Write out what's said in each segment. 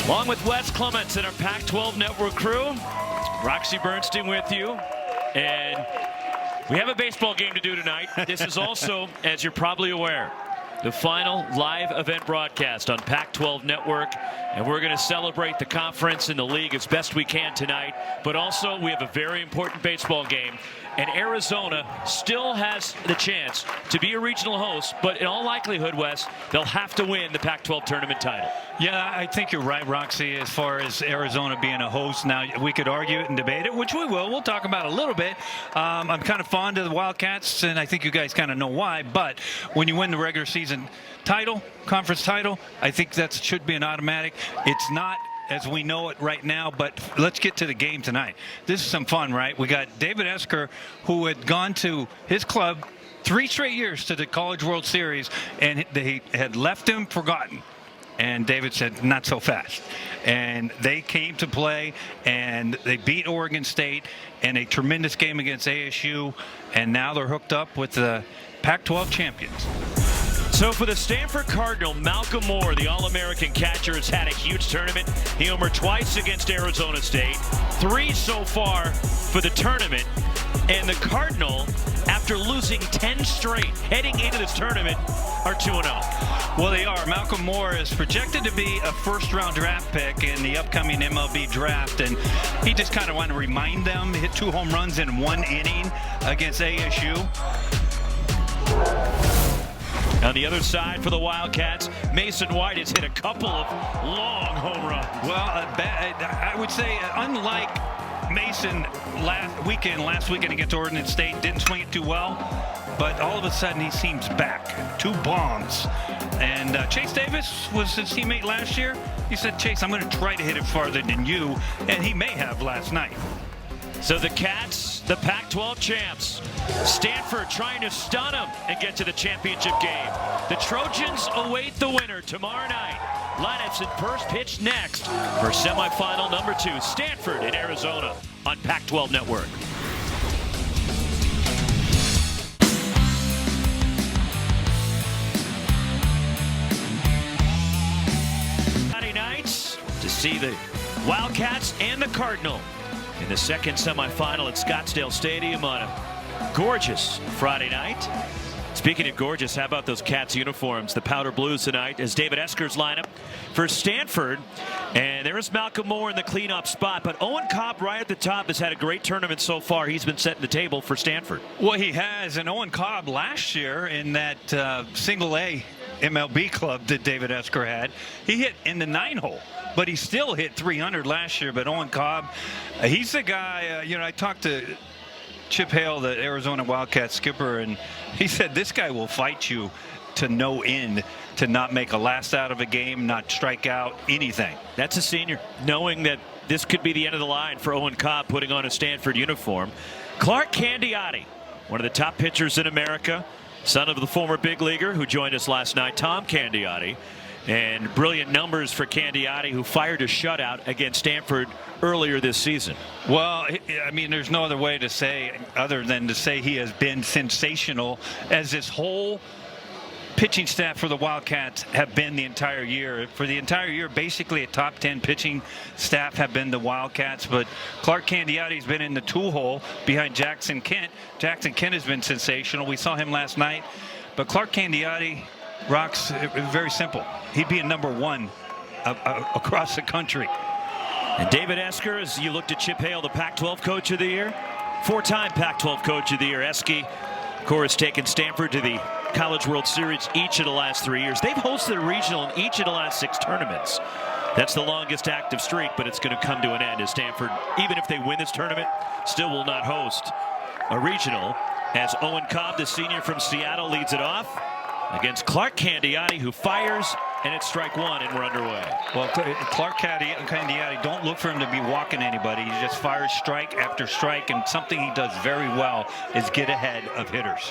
Along with Wes Clements and our Pac-12 Network crew, Roxy Bernstein with you. And we have a baseball game to do tonight. This is also, as you're probably aware, the final live event broadcast on Pac-12 Network. And we're going to celebrate the conference and the league as best we can tonight. But also, we have a very important baseball game. And Arizona still has the chance to be a regional host. But in all likelihood, Wes, they'll have to win the Pac-12 tournament title. Yeah, I think you're right, Roxy, as far as Arizona being a host. Now, we could argue it and debate it, which we will. We'll talk about it a little bit. I'm kind of fond of the Wildcats, and I think you guys kind of know why. But when you win the regular season title, conference title, I think that should be an automatic. It's not as we know it right now, but let's get to the game tonight. This is some fun, right? We got David Esker, who had gone to his club 3 straight years to the College World Series, and they had left him forgotten. And David said, not so fast. And they came to play, and they beat Oregon State in a tremendous game against ASU, and now they're hooked up with the Pac-12 champions. So for the Stanford Cardinal, Malcolm Moore, the All-American catcher, has had a huge tournament. He homered twice against Arizona State, 3 so far for the tournament. And the Cardinal, after losing 10 straight heading into this tournament, are 2-0. Well, they are. Malcolm Moore is projected to be a first-round draft pick in the upcoming MLB draft, and he just kind of wanted to remind them, hit 2 home runs in 1 inning against ASU. On the other side for the Wildcats, Mason White has hit a couple of long home runs. Well, I would say, unlike Mason last weekend against Oregon State, didn't swing it too well, but all of a sudden he seems back. 2 bombs. And Chase Davis was his teammate last year. He said, Chase, I'm going to try to hit it farther than you, and he may have last night. So the Cats, the Pac-12 champs. Stanford trying to stun them and get to the championship game. The Trojans await the winner tomorrow night. Lineups in first pitch next for semifinal number 2, Stanford in Arizona on Pac-12 Network. Friday nights to see the Wildcats and the Cardinal in the second semifinal at Scottsdale Stadium on a gorgeous Friday night. Speaking of gorgeous, how about those Cats uniforms? The powder blues tonight as David Esker's lineup for Stanford. And there is Malcolm Moore in the cleanup spot. But Owen Cobb right at the top has had a great tournament so far. He's been setting the table for Stanford. Well, he has. And Owen Cobb last year in that single-A MLB club that David Esker had, he hit in the 9-hole. But he still hit 300 last year. But Owen Cobb, he's the guy, I talked to Chip Hale, the Arizona Wildcats skipper, and he said this guy will fight you to no end to not make a last out of a game, not strike out, anything. That's a senior, knowing that this could be the end of the line for Owen Cobb putting on a Stanford uniform. Clark Candiotti, one of the top pitchers in America, son of the former big leaguer who joined us last night, Tom Candiotti. And brilliant numbers for Candiotti, who fired a shutout against Stanford earlier this season. Well, I mean, there's no other way to say other than to say he has been sensational, as this whole pitching staff for the Wildcats have been the entire year. For the entire year, basically a top 10 pitching staff have been the Wildcats, but Clark Candiotti's been in the 2-hole behind Jackson Kent. Jackson Kent has been sensational. We saw him last night, but Clark Candiotti rocks. Very simple. He'd be a number 1 across the country. And David Esker, as you looked at Chip Hale, the Pac-12 Coach of the Year, 4-time Pac-12 Coach of the Year. Eske, of course, taken Stanford to the College World Series each of the last 3 years. They've hosted a regional in each of the last 6 tournaments. That's the longest active streak, but it's going to come to an end as Stanford, even if they win this tournament, still will not host a regional, as Owen Cobb, the senior from Seattle, leads it off against Clark Candiotti, who fires, and it's strike 1, and we're underway. Well, Clark Candiotti, don't look for him to be walking anybody. He just fires strike after strike, and something he does very well is get ahead of hitters.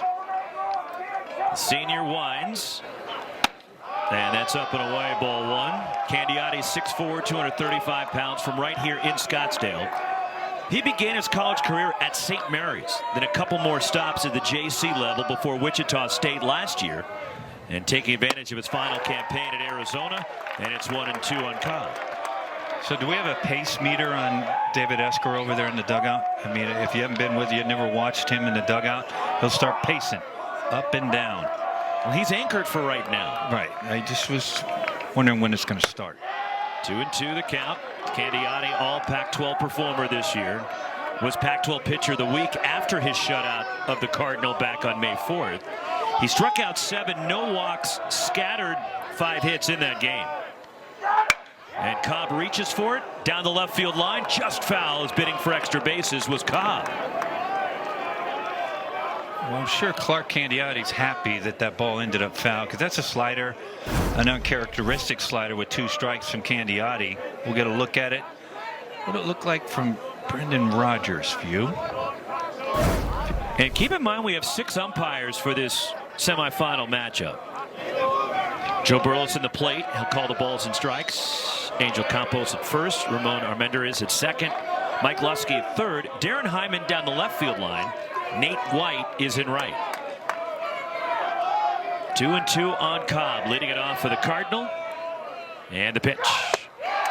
The senior winds, and that's up and away, ball 1. Candiotti, 6'4", 235 pounds, from right here in Scottsdale. He began his college career at St. Mary's, then a couple more stops at the JC level before Wichita State last year, and taking advantage of his final campaign at Arizona, and it's 1-2 on Cobb. So do we have a pace meter on David Esker over there in the dugout? I mean, if you haven't been with you, never watched him in the dugout, he'll start pacing up and down. Well, he's anchored for right now. Right. I just was wondering when it's going to start. 2-2 the count. Candiotti, all Pac-12 performer this year. Was Pac-12 pitcher of the week after his shutout of the Cardinal back on May 4th. He struck out 7, no walks, scattered 5 hits in that game. And Cobb reaches for it down the left field line, just foul. As bidding for extra bases was Cobb. Well, I'm sure Clark Candiotti's happy that that ball ended up foul, because that's a slider, an uncharacteristic slider with 2 strikes from Candiotti. We'll get a look at it. What it look like from Brendan Rogers' view. And keep in mind we have 6 umpires for this semifinal matchup. Joe Burles in the plate. He'll call the balls and strikes. Angel Campos at first. Ramon Armendariz at second. Mike Lusky at third. Darren Hyman down the left field line. Nate White is in right. 2-2 on Cobb, leading it off for the Cardinal. And the pitch.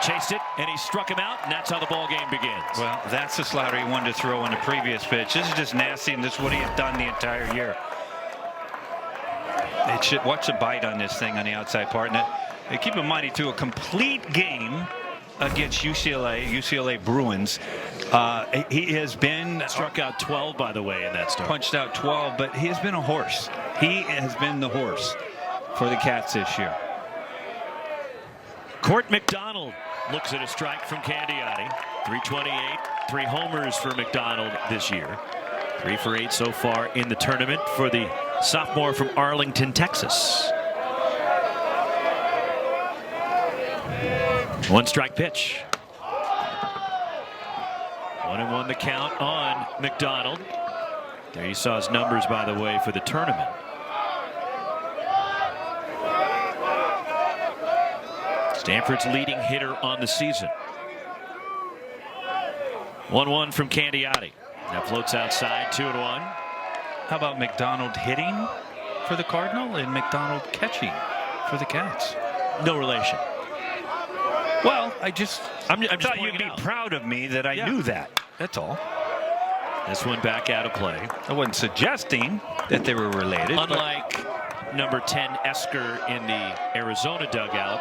Chased it, and he struck him out, and that's how the ball game begins. Well, that's the slider he wanted to throw in the previous pitch. This is just nasty, and this is what he had done the entire year. Watch the bite on this thing on the outside part. And keep in mind, he threw a complete game against UCLA Bruins. He has been struck out 12, by the way, in that start. Punched out 12, but he has been a horse. He has been the horse for the Cats this year. Court McDonald looks at a strike from Candiotti. 328, 3 homers for McDonald this year. 3 for 8 so far in the tournament for the sophomore from Arlington, Texas. 1 strike pitch. 1-1 the count on McDonald. There you saw his numbers, by the way, for the tournament. Stanford's leading hitter on the season. 1-1 from Candiotti. That floats outside, 2-1. How about McDonald hitting for the Cardinal and McDonald catching for the Cats? No relation. Well, I'm just thought you'd be out. proud of me that I knew that. That's all. This one back out of play. I wasn't suggesting that they were related. Unlike number 10 Esker in the Arizona dugout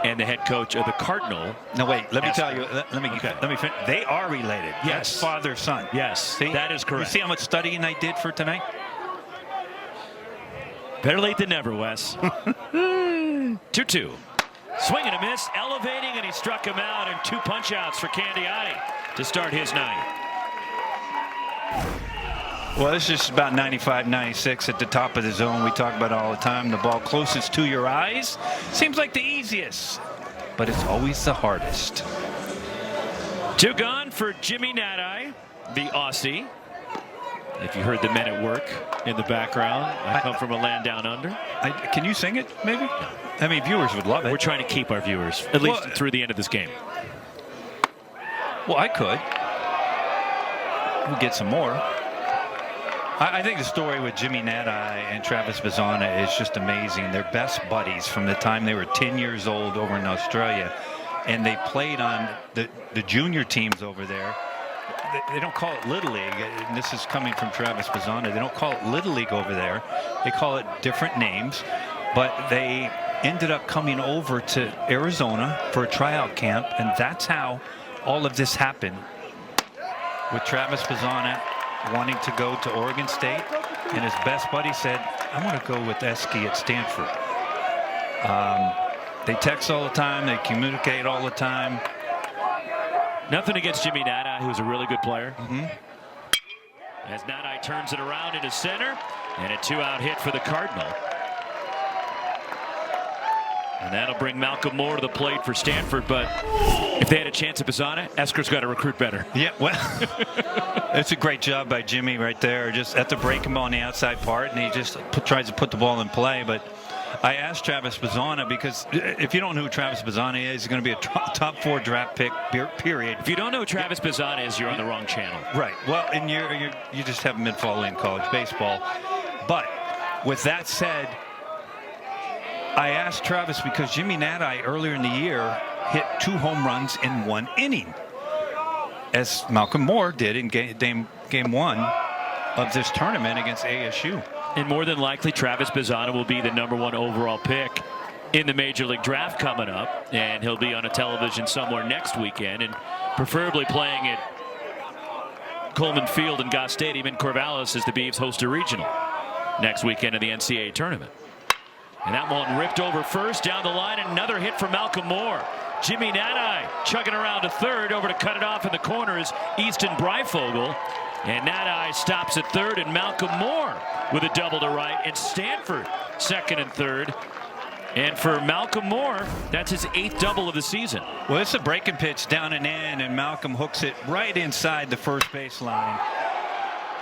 and the head coach of the Cardinal. No, wait. Let me tell you. Let me finish. They are related. Yes, that's father son. Yes, see, that is correct. You see how much studying I did for tonight? Better late than never, Wes. 2-2. Swing and a miss, elevating, and he struck him out, and 2 punch outs for Candiotti to start his night. Well, this is about 95, 96 at the top of the zone. We talk about it all the time. The ball closest to your eyes seems like the easiest, but it's always the hardest. 2 gone for Jimmy Nadai, the Aussie. If you heard the men at work in the background, I come from a land down under. Can you sing it, maybe? I mean, viewers would love it. We're trying to keep our viewers, at least through the end of this game. Well, I could. We'll get some more. I think the story with Jimmy Nadai and Travis Bazzana is just amazing. They're best buddies from the time they were 10 years old over in Australia. And they played on the junior teams over there. They don't call it Little League, and this is coming from Travis Bazzana. They don't call it Little League over there. They call it different names. But they ended up coming over to Arizona for a tryout camp, and that's how all of this happened. With Travis Bazzana wanting to go to Oregon State, and his best buddy said, I want to go with Eski at Stanford. They text all the time. They communicate all the time. Nothing against Jimmy Nadai, who's a really good player. As Nadai turns it around into center, and a 2-out hit for the Cardinal. And that'll bring Malcolm Moore to the plate for Stanford, but if they had a chance at Bazzana, Esker's got to recruit better. Yeah, well, it's a great job by Jimmy right there, just at the breaking ball on the outside part, and he just tries to put the ball in play. But I asked Travis Bazzana, because if you don't know who Travis Bazzana is, he's going to be a top 4 draft pick, period. If you don't know who Travis Bazzana is, you're on the wrong channel. Right. Well, and you just haven't been following college baseball. But with that said, I asked Travis because Jimmy Nadai earlier in the year, hit 2 home runs in 1 inning, as Malcolm Moore did in game 1 of this tournament against ASU. And more than likely, Travis Bazzana will be the #1 overall pick in the Major League Draft coming up, and he'll be on a television somewhere next weekend, and preferably playing at Coleman Field and Goss Stadium in Corvallis as the Beavs host a regional next weekend in the NCAA tournament. And that one ripped over first, down the line, and another hit from Malcolm Moore. Jimmy Nadai chugging around to third. Over to cut it off in the corner is Easton Breifogel. And Nadai stops at third, and Malcolm Moore with a double to right, and Stanford second and third. And for Malcolm Moore, that's his 8th double of the season. Well, it's a breaking pitch down and in, and Malcolm hooks it right inside the first base line.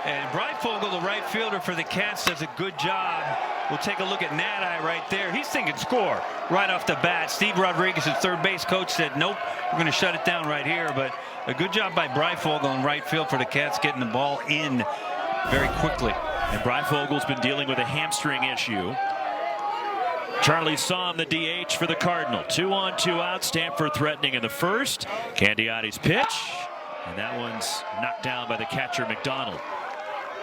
And Breifogel, the right fielder for the Cats, does a good job. We'll take a look at Nadai right there. He's thinking score right off the bat. Steve Rodriguez, the third base coach, said, nope, we're going to shut it down right here. But a good job by Breifogel in right field for the Cats, getting the ball in very quickly. And Breifogel's been dealing with a hamstring issue. Charlie Somm, the DH for the Cardinal. 2 on, 2 out. Stanford threatening in the first. Candiotti's pitch. And that one's knocked down by the catcher, McDonald.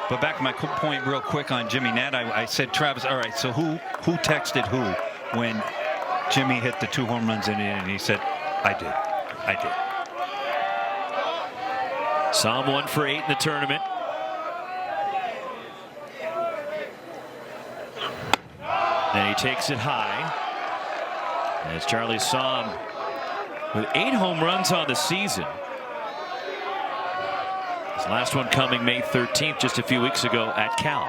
But back to my point real quick on Jimmy Nadai. I said, Travis, all right, so who texted who when Jimmy hit the 2 home runs in it? And he said, I did. Somm 1 for 8 in the tournament. And he takes it high. As Charlie Somm with 8 home runs on the season. His last one coming May 13th, just a few weeks ago at Cal.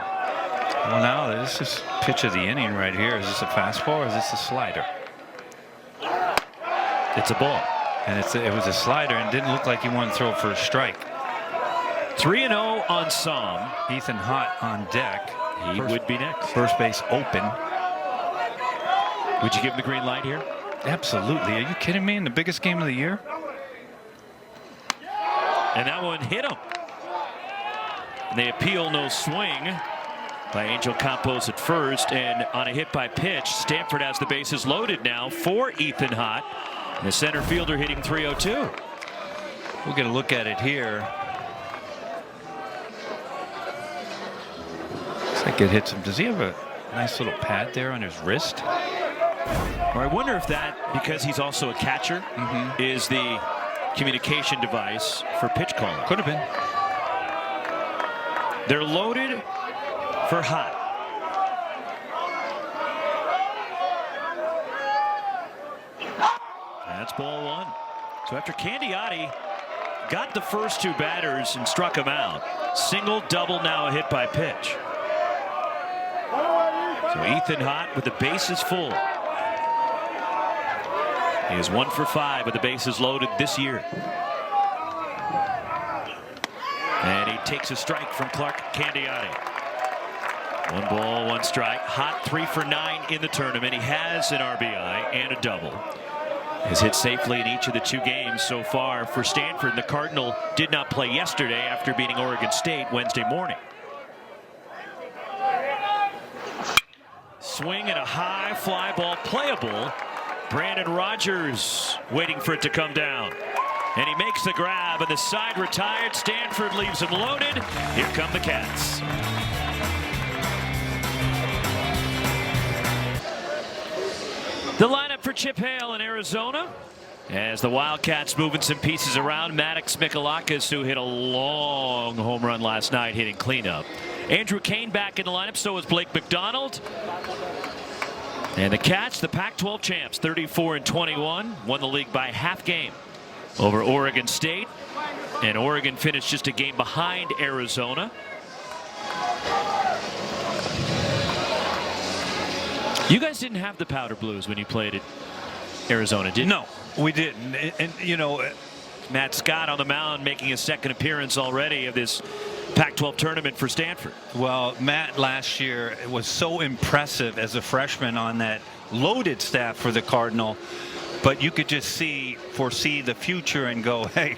Well, now this is pitch of the inning right here. Is this a fastball or is this a slider? It's a ball. And it was a slider and didn't look like he wanted to throw it for a strike. 3-0 on Somm. Ethan Hott on deck. He would be next. First base open. Would you give him the green light here? Absolutely. Are you kidding me? In the biggest game of the year? And that one hit him. And they appeal no swing by Angel Campos at first, and on a hit by pitch, Stanford has the bases loaded now for Ethan Hott. The center fielder hitting 302. We'll get a look at it here. Looks like it hits him. Does he have a nice little pad there on his wrist? Or I wonder if that, because he's also a catcher, is the communication device for pitch calling. Could have been. They're loaded for Hott. That's ball 1. So after Candiotti got the first 2 batters and struck them out, single, double, now a hit by pitch. So Ethan Hott with the bases full. He is 1 for 5 with the bases loaded this year. And he takes a strike from Clark Candiotti. 1 ball, 1 strike. Hott 3 for 9 in the tournament. He has an RBI and a double. Has hit safely in each of the 2 games so far for Stanford. The Cardinal did not play yesterday after beating Oregon State Wednesday morning. Swing and a high fly ball playable. Brandon Rogers waiting for it to come down. And he makes the grab, and the side retired. Stanford leaves him loaded. Here come the Cats. The lineup for Chip Hale in Arizona. As the Wildcats moving some pieces around. Maddox Mikalakis, who hit a long home run last night, hitting cleanup. Andrew Kane back in the lineup. So is Blake McDonald. And the Cats, the Pac-12 champs, 34-21, won the league by half game over Oregon State. And Oregon finished just a game behind Arizona. You guys didn't have the Powder Blues when you played at Arizona, did you? No, we didn't. And you know, Matt Scott on the mound making his second appearance already of this Pac-12 tournament for Stanford. Well, Matt last year was so impressive as a freshman on that loaded staff for the Cardinal, but you could just foresee the future and go, hey,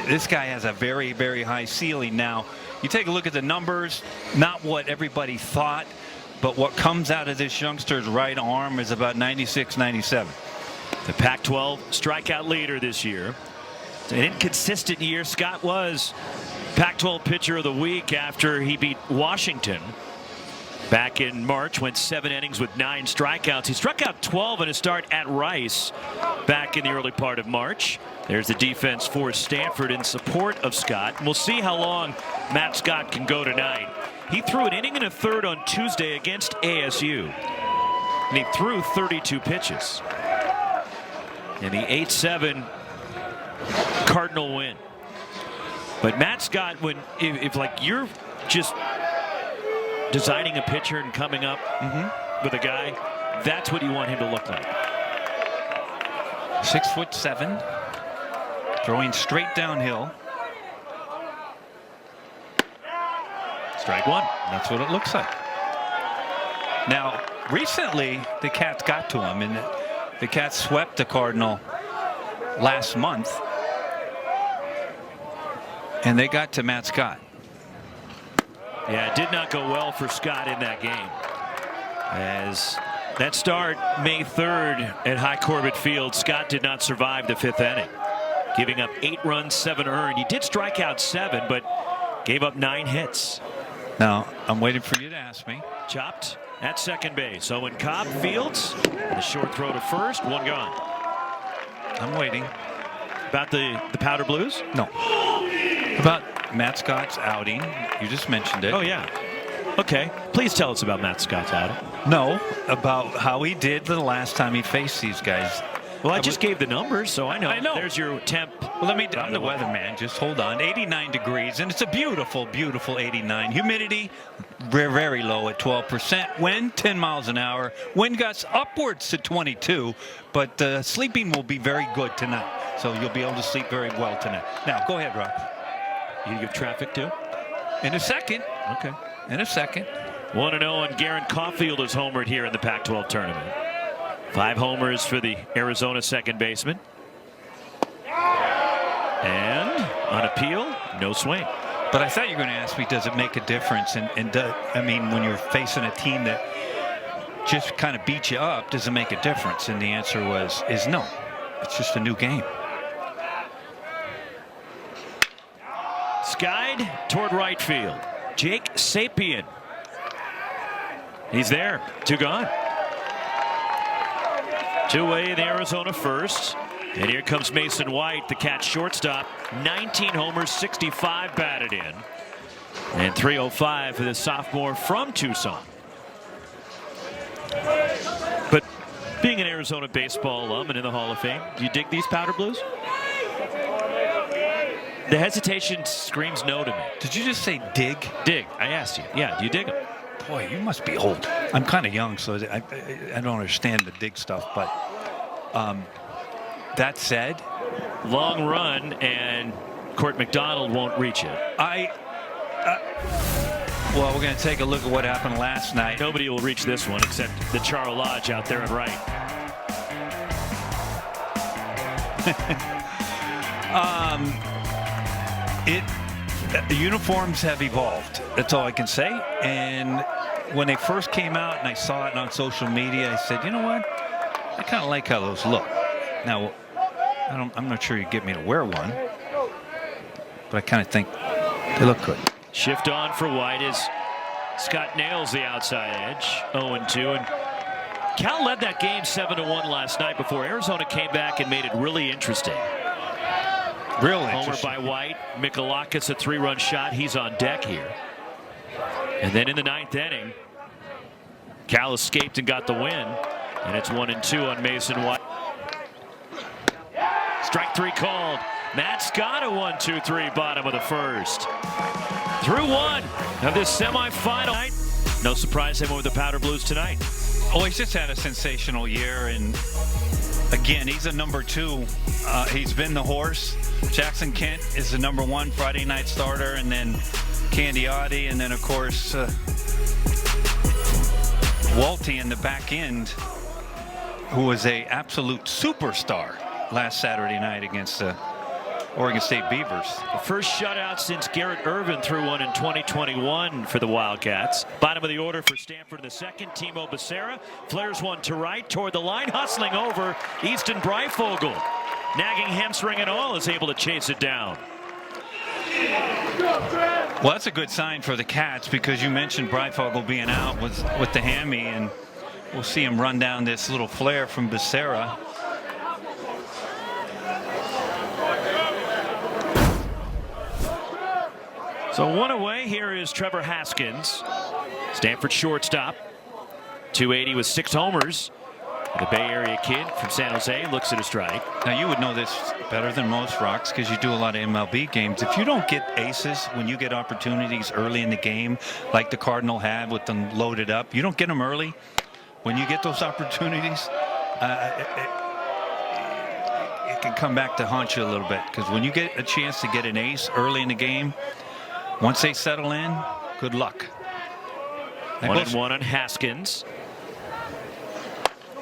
this guy has a very, very high ceiling. Now, you take a look at the numbers, not what everybody thought, but what comes out of this youngster's right arm is about 96, 97. the Pac-12 strikeout leader this year. It's an inconsistent year. Scott was Pac-12 pitcher of the week after he beat Washington back in March. Went 7 innings with 9 strikeouts. He struck out 12 in a start at Rice back in the early part of March. There's the defense for Stanford in support of Scott. We'll see how long Matt Scott can go tonight. He threw an inning and a third on Tuesday against ASU, and he threw 32 pitches in the 8-7 Cardinal win. But Matt Scott, if like you're just designing a pitcher and coming up with a guy, that's what you want him to look like. 6'7", throwing straight downhill. Strike one. That's what it looks like. Now, recently the Cats got to him, and the Cats swept the Cardinal last month, and they got to Matt Scott. Yeah, it did not go well for Scott in that game, as that start May 3rd at High Corbett Field, Scott did not survive the 5th inning, giving up 8 runs, 7 earned. He did strike out 7, but gave up 9 hits. Now, I'm waiting for you to ask me. Chopped at second base. Owen Cobb fields. The short throw to first. 1 gone. I'm waiting. About the Powder Blues? No. About Matt Scott's outing. You just mentioned it. Oh, yeah. Okay. Please tell us about Matt Scott's outing. No, about how he did the last time he faced these guys. Well, I just gave the numbers, so I know. I know. There's your temp. Well, I'm the weatherman. Just hold on. 89 degrees, and it's a beautiful, beautiful 89. Humidity, very low at 12%. Wind, 10 miles an hour. Wind gusts upwards to 22, but sleeping will be very good tonight. So you'll be able to sleep very well tonight. Now, go ahead, Rock. You give traffic, too? In a second. Okay. In a second. 1-0, and Garrett Caulfield is homered here in the Pac-12 tournament. 5 homers for the Arizona second baseman. And on appeal, no swing. But I thought you were going to ask me, does it make a difference? I mean, when you're facing a team that just kind of beat you up, does it make a difference? And the answer is no. It's just a new game. Skied toward right field. Jake Sapien. He's there. 2 gone. 2 away in the Arizona first. And here comes Mason White, the Cats shortstop. 19 homers, 65 batted in. And 305 for the sophomore from Tucson. But being an Arizona baseball alum and in the Hall of Fame, do you dig these Powder Blues? The hesitation screams no to me. Did you just say dig? Dig. I asked you. Yeah, do you dig them? Boy, you must be old. I'm kind of young, so I don't understand the dig stuff. But that said, long run, and Court McDonald won't reach it. Well, we're going to take a look at what happened last night. Nobody will reach this one except the Charles Lodge out there at right. The uniforms have evolved. That's all I can say. And when they first came out and I saw it on social media, I said, you know what? I kind of like how those look. Now, I'm not sure you get me to wear one, but I kind of think they look good. Shift on for White as Scott nails the outside edge. 0-2. And Cal led that game 7-1 last night before Arizona came back and made it really interesting. Really Homer by White. Michalakis, a 3-run shot. He's on deck here. And then in the 9th inning, Cal escaped and got the win. And it's 1-2 on Mason White. Strike 3 called. Matt Scott, a 1-2-3 bottom of the first. Through 1 of this semifinal. No surprise him with the Powder Blues tonight. Oh, he's just had a sensational year, and again, he's a number 2. He's been the horse. Jackson Kent is the number 1 Friday night starter, and then Candiotti, and then of course Walty in the back end, who was a absolute superstar last Saturday night against the Oregon State Beavers. The first shutout since Garrett Irvin threw one in 2021 for the Wildcats. Bottom of the order for Stanford in the second. Timo Becerra flares one to right toward the line, hustling over Easton Breifogel. Nagging hamstring and all, is able to chase it down. Well, that's a good sign for the Cats, because you mentioned Breifogel being out with the hammy, and we'll see him run down this little flare from Becerra. So one away. Here is Trevor Haskins, Stanford shortstop. 280 with 6 homers. The Bay Area kid from San Jose looks at a strike. Now, you would know this better than most, Rocks, because you do a lot of MLB games. If you don't get aces when you get opportunities early in the game, like the Cardinal had with them loaded up, you don't get them early. When you get those opportunities, it can come back to haunt you a little bit, because when you get a chance to get an ace early in the game, once they settle in, good luck. 1-1 on Haskins.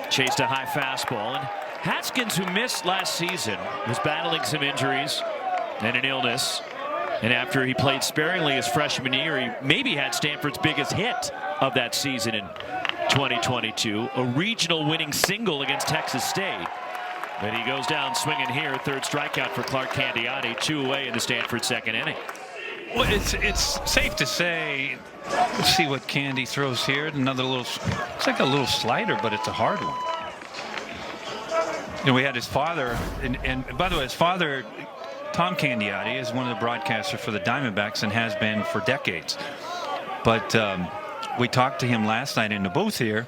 Chased a high fastball, and Haskins, who missed last season, was battling some injuries and an illness, and after he played sparingly his freshman year, he maybe had Stanford's biggest hit of that season in 2022, a regional winning single against Texas State. But he goes down swinging here. Third strikeout for Clark Candiotti. 2 away in the Stanford second inning. Well, it's safe to say, let's see what Candy throws here. Another little, it's like a little slider, but it's a hard one. You know, we had his father, and by the way, his father, Tom Candiotti, is one of the broadcasters for the Diamondbacks and has been for decades. But we talked to him last night in the booth here.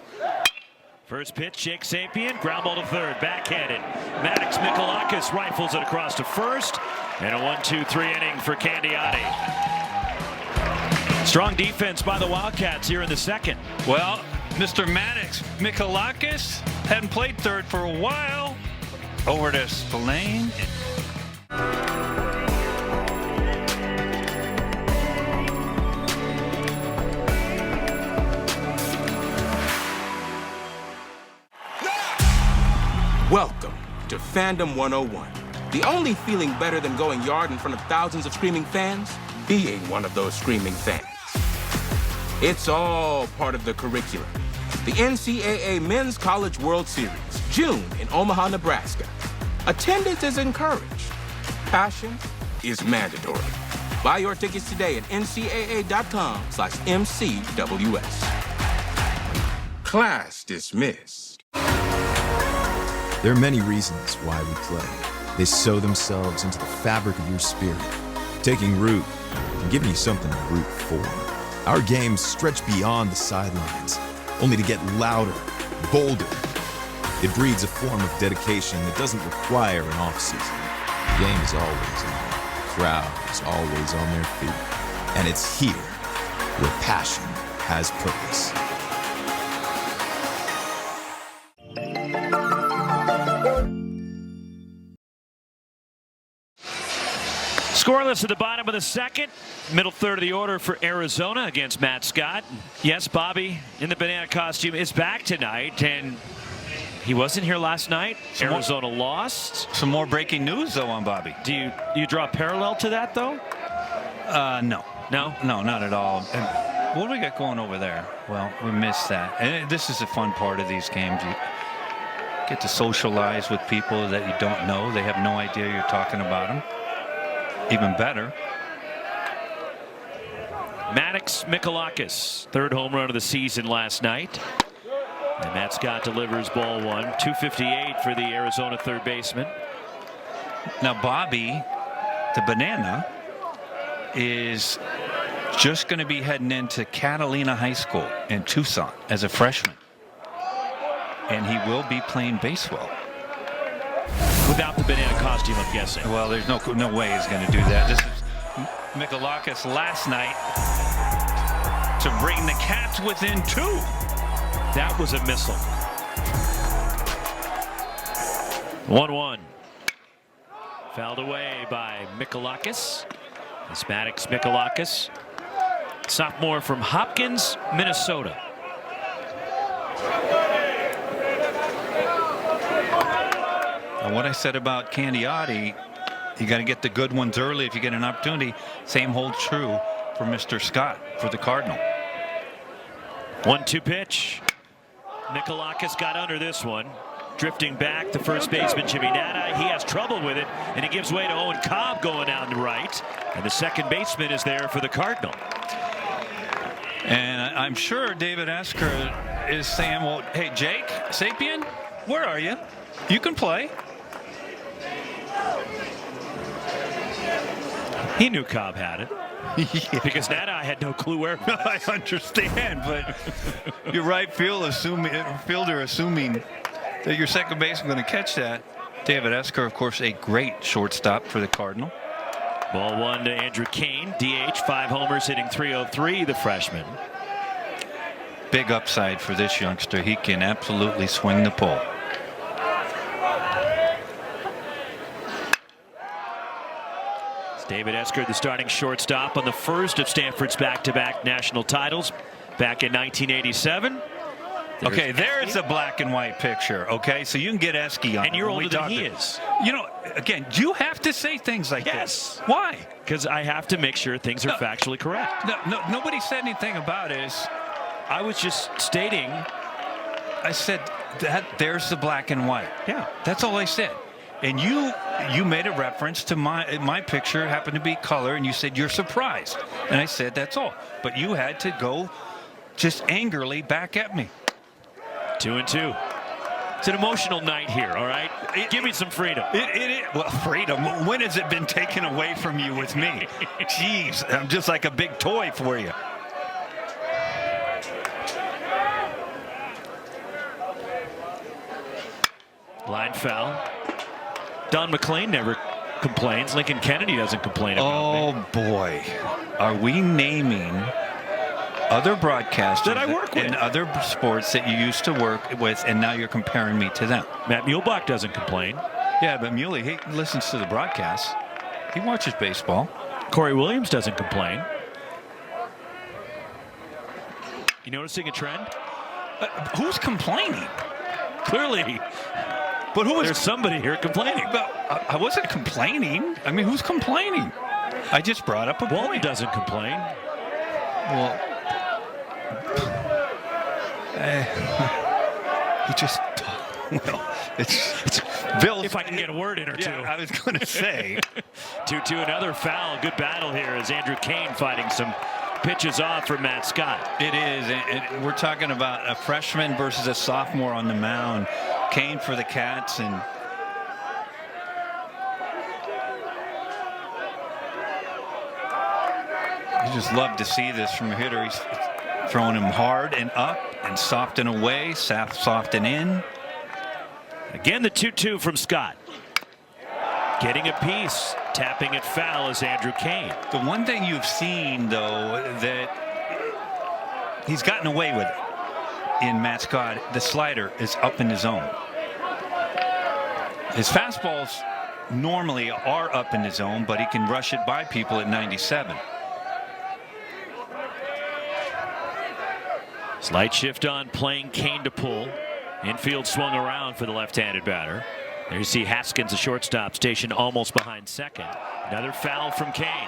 First pitch, Jake Sapien, ground ball to third, backhanded. Maddox Mikalakis rifles it across to first, and a 1-2-3 inning for Candiotti. Strong defense by the Wildcats here in the second. Well, Mr. Maddox Mikalakis hadn't played third for a while. Over to Spillane. Welcome to Fandom 101. The only feeling better than going yard in front of thousands of screaming fans? Being one of those screaming fans. It's all part of the curriculum. The NCAA Men's College World Series, June in Omaha, Nebraska. Attendance is encouraged. Passion is mandatory. Buy your tickets today at ncaa.com/MCWS. Class dismissed. There are many reasons why we play. They sow themselves into the fabric of your spirit, taking root and giving you something to root for. Our games stretch beyond the sidelines, only to get louder, bolder. It breeds a form of dedication that doesn't require an off-season. The game is always on. The crowd is always on their feet. And it's here where passion has purpose. Scoreless at the bottom of the second. Middle third of the order for Arizona against Matt Scott. Yes, Bobby in the banana costume is back tonight, and he wasn't here last night. Arizona lost. Some more breaking news, though, on Bobby. Do you draw a parallel to that, though? No. No? No, not at all. And what do we got going over there? Well, we missed that. And this is the fun part of these games. You get to socialize with people that you don't know. They have no idea you're talking about them. Even better. Maddox Mikalakis, third home run of the season last night. And Matt Scott delivers ball one. 258 for the Arizona third baseman. Now, Bobby, the banana, is just going to be heading into Catalina High School in Tucson as a freshman. And he will be playing baseball. Without the banana costume, I'm guessing. Well, there's no way he's going to do that. This is Mikalakis last night to bring the Cats within 2. That was a missile. 1-1. Fouled away by Mikalakis. It's Maddox Mikalakis, sophomore from Hopkins, Minnesota. And what I said about Candiotti, You got to get the good ones early if you get an opportunity. Same holds true for Mr. Scott for the Cardinal. 1-2 pitch. Mikolakis got under this one. Drifting back, the first baseman, Jimmy Nada. He has trouble with it, and he gives way to Owen Cobb going down the right. And the second baseman is there for the Cardinal. And I'm sure David Esker is saying, well, hey, Jake Sapien, where are you? You can play. He knew Cobb had it. Yeah. Because Nada had no clue where it was. I understand, but your right fielder assuming that your second baseman going to catch that. David Esker, of course, a great shortstop for the Cardinal. Ball one to Andrew Kane, DH, 5 homers, hitting .303, the freshman. Big upside for this youngster. He can absolutely swing the pole. It's David Esker, the starting shortstop on the first of Stanford's back-to-back national titles back in 1987. Okay, there's a black and white picture. Okay, so you can get Esky on. And you're older than he is. You know, again, you have to say things like Yes. this. Why? Because I have to make sure things are factually correct. No, nobody said anything about it. I was just stating. I said that there's the black and white. Yeah. That's all I said. And you made a reference to my picture happened to be color, and you said you're surprised. And I said that's all. But you had to go just angrily back at me. 2-2. It's an emotional night here, all right? Give me some freedom. Well, freedom. When has it been taken away from you with me? Jeez, I'm just like a big toy for you. Line foul. Don McLean never complains. Lincoln Kennedy doesn't complain about me. Oh, boy. Are we naming other broadcasters that I work with in other sports that you used to work with, and now you're comparing me to them? Matt Muehlbach doesn't complain. Yeah, but Muley, he listens to the broadcasts. He watches baseball. Corey Williams doesn't complain. You noticing a trend? Who's complaining? Clearly. But There's somebody here complaining. But I wasn't complaining. I mean, who's complaining? I just brought up a Walton point. doesn't complain. Well, he just, well, it's Bill. If I can get a word in or two. I was going to say. 2-2, another foul. Good battle here as Andrew Kane fighting some pitches off for Matt Scott. It is. And we're talking about a freshman versus a sophomore on the mound. Kane for the Cats, and you just love to see this from a hitter. He's throwing him hard and up and soft and away, soft and in. Again, the 2-2 from Scott. Getting a piece, tapping it foul is Andrew Kane. The one thing you've seen, though, that he's gotten away with it in Matt Scott, the slider is up in the zone. His fastballs normally are up in the zone, but he can rush it by people at 97. Slight shift on, playing Kane to pull. Infield swung around for the left-handed batter. There you see Haskins, the shortstop, stationed almost behind second. Another foul from Kane.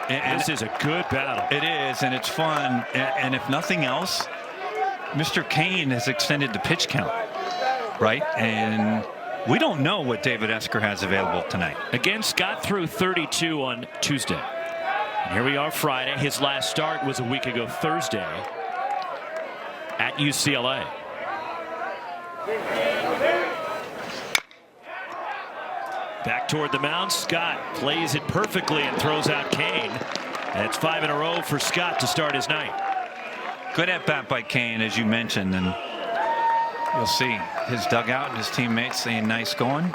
And this is a good battle. It is, and it's fun. And if nothing else, Mr. Kane has extended the pitch count, right? And we don't know what David Esker has available tonight. Again, Scott threw 32 on Tuesday. And here we are Friday. His last start was a week ago Thursday at UCLA. Back toward the mound. Scott plays it perfectly and throws out Kane. And it's 5 in a row for Scott to start his night. Good at bat by Kane, as you mentioned, and you'll see his dugout and his teammates saying nice going.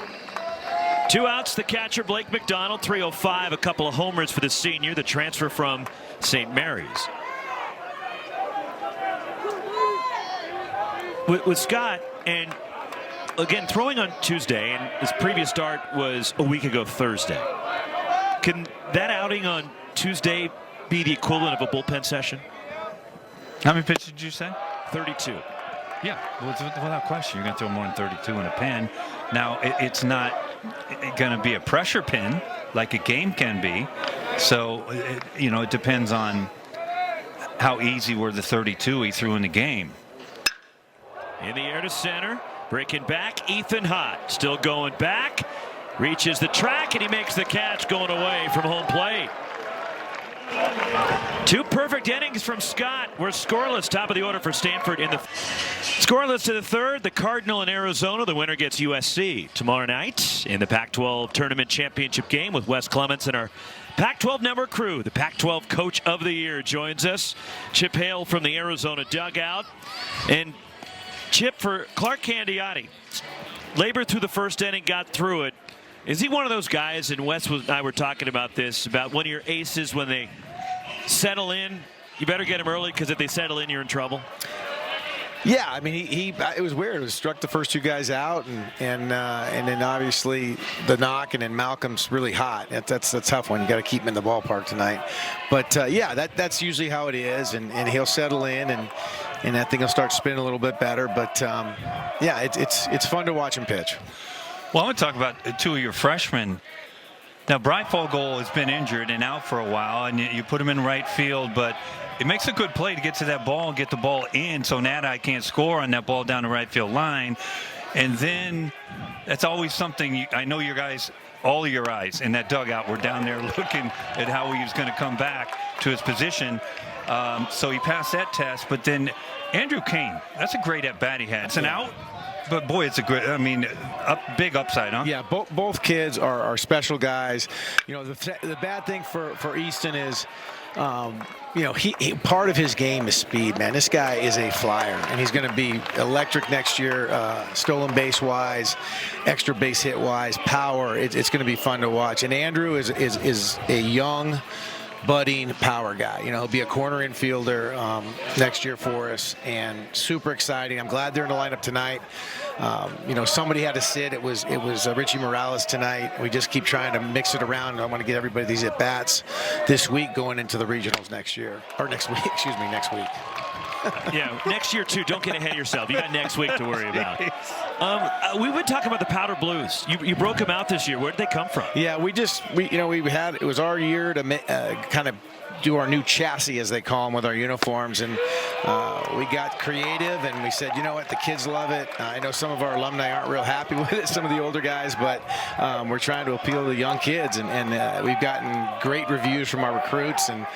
2 outs, the catcher Blake McDonald, 305, a couple of homers for the senior, the transfer from St. Mary's. With Scott, and again throwing on Tuesday, and his previous start was a week ago Thursday. Can that outing on Tuesday be the equivalent of a bullpen session? How many pitches did you say? 32. Yeah, without question, you're going to throw more than 32 in a pen. Now, it's not going to be a pressure pin like a game can be. So, it depends on how easy were the 32 he threw in the game. In the air to center, breaking back, Ethan Hott still going back, reaches the track, and he makes the catch going away from home plate. 2 perfect innings from Scott. We're scoreless, top of the order for Stanford in the scoreless to the 3rd. The Cardinal in Arizona. The winner gets USC tomorrow night in the Pac-12 tournament championship game with Wes Clements and our Pac-12 Network crew. The Pac-12 Coach of the Year joins us. Chip Hale from the Arizona dugout. And Chip, for Clark Candiotti, labored through the first inning, got through it. Is he one of those guys, and Wes and I were talking about this, about one of your aces when they settle in, you better get them early because if they settle in, you're in trouble? Yeah, I mean, it was weird. It was struck the first 2 guys out, and then obviously the knock, and then Malcolm's really hot. That's a tough one. You got to keep him in the ballpark tonight. But yeah, that's usually how it is, and he'll settle in, and that thing will start spinning a little bit better. But yeah, it's fun to watch him pitch. Well, I want to talk about 2 of your freshmen. Now, Breifogel has been injured and out for a while, and you put him in right field, but it makes a good play to get to that ball and get the ball in so Nadi can't score on that ball down the right field line. And then that's always something I know your guys, all of your eyes in that dugout were down there looking at how he was going to come back to his position. So he passed that test, but then Andrew Kane, that's a great at-bat he had. It's an out. But boy, it's a great, big upside, huh? Yeah, both kids are special guys. The bad thing for Easton is, he part of his game is speed, man. This guy is a flyer, and he's going to be electric next year, stolen base wise, extra base hit wise, power. It's going to be fun to watch. And Andrew is a young, budding power guy. He'll be a corner infielder next year for us, and super exciting. I'm glad they're in the lineup tonight. Somebody had to sit. It was Richie Morales tonight. We just keep trying to mix it around. I want to get everybody these at bats this week going into the regionals next week. Yeah, next year too. Don't get ahead of yourself. You got next week to worry about. We've been talking about the Powder Blues. You broke them out this year. Where did they come from? Yeah, it was our year to kind of do our new chassis, as they call them, with our uniforms, and we got creative, and we said, you know what, the kids love it. I know some of our alumni aren't real happy with it, some of the older guys, but we're trying to appeal to young kids, and we've gotten great reviews from our recruits, and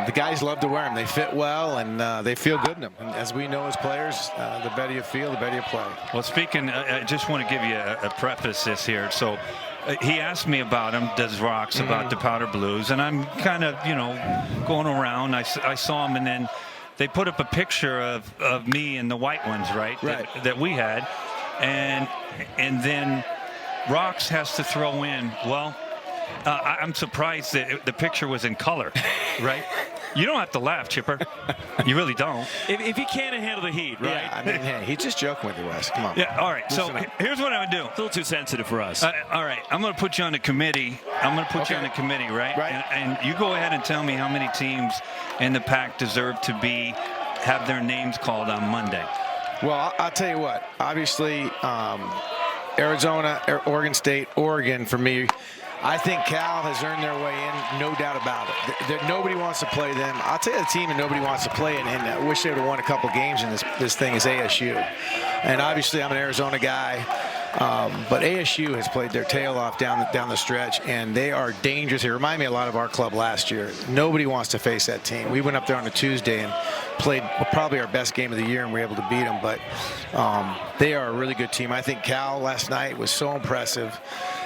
the guys love to wear them. They fit well, and they feel good in them. And as we know as players, the better you feel, the better you play. Well, speaking, I just want to give you a preface this here. So he asked me about him, Des Rocks, about the Powder Blues, and I'm kind of, going around. I saw him, and then they put up a picture of me and the white ones, right? That we had, and then Rocks has to throw in, well, I'm surprised that the picture was in color, right? You don't have to laugh, Chipper. You really don't. If he can't handle the heat, right? Yeah, I mean, hey, he's just joking with you, Wes. Come on. Yeah, all right. So here's what I'm going to do. It's a little too sensitive for us. All right. I'm going to put you on the committee. You on the committee, right? Right. And you go ahead and tell me how many teams in the Pac deserve to have their names called on Monday. Well, I'll tell you what. Obviously, Arizona, Oregon State, Oregon, for me, I think Cal has earned their way in, no doubt about it. Nobody wants to play them. I'll tell you the team and nobody wants to play it, and I wish they would have won a couple games in this thing, is ASU. And obviously I'm an Arizona guy, but ASU has played their tail off down the stretch, and they are dangerous. They remind me a lot of our club last year. Nobody wants to face that team. We went up there on a Tuesday and played probably our best game of the year, and we were able to beat them, but they are a really good team. I think Cal last night was so impressive.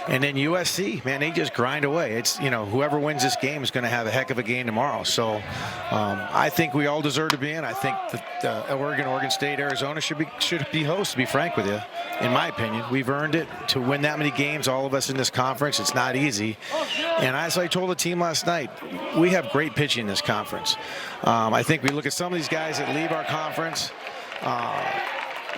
And then USC, man, they just grind away. It's, whoever wins this game is going to have a heck of a game tomorrow. So I think we all deserve to be in. I think that Oregon State, Arizona should be hosts, to be frank with you. In my opinion, we've earned it to win that many games, all of us in this conference. It's not easy. And as I told the team last night, we have great pitching in this conference. I think we look at some of these guys that leave our conference,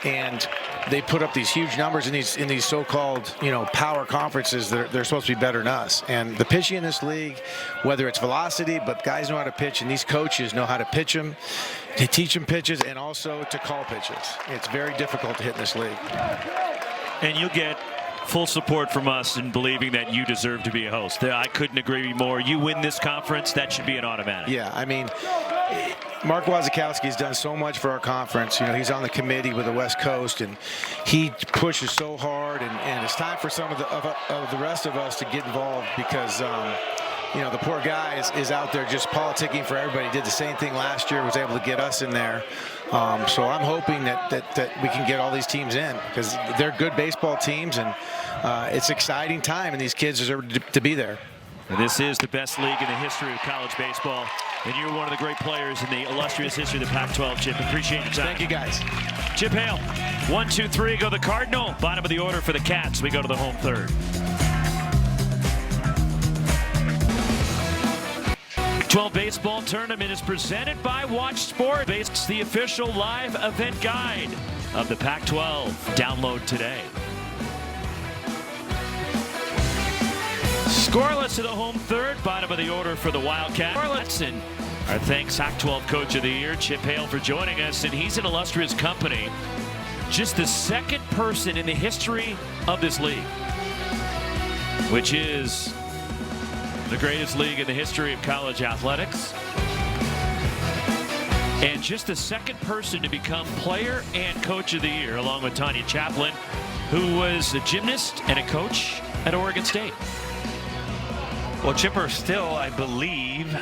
and they put up these huge numbers in these so-called power conferences that they're supposed to be better than us. And the pitching in this league, whether it's velocity, but guys know how to pitch, and these coaches know how to pitch them, to teach them pitches, and also to call pitches. It's very difficult to hit in this league. And you'll get full support from us in believing that you deserve to be a host. I couldn't agree more. You win this conference, that should be an automatic. Yeah, I mean, Mark Wazikowski has done so much for our conference. You know, he's on the committee with the West Coast, and he pushes so hard. And it's time for some of the rest of us to get involved because, you know, the poor guy is out there just politicking for everybody. Did the same thing last year, was able to get us in there. So I'm hoping that we can get all these teams in because they're good baseball teams, and it's an exciting time, and these kids deserve to be there. And this is the best league in the history of college baseball, and you're one of the great players in the illustrious history of the Pac-12, Chip. Appreciate your time. Thank you, guys. Chip Hale, 1, 2, 3, go the Cardinal. Bottom of the order for the Cats. We go to the home third. Pac-12 baseball tournament is presented by Watch Sport. It's the official live event guide of the Pac-12. Download today. Scoreless to the home third, bottom of the order for the Wildcats. And our thanks, Pac-12 Coach of the Year, Chip Hale, for joining us. And he's an illustrious company. Just the second person in the history of this league, which is the greatest league in the history of college athletics. And just the second person to become Player and Coach of the Year, along with Tanya Chaplin, who was a gymnast and a coach at Oregon State. Well, Chipper still, I believe,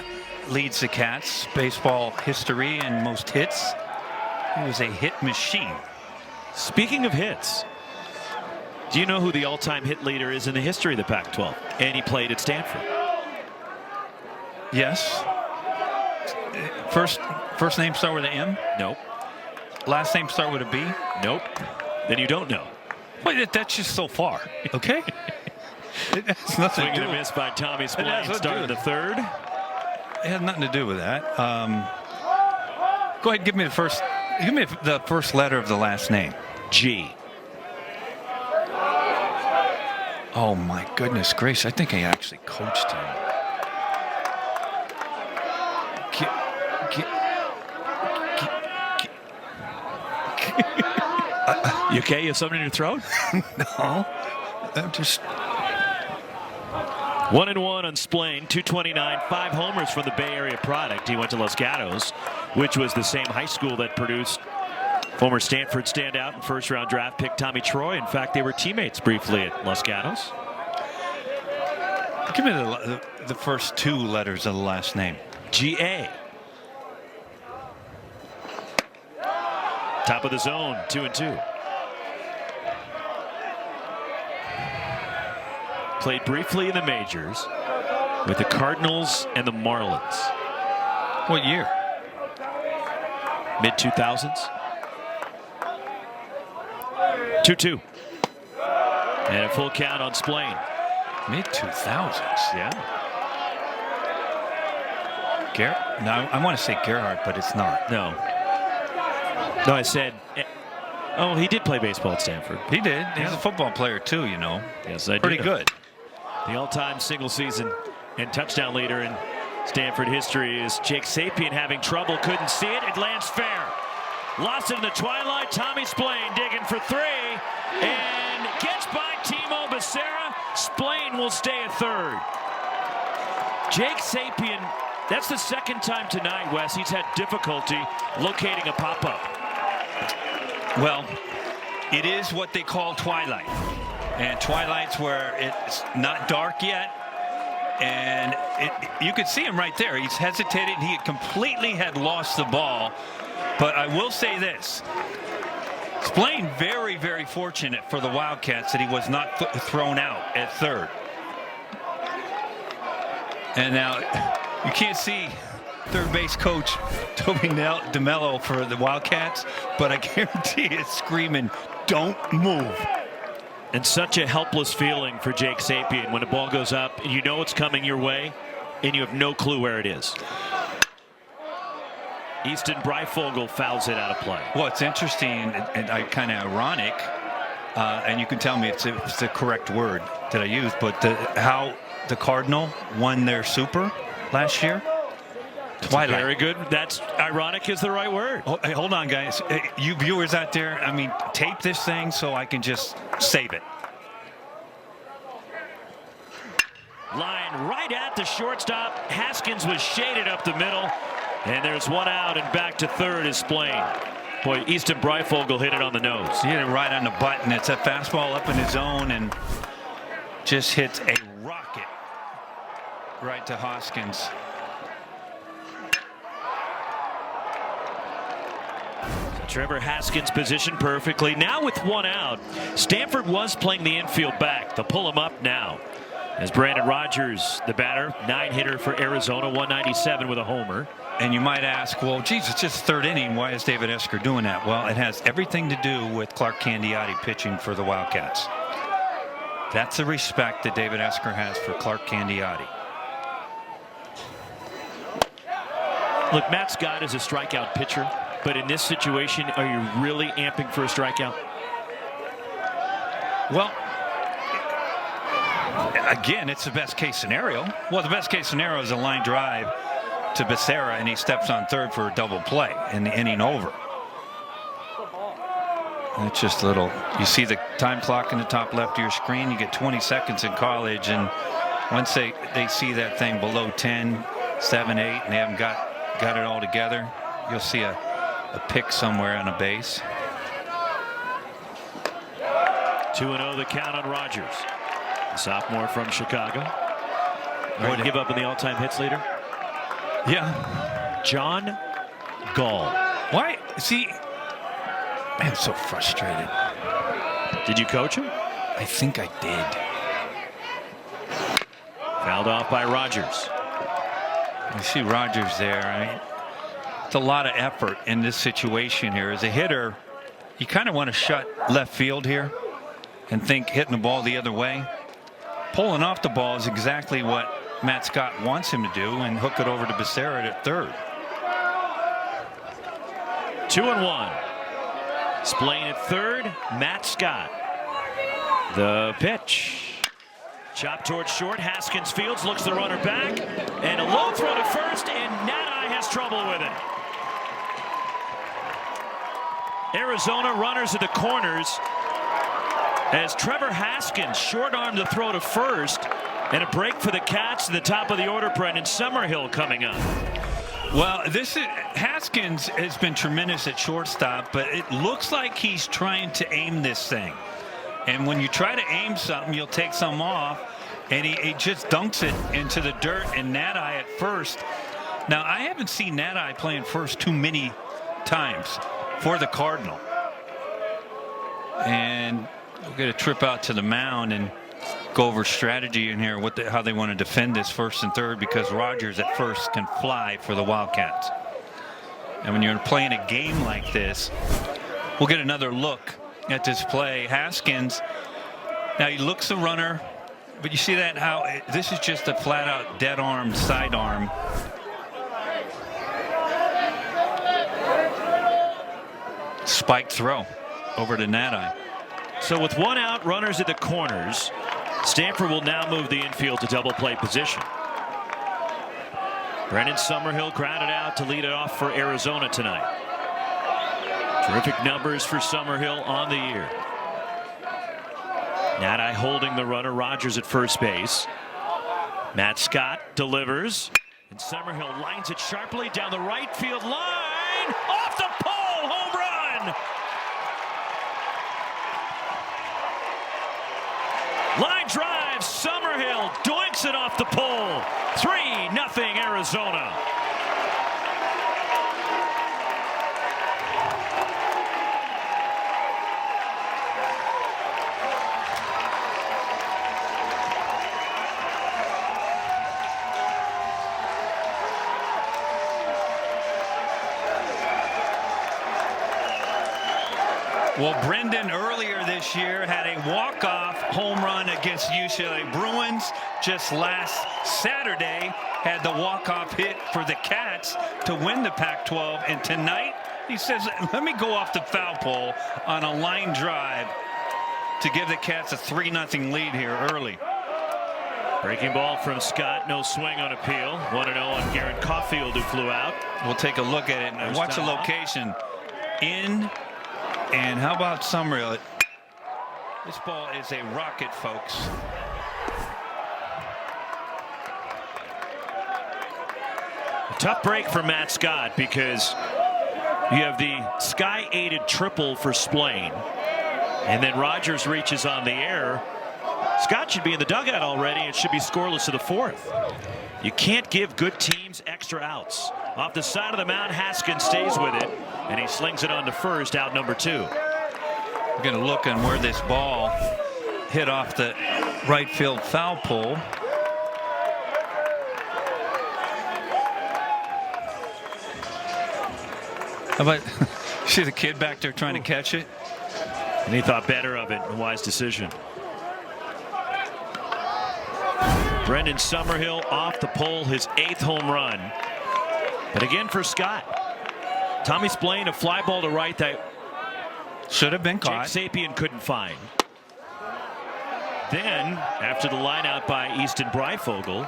leads the Cats baseball history in most hits. He was a hit machine. Speaking of hits, do you know who the all-time hit leader is in the history of the Pac-12? And he played at Stanford. Yes. First name start with an M? Nope. Last name start with a B? Nope. Then you don't know. Wait, that's just so far. Okay. It has nothing Swing to do and a with miss by Tommy Spillane, nothing to do starting with the third. It has nothing to do with that. Go ahead, give me the first letter of the last name. G. Oh my goodness gracious! I think I actually coached him. You okay? You have something in your throat? No, I'm just. 1-1 on Splane, 229, 5 homers from the Bay Area product. He went to Los Gatos, which was the same high school that produced former Stanford standout and first-round draft pick Tommy Troy. In fact, they were teammates briefly at Los Gatos. Give me the first two letters of the last name. G-A. Top of the zone, 2-2. Played briefly in the majors with the Cardinals and the Marlins. What year? Mid-2000s. 2-2. And a full count on Splane. Mid-2000s. Yeah. No, I want to say Gerhardt, but it's not. No. No, I said. Oh, he did play baseball at Stanford. He did. He's a football player too, you know. Yes, I do. Pretty good. The all-time single-season and touchdown leader in Stanford history is Jake Sapien having trouble. Couldn't see it. It lands fair. Lost it in the twilight. Tommy Splane digging for 3 and gets by Timo Becerra. Splane will stay at third. Jake Sapien, that's the second time tonight, Wes, he's had difficulty locating a pop-up. Well, it is what they call twilight. And twilight's where it's not dark yet. And you could see him right there. He's hesitated. He completely had lost the ball. But I will say this. Splane very, very fortunate for the Wildcats that he was not thrown out at third. And now you can't see third base coach Toby DeMello for the Wildcats, but I guarantee it's screaming, "Don't move." And such a helpless feeling for Jake Sapien when the ball goes up and you know it's coming your way and you have no clue where it is. Easton Breifogel fouls it out of play. Well, it's interesting and kind of ironic, and you can tell me it's the correct word that I use, but how the Cardinal won their Super last year. Twilight. Very good. That's ironic is the right word. Oh, hey, hold on, guys. Hey, you viewers out there, I mean, tape this thing so I can just save it. Line right at the shortstop. Haskins was shaded up the middle. And there's one out, and back to third is Splain. Boy, Easton Breifogel hit it on the nose. He hit it right on the button. It's a fastball up in his zone and just hits a rocket right to Hoskins. Trevor Haskins positioned perfectly. Now with one out, Stanford was playing the infield back. They'll pull him up now. As Brandon Rogers, the batter, 9-hitter for Arizona, 197 with a homer. And you might ask, well, geez, it's just third inning. Why is David Esker doing that? Well, it has everything to do with Clark Candiotti pitching for the Wildcats. That's the respect that David Esker has for Clark Candiotti. Look, Matt Scott is a strikeout pitcher, but in this situation, are you really amping for a strikeout? Well, again, it's the best case scenario. Well, the best case scenario is a line drive to Becerra, and he steps on third for a double play and the inning over. And it's just a little, you see the time clock in the top left of your screen. You get 20 seconds in college, and once they see that thing below 10, 7, 8, and they haven't got it all together, you'll see a pick somewhere on a base. 2-0 the count on Rogers. The sophomore from Chicago. Going to give up in the all-time hits leader? Yeah. John Gall. Why? See, I'm so frustrated. Did you coach him? I think I did. Fouled off by Rogers. You see Rogers there. I mean, it's a lot of effort in this situation here. As a hitter, you kind of want to shut left field here and think hitting the ball the other way. Pulling off the ball is exactly what Matt Scott wants him to do, and hook it over to Becerra at third. 2-1. Splain at third. Matt Scott. The pitch. Chop towards short. Haskins fields, looks the runner back, and a low throw to first, and Nadai has trouble with it. Arizona runners at the corners as Trevor Haskins short-armed the throw to first. And a break for the Cats at the top of the order. Brendan Summerhill coming up. Well, Haskins has been tremendous at shortstop, but it looks like he's trying to aim this thing. And when you try to aim something, you'll take some off, and he just dunks it into the dirt. And Nadai at first. Now, I haven't seen Nadai playing first too many times for the Cardinal. And we'll get a trip out to the mound and go over strategy in here, how they want to defend this first and third, because Rogers at first can fly for the Wildcats. And when you're playing a game like this, we'll get another look at this play. Haskins, now he looks the runner, but you see that how this is just a flat out dead arm, sidearm. Spike throw over to Nadai. So with one out, runners at the corners, Stanford will now move the infield to double play position. Brendan Summerhill grounded out to lead it off for Arizona tonight. Terrific numbers for Summerhill on the year. Nadai holding the runner. Rogers at first base. Matt Scott delivers, and Summerhill lines it sharply down the right field line. Off the pole, home run! Line drive, Summerhill doinks it off the pole. 3-0 Arizona. Well, Brendan earlier this year had a walk-off home run against UCLA Bruins. Just last Saturday had the walk-off hit for the Cats to win the Pac-12. And tonight he says, let me go off the foul pole on a line drive to give the Cats a 3-0 lead here early. Breaking ball from Scott, no swing on appeal. 1-0 on Garrett Caulfield, who flew out. We'll take a look at it and watch the location. And how about Summerhill? This ball is a rocket, folks. Tough break for Matt Scott because you have the sky-aided triple for Splain. And then Rogers reaches on the air. Scott should be in the dugout already. It should be scoreless to the fourth. You can't give good teams extra outs. Off the side of the mound, Haskins stays with it, and he slings it on to first, out number 2. We're going to look on where this ball hit off the right field foul pole. How about see the kid back there trying to catch it? And he thought better of it. A wise decision. Brendan Summerhill off the pole, his 8th home run. But again for Scott. Tommy Splain, a fly ball to right that should have been caught. Jake Sapien couldn't find. Then, after the line out by Easton Breifogel,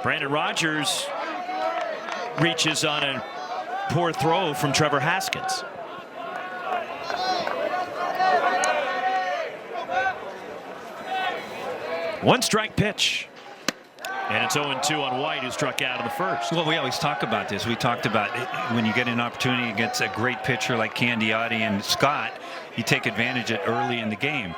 Brandon Rogers reaches on a poor throw from Trevor Haskins. One strike pitch. And it's 0-2 on White, who struck out in the first. Well, we always talk about this. We talked about it, when you get an opportunity against a great pitcher like Candiotti and Scott, you take advantage of it early in the game.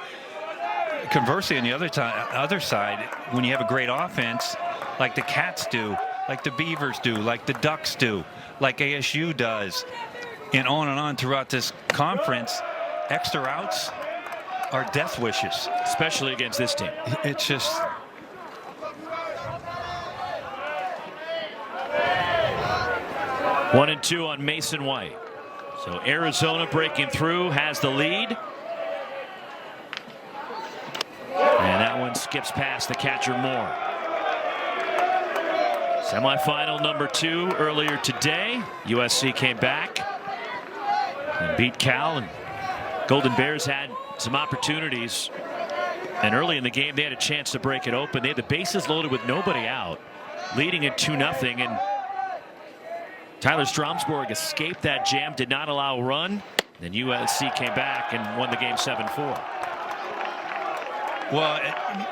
Conversely, on the other side, when you have a great offense, like the Cats do, like the Beavers do, like the Ducks do, like ASU does, and on throughout this conference, extra outs are death wishes. Especially against this team. It's just... One and 2 on Mason White. So Arizona breaking through, has the lead. And that one skips past the catcher Moore. Semifinal number 2 earlier today. USC came back and beat Cal, and Golden Bears had some opportunities. And early in the game, they had a chance to break it open. They had the bases loaded with nobody out, leading it 2-0. And Tyler Stromsborg escaped that jam, did not allow a run. Then USC came back and won the game 7-4. Well,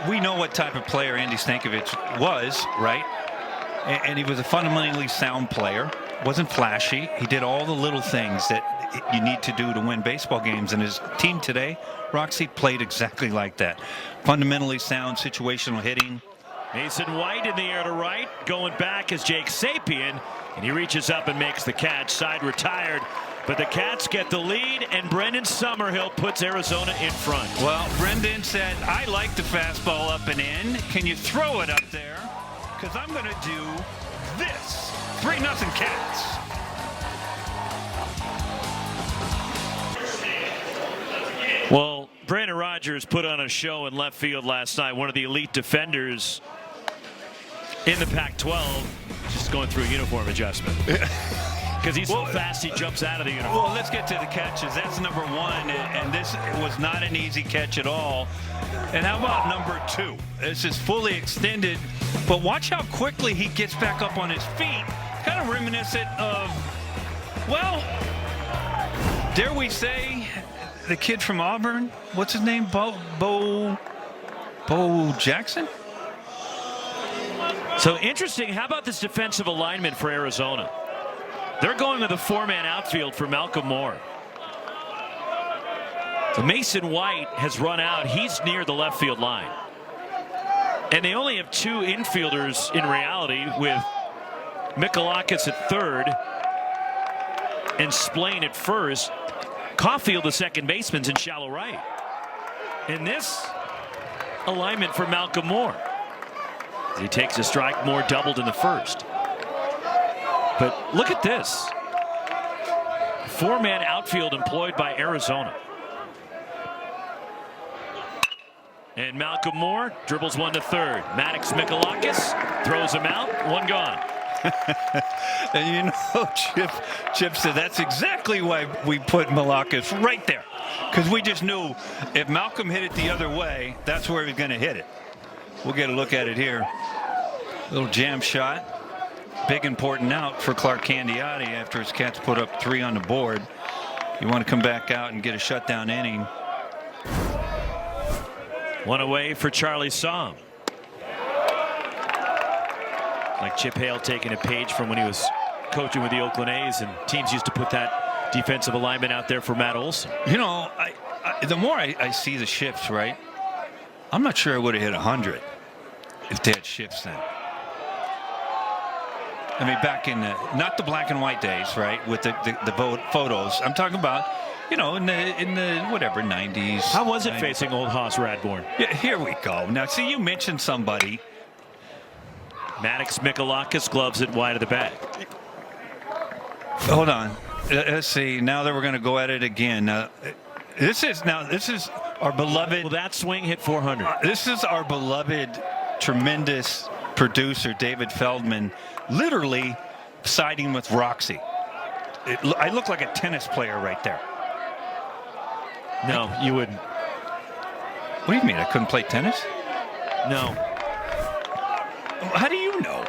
we know what type of player Andy Stankiewicz was, right? And he was a fundamentally sound player. Wasn't flashy. He did all the little things that you need to do to win baseball games. And his team today, Roxy, played exactly like that. Fundamentally sound, situational hitting. Mason White in the air to right. Going back is Jake Sapien. And he reaches up and makes the catch. Side retired. But the Cats get the lead, and Brendan Summerhill puts Arizona in front. Well, Brendan said, I like the fastball up and in. Can you throw it up there? Because I'm going to do this. 3-0 Cats. Well, Brandon Rogers put on a show in left field last night. One of the elite defenders in the Pac-12. Just going through a uniform adjustment. Because he's so fast, he jumps out of the uniform. Well, let's get to the catches. That's number 1, and this was not an easy catch at all. And how about number 2? This is fully extended, but watch how quickly he gets back up on his feet. Kind of reminiscent of, well, dare we say, the kid from Auburn. What's his name? Bo Jackson? So interesting. How about this defensive alignment for Arizona? They're going with a 4-man outfield for Malcolm Moore. So Mason White has run out. He's near the left field line. And they only have 2 infielders in reality, with Michalakis at third and Splain at first. Caulfield, the second baseman's in shallow right. And this alignment for Malcolm Moore. As he takes a strike, Moore doubled in the first. But look at this. 4-man outfield employed by Arizona. And Malcolm Moore dribbles one to third. Maddox Michalakis throws him out. One gone. And you know, Chip said that's exactly why we put Michalakis right there. Because we just knew if Malcolm hit it the other way, that's where he was going to hit it. We'll get a look at it here. Little jam shot. Big important out for Clark Candiotti after his Cats put up 3 on the board. You want to come back out and get a shutdown inning. One away for Charlie Somm. Like Chip Hale taking a page from when he was coaching with the Oakland A's, and teams used to put that defensive alignment out there for Matt Olson. You know, the more I see the shifts, right, I'm not sure I would have hit 100 if they had shifts then. I mean, back in not the black and white days, right, with the photos. I'm talking about, you know, in the whatever 90s. How was it 90s. facing old Hoss Radbourne? Yeah, here we go. Now, see, you mentioned somebody. Maddox Mikalakis gloves it wide of the bag. Hold on. Let's see. Now that we're going to go at it again. This is our beloved. Well, that swing hit 400. This is our beloved, tremendous producer, David Feldman, literally siding with Roxy. I look like a tennis player right there. No, you wouldn't. What do you mean? I couldn't play tennis? No. How do you know?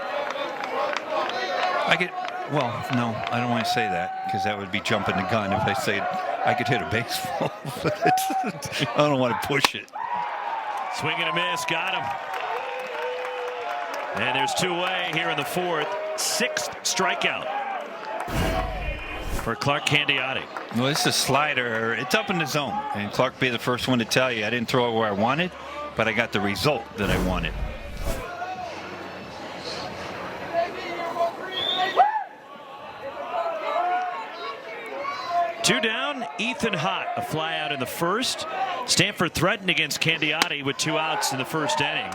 Well, no, I don't want to say that because that would be jumping the gun if I say I could hit a baseball. I don't want to push it. Swing and a miss, got him. And there's two away here in the fourth. Sixth strikeout for Clark Candiotti. Well, this is a slider. It's up in the zone. And Clark be the first one to tell you I didn't throw it where I wanted, but I got the result that I wanted. Two down, Ethan Hott, a fly out in the first. Stanford threatened against Candiotti with 2 outs in the first inning.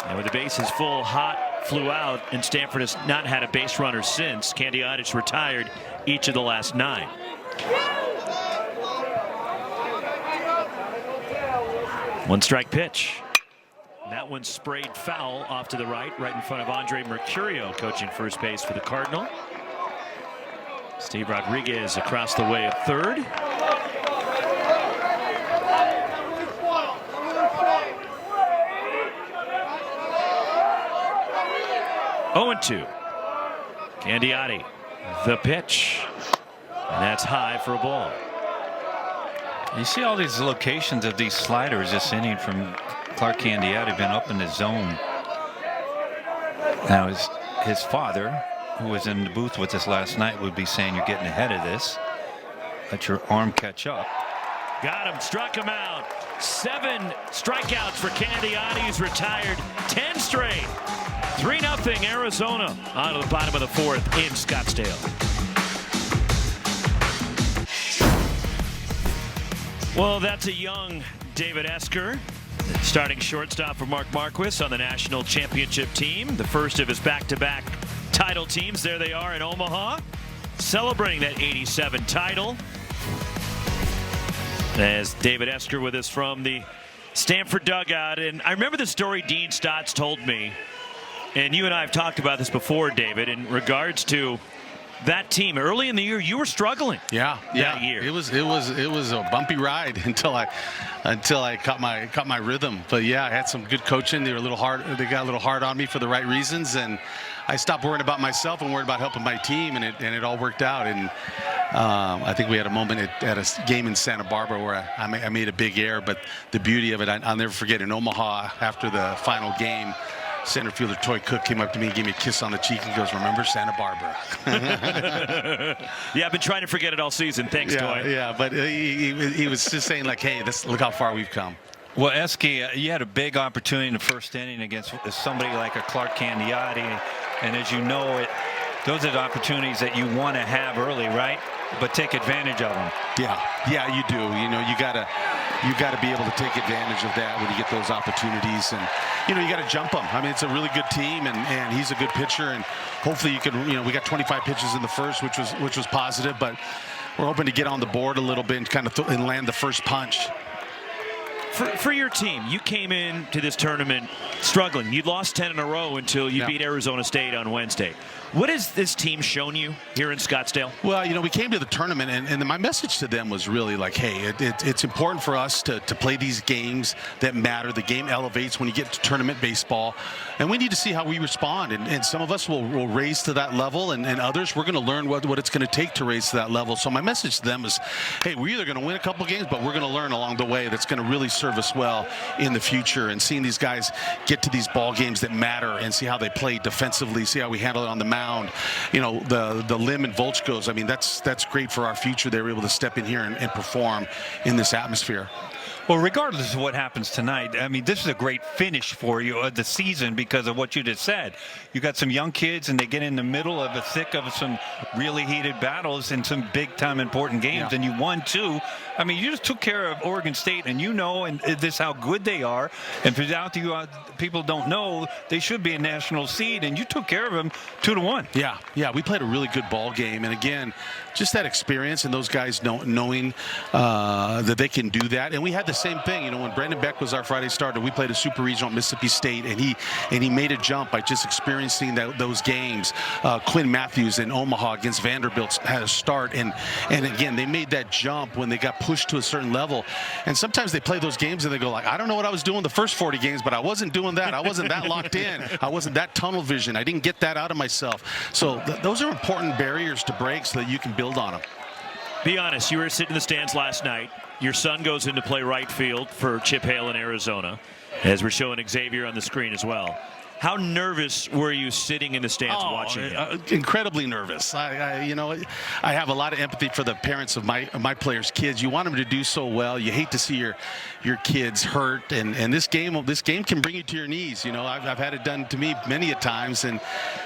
And with the bases full, Hott flew out, and Stanford has not had a base runner since. Candiotti's retired each of the last 9. One strike pitch. That one sprayed foul off to the right in front of Andre Mercurio, coaching first base for the Cardinal. Steve Rodriguez across the way at third. Oh, 0-2. Candiotti, the pitch. And that's high for a ball. You see all these locations of these sliders this inning from Clark Candiotti, been up in the zone. Now his father, who was in the booth with us last night, would be saying you're getting ahead of this. Let your arm catch up. Got him, struck him out. 7 strikeouts for Candiotti. He's retired 10 straight. 3-0 Arizona on to the bottom of the fourth in Scottsdale. Well, that's a young David Esker, starting shortstop for Mark Marquis on the national championship team, the first of his back-to-back title teams. There they are in Omaha, celebrating that 87 title. As David Esker with us from the Stanford dugout. And I remember the story Dean Stotts told me, and you and I have talked about this before, David, in regards to that team. Early in the year, you were struggling. Yeah, that year. It was a bumpy ride until I caught my rhythm. But yeah, I had some good coaching. They were a little hard. They got a little hard on me for the right reasons, and I stopped worrying about myself and worried about helping my team, and it all worked out. And I think we had a moment at a game in Santa Barbara where I made a big error, but the beauty of it, I'll never forget. In Omaha, after the final game, center fielder Toy Cook came up to me and gave me a kiss on the cheek and goes, "Remember Santa Barbara?" Yeah, I've been trying to forget it all season. Thanks, Toy. Yeah, but he was just saying, like, hey, look how far we've come. Well, Eski, you had a big opportunity in the first inning against somebody like a Clark Candiotti, and as you know, those are the opportunities that you want to have early, right? But take advantage of them. Yeah, you do. You know, you gotta be able to take advantage of that when you get those opportunities, and you gotta jump them. I mean, it's a really good team, and he's a good pitcher, and hopefully you can. We got 25 pitches in the first, which was positive, but we're hoping to get on the board a little bit and kind of and land the first punch. For your team, you came into this tournament struggling. You lost 10 in a row until you beat Arizona State on Wednesday. What has this team shown you here in Scottsdale? Well, we came to the tournament, and my message to them was really like, hey, it's important for us to play these games that matter. The game elevates when you get to tournament baseball, and we need to see how we respond. And some of us will raise to that level, and others, we're going to learn what it's going to take to raise to that level. So my message to them is, hey, we're either going to win a couple games, but we're going to learn along the way that's going to really serve serve us well in the future. And seeing these guys get to these ball games that matter and see how they play defensively, see how we handle it on the mound. You know, the Lim and Volchkos, I mean, that's great for our future. They were able to step in here and perform in this atmosphere. Well, regardless of what happens tonight, I mean, this is a great finish for you of the season because of what you just said. You got some young kids, and they get in the middle of the thick of some really heated battles and some big-time important games, and you won two. I mean, you just took care of Oregon State, and you know, and this how good they are. And for out you people don't know, they should be a national seed, and you took care of them 2-1. Yeah, we played a really good ball game, and again, just that experience and those guys knowing that they can do that. And we had the same thing, you know, when Brendan Beck was our Friday starter, we played a super regional at Mississippi State, and he made a jump by just experiencing those games. Quinn Matthews in Omaha against Vanderbilt had a start, and again, they made that jump when they got pushed to a certain level. And sometimes they play those games and they go like, I don't know what I was doing the first 40 games, but I wasn't doing that. I wasn't that locked in. I wasn't that tunnel vision. I didn't get that out of myself. So those are important barriers to break so that you can build on them. Be honest, you were sitting in the stands last night. Your son goes in to play right field for Chip Hale in Arizona, as we're showing Xavier on the screen as well. How nervous were you sitting in the stands watching him? Incredibly nervous. You know, I have a lot of empathy for the parents of my players' kids. You want them to do so well. You hate to see your kids hurt, and this game can bring you to your knees. You know, I've had it done to me many a times, and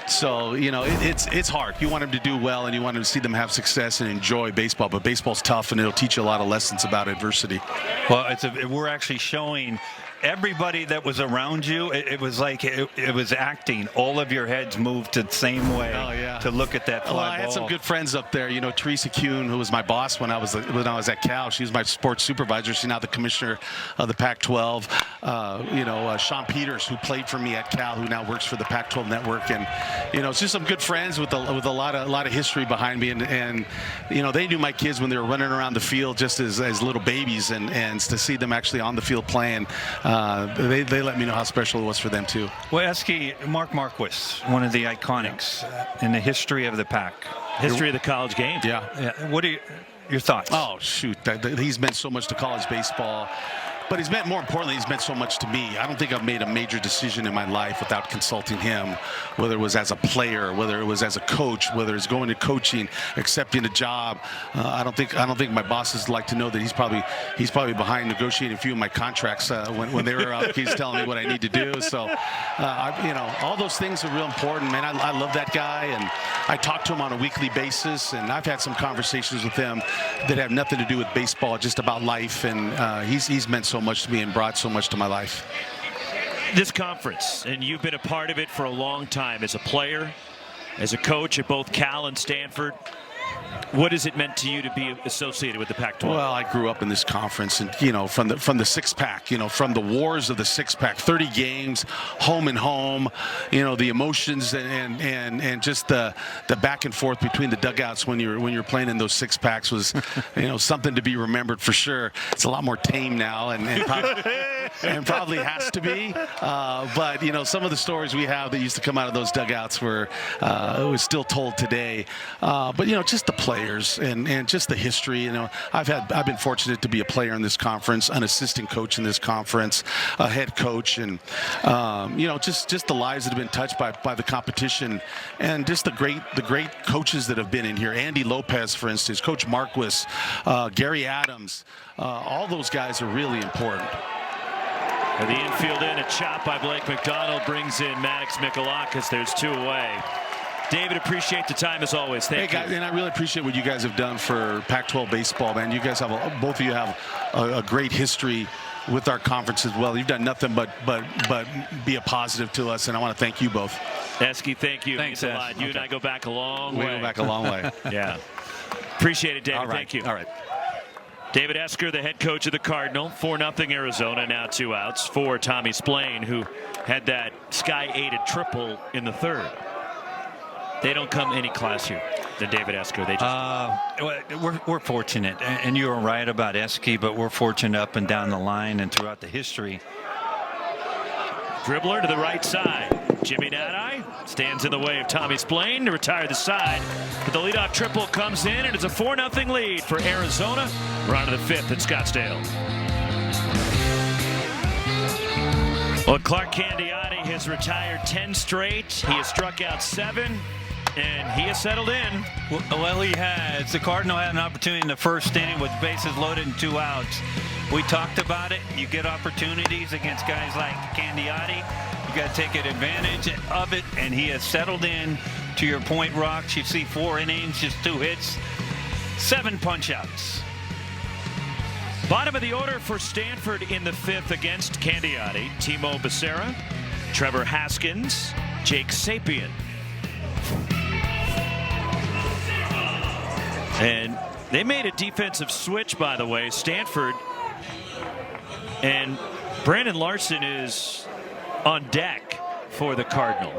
so you know it's hard. You want them to do well, and you want to see them have success and enjoy baseball. But baseball's tough, and it'll teach you a lot of lessons about adversity. Well, we're actually showing everybody that was around you. It was like it was acting. All of your heads moved to the same way to look at that fly ball. I had some good friends up there. You know, Teresa Kuhn, who was my boss when I was at Cal. She was my sports supervisor. She's now the commissioner of the Pac-12. You know, Sean Peters, who played for me at Cal, who now works for the Pac-12 network. And you know, it's just some good friends with a lot of history behind me. And you know, they knew my kids when they were running around the field just as little babies, and to see them actually on the field playing. They let me know how special it was for them too. Well, Eski, Mark Marquis, one of the iconics in the history of the Pac. History of the college game. Yeah. What are your thoughts? Oh, shoot. He's meant so much to college baseball. But more importantly, he's meant so much to me. I don't think I've made a major decision in my life without consulting him, whether it was as a player, whether it was as a coach, whether it's going to coaching, accepting a job. I don't think my bosses like to know that he's probably behind negotiating a few of my contracts when they were up. He's telling me what I need to do. So, you know, all those things are real important, man. I love that guy, and I talk to him on a weekly basis, and I've had some conversations with him that have nothing to do with baseball, just about life, and he's meant so much to me and brought so much to my life. This conference, and you've been a part of it for a long time as a player, as a coach at both Cal and Stanford. What has it meant to you to be associated with the Pac-12? Well, I grew up in this conference, and you know, from the six-pack, you know, from the wars of the six-pack, 30 games, home and home, you know, the emotions and just the back and forth between the dugouts when you're playing in those six-packs was, you know, something to be remembered for sure. It's a lot more tame now, and probably has to be. But you know, some of the stories we have that used to come out of those dugouts were still told today. But you know, just the players and just the history. You know, I've been fortunate to be a player in this conference, an assistant coach in this conference, a head coach, and you know, just the lives that have been touched by the competition, and just the great coaches that have been in here. Andy Lopez, for instance, Coach Marquis, Gary Adams. All those guys are really important. The infield in, a chop by Blake McDonald brings in Maddox Mikalakis. There's two away. David, appreciate the time as always. Thank you. Hey guys, and I really appreciate what you guys have done for Pac-12 baseball, man. You guys both of you have a great history with our conference as well. You've done nothing but be a positive to us, and I want to thank you both. Esky, thank you. Thanks, a lot. You and I go back a long way. We go back a long way. Yeah. Appreciate it, David. All right. Thank you. All right. David Esker, the head coach of the Cardinal, 4-0 Arizona, now 2 outs for Tommy Splain, who had that sky-aided triple in the third. They don't come any classier than David Esker. They just we're fortunate, and you were right about Esky, but we're fortunate up and down the line and throughout the history. Dribbler to the right side. Jimmy Nadai stands in the way of Tommy Splain to retire the side. But the leadoff triple comes in, and it's a 4-0 lead for Arizona. We're on to the 5th at Scottsdale. Well, Clark Candiotti has retired 10 straight. He has struck out 7, and he has settled in. Well, he has. The Cardinal had an opportunity in the first inning with bases loaded and 2 outs. We talked about it. You get opportunities against guys like Candiotti. You got to take advantage of it, and he has settled in. To your point, Rocks, you see 4 innings, just 2 hits, 7 punch-outs. Bottom of the order for Stanford in the 5th against Candiotti. Timo Becerra, Trevor Haskins, Jake Sapien. And they made a defensive switch, by the way, Stanford. And Brandon Larson is on deck for the Cardinal.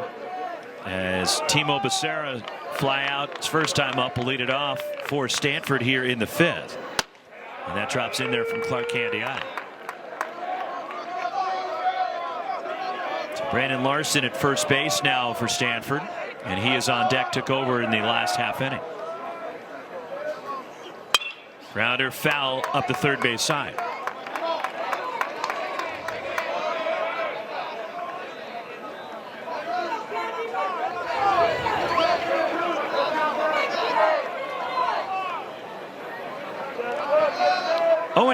As Timo Becerra fly out, his first time up, will lead it off for Stanford here in the 5th. And that drops in there from Clark Candiotti. So Brandon Larson at first base now for Stanford. And he is on deck, took over in the last half inning. Grounder foul up the third base side.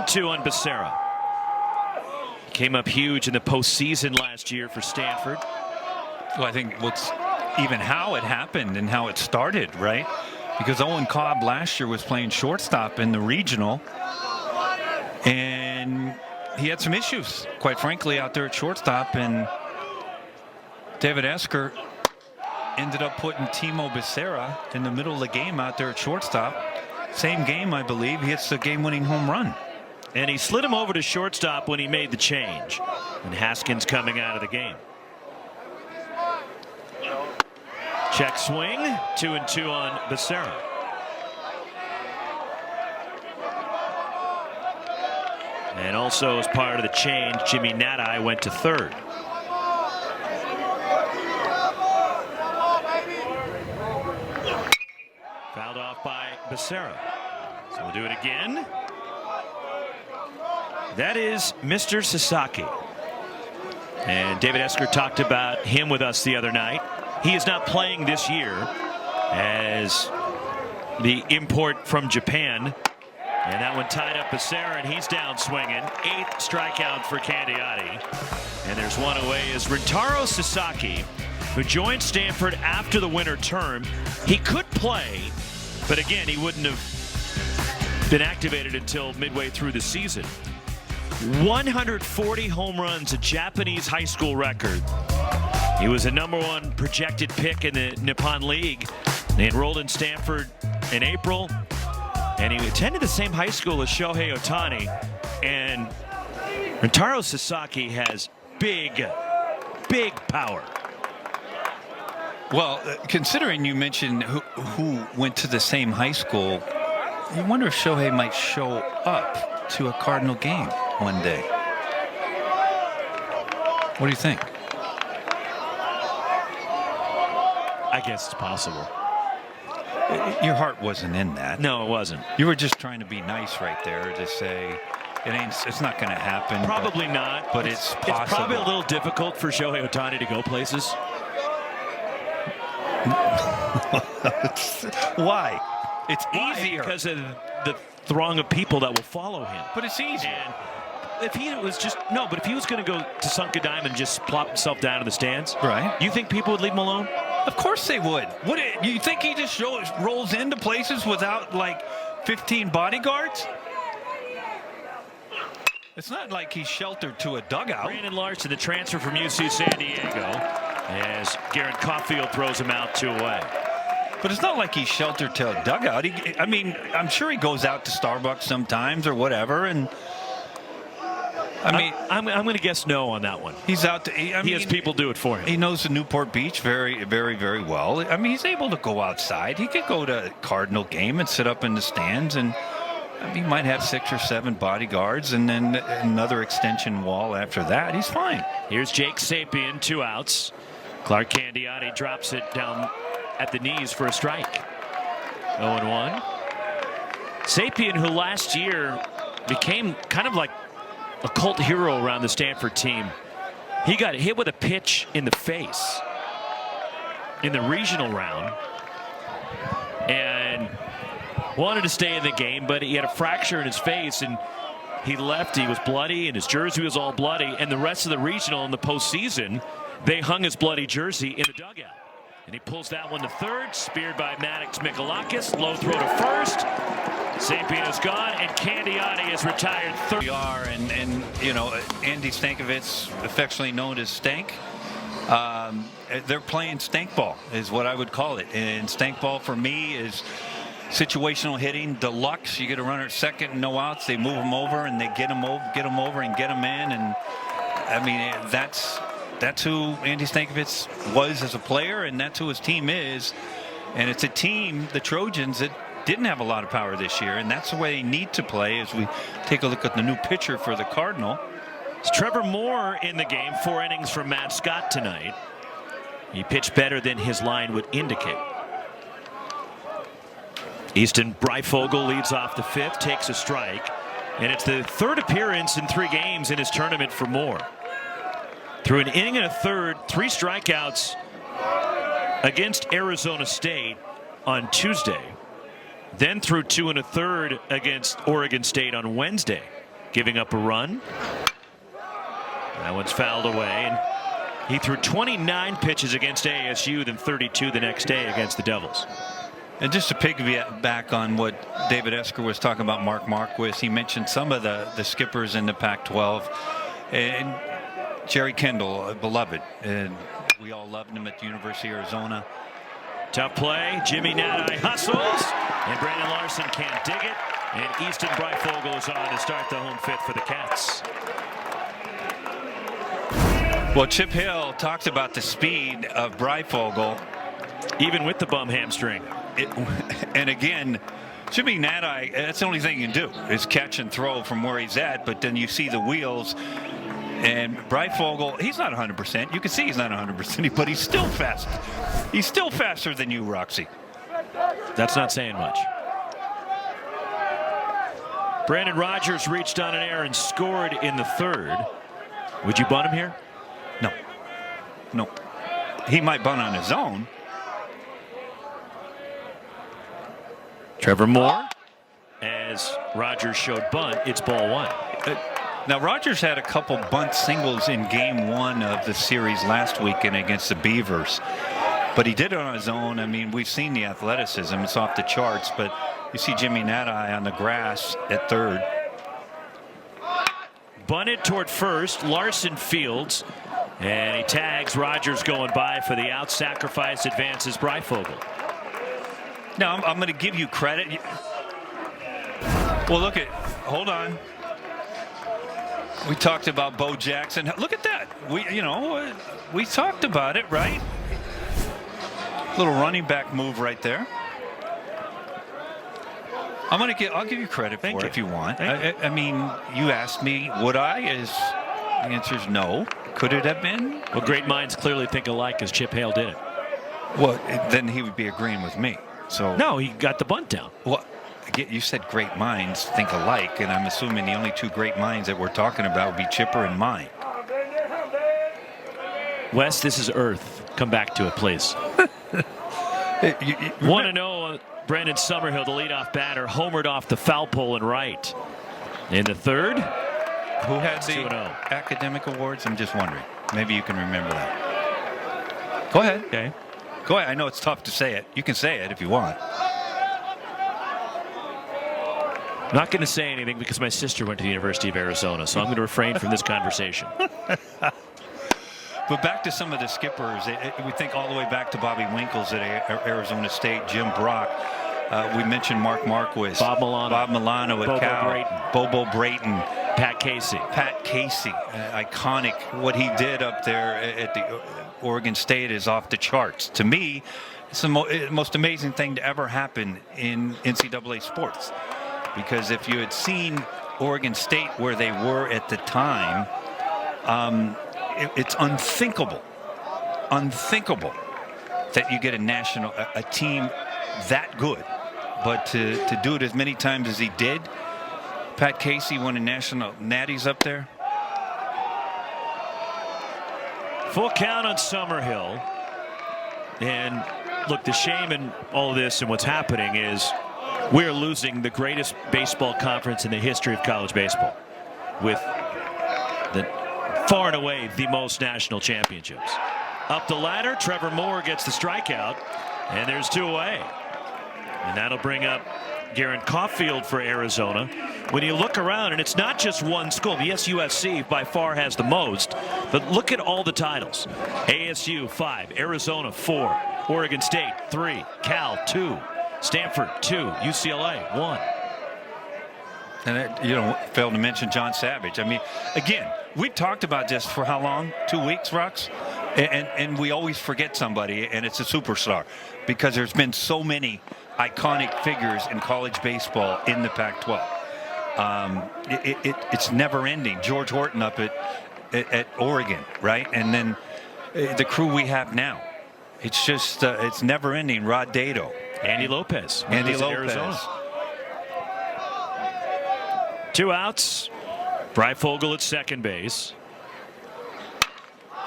Two on Becerra. Came up huge in the postseason last year for Stanford. Well, I think what's even how it happened and how it started, right? Because Owen Cobb last year was playing shortstop in the regional, and he had some issues, quite frankly, out there at shortstop. And David Esker ended up putting Timo Becerra in the middle of the game out there at shortstop. Same game, I believe, he hits the game-winning home run. And he slid him over to shortstop when he made the change. And Haskins coming out of the game. Check swing. 2-2 on Becerra. And also as part of the change, Jimmy Nadai went to third. Fouled off by Becerra. So we'll do it again. That is Mr. Sasaki. And David Esker talked about him with us the other night. He is not playing this year as the import from Japan. And that one tied up Becerra, and he's down swinging. 8th strikeout for Candiotti. And there's one away is Rintaro Sasaki, who joined Stanford after the winter term. He could play, but again, he wouldn't have been activated until midway through the season. 140 home runs, a Japanese high school record. He was a #1 projected pick in the Nippon League. They enrolled in Stanford in April, and he attended the same high school as Shohei Ohtani. And Rintaro Sasaki has big power. Well, considering you mentioned who went to the same high school, you wonder if Shohei might show up to a Cardinal game one day. What do you think? I guess it's possible. Your heart wasn't in that. No, it wasn't. You were just trying to be nice right there to say it's not going to happen. Probably not. But it's possible. It's probably a little difficult for Shohei Ohtani to go places. Why? It's easier because of the throng of people that will follow him. But it's easier. And if he was but if he was going to go to Sunken Diamond and just plop himself down in the stands, right? You think people would leave him alone? Of course they would. You think he just rolls into places without like 15 bodyguards? It's not like he's sheltered to a dugout. Brandon Larson, the transfer from UC San Diego, as Garrett Caulfield throws him out 2 away. But it's not like he's sheltered to a dugout. I mean, I'm sure he goes out to Starbucks sometimes or whatever. And I mean, I'm going to guess no on that one. He's out to. He has people do it for him. He knows the Newport Beach very, very, very well. I mean, he's able to go outside. He could go to a Cardinal game and sit up in the stands, and he might have 6 or 7 bodyguards, and then another extension wall after that. He's fine. Here's Jake Sapien, 2 outs. Clark Candiotti drops it down at the knees for a strike. 0-1. Sapien, who last year became kind of like a cult hero around the Stanford team. He got hit with a pitch in the face in the regional round and wanted to stay in the game, but he had a fracture in his face and he left. He was bloody and his jersey was all bloody, and the rest of the regional in the postseason, they hung his bloody jersey in the dugout. And he pulls that one to third, speared by Maddox Mikalakis. Low throw to first. St. Pino's gone, and Candiotti is retired third. We are, and you know, Andy Stankovitz, affectionately known as Stank. They're playing stank ball, is what I would call it. And stank ball for me is situational hitting, deluxe. You get a runner at second and no outs. They move them over, and they get them over, and get them in. And I mean, that's who Andy Stankovitz was as a player, and that's who his team is. And it's a team, the Trojans, that didn't have a lot of power this year, and that's the way they need to play as we take a look at the new pitcher for the Cardinal. It's Trevor Moore in the game. 4 innings from Matt Scott tonight. He pitched better than his line would indicate. Easton Breifogel leads off the 5th, takes a strike, and it's the 3rd appearance in 3 games in his tournament for Moore. Through an inning and a third, 3 strikeouts against Arizona State on Tuesday. Then threw 2 1/3 against Oregon State on Wednesday, giving up a run. That one's fouled away, and he threw 29 pitches against ASU, then 32 the next day against the Devils. And just to piggyback on what David Esker was talking about, Mark Marquis, he mentioned some of the skippers in the Pac-12, and Jerry Kendall, beloved, and we all loved him at the University of Arizona. Tough play. Jimmy Nadai hustles, and Brandon Larson can't dig it. And Easton Breifogel is on to start the home 5th for the Cats. Well, Chip Hill talked about the speed of Breifogel, even with the bum hamstring. And again, Jimmy Nadai, that's the only thing you can do is catch and throw from where he's at. But then you see the wheels. And Breifogel, he's not 100%. You can see he's not 100%, but he's still fast. He's still faster than you, Roxy. That's not saying much. Brandon Rogers reached on an error and scored in the 3rd. Would you bunt him here? No. No. He might bunt on his own. Trevor Moore, as Rogers showed bunt, it's ball 1. Now, Rogers had a couple bunt singles in game 1 of the series last weekend against the Beavers, but he did it on his own. I mean, we've seen the athleticism. It's off the charts, but you see Jimmy Nadai on the grass at 3rd. Bunted toward first. Larson fields, and he tags Rogers going by for the out. Sacrifice advances Breifogel. Now, I'm going to give you credit. Well, look at, hold on. We talked about Bo Jackson. Look at that. We talked about it, right? Little running back move right there. I'll give you credit for it if you want. I mean, you asked me, would I? The answer is no. Could it have been? Well, great minds clearly think alike, as Chip Hale did it. Well, then he would be agreeing with me. So no, he got the bunt down. Well, you said great minds think alike, and I'm assuming the only 2 great minds that we're talking about would be Chipper and mine. Wes, this is Earth. Come back to it, please. 1-0. Brandon Summerhill, the leadoff batter, homered off the foul pole and right. In the 3rd, who had the 2-0 academic awards? I'm just wondering. Maybe you can remember that. Go ahead. Okay. Go ahead. I know it's tough to say it. You can say it if you want. I'm not going to say anything because my sister went to the University of Arizona, so I'm going to refrain from this conversation. But back to some of the skippers. We think all the way back to Bobby Winkles at Arizona State, Jim Brock. We mentioned Mark Marquis. Bob Milano at Bobo Cal. Brayton. Bobo Brayton. Pat Casey. Iconic. What he did up there at the Oregon State is off the charts. To me, it's the most amazing thing to ever happen in NCAA sports. Because if you had seen Oregon State where they were at the time, it's unthinkable that you get a team that good. But to do it as many times as he did, Pat Casey won a national natties up there. Full count on Summerhill. And look, the shame in all of this and what's happening is we're losing the greatest baseball conference in the history of college baseball with the far and away the most national championships. Up the ladder, Trevor Moore gets the strikeout, and there's 2 away. And that'll bring up Garen Caulfield for Arizona. When you look around, and it's not just one school. Yes, USC by far has the most, but look at all the titles. ASU 5, Arizona 4, Oregon State 3, Cal 2, Stanford 2, UCLA 1. And you know, failed to mention John Savage. I mean, again, we talked about this for how long? 2 weeks, Rux? And we always forget somebody, and it's a superstar, because there's been so many iconic figures in college baseball in the Pac-12. It's never ending. George Horton up at Oregon, right? And then the crew we have now. It's just it's never ending. Rod Dato, Andy Lopez. Andy Lopez. Arizona. 2 outs. Breyfogle at second base.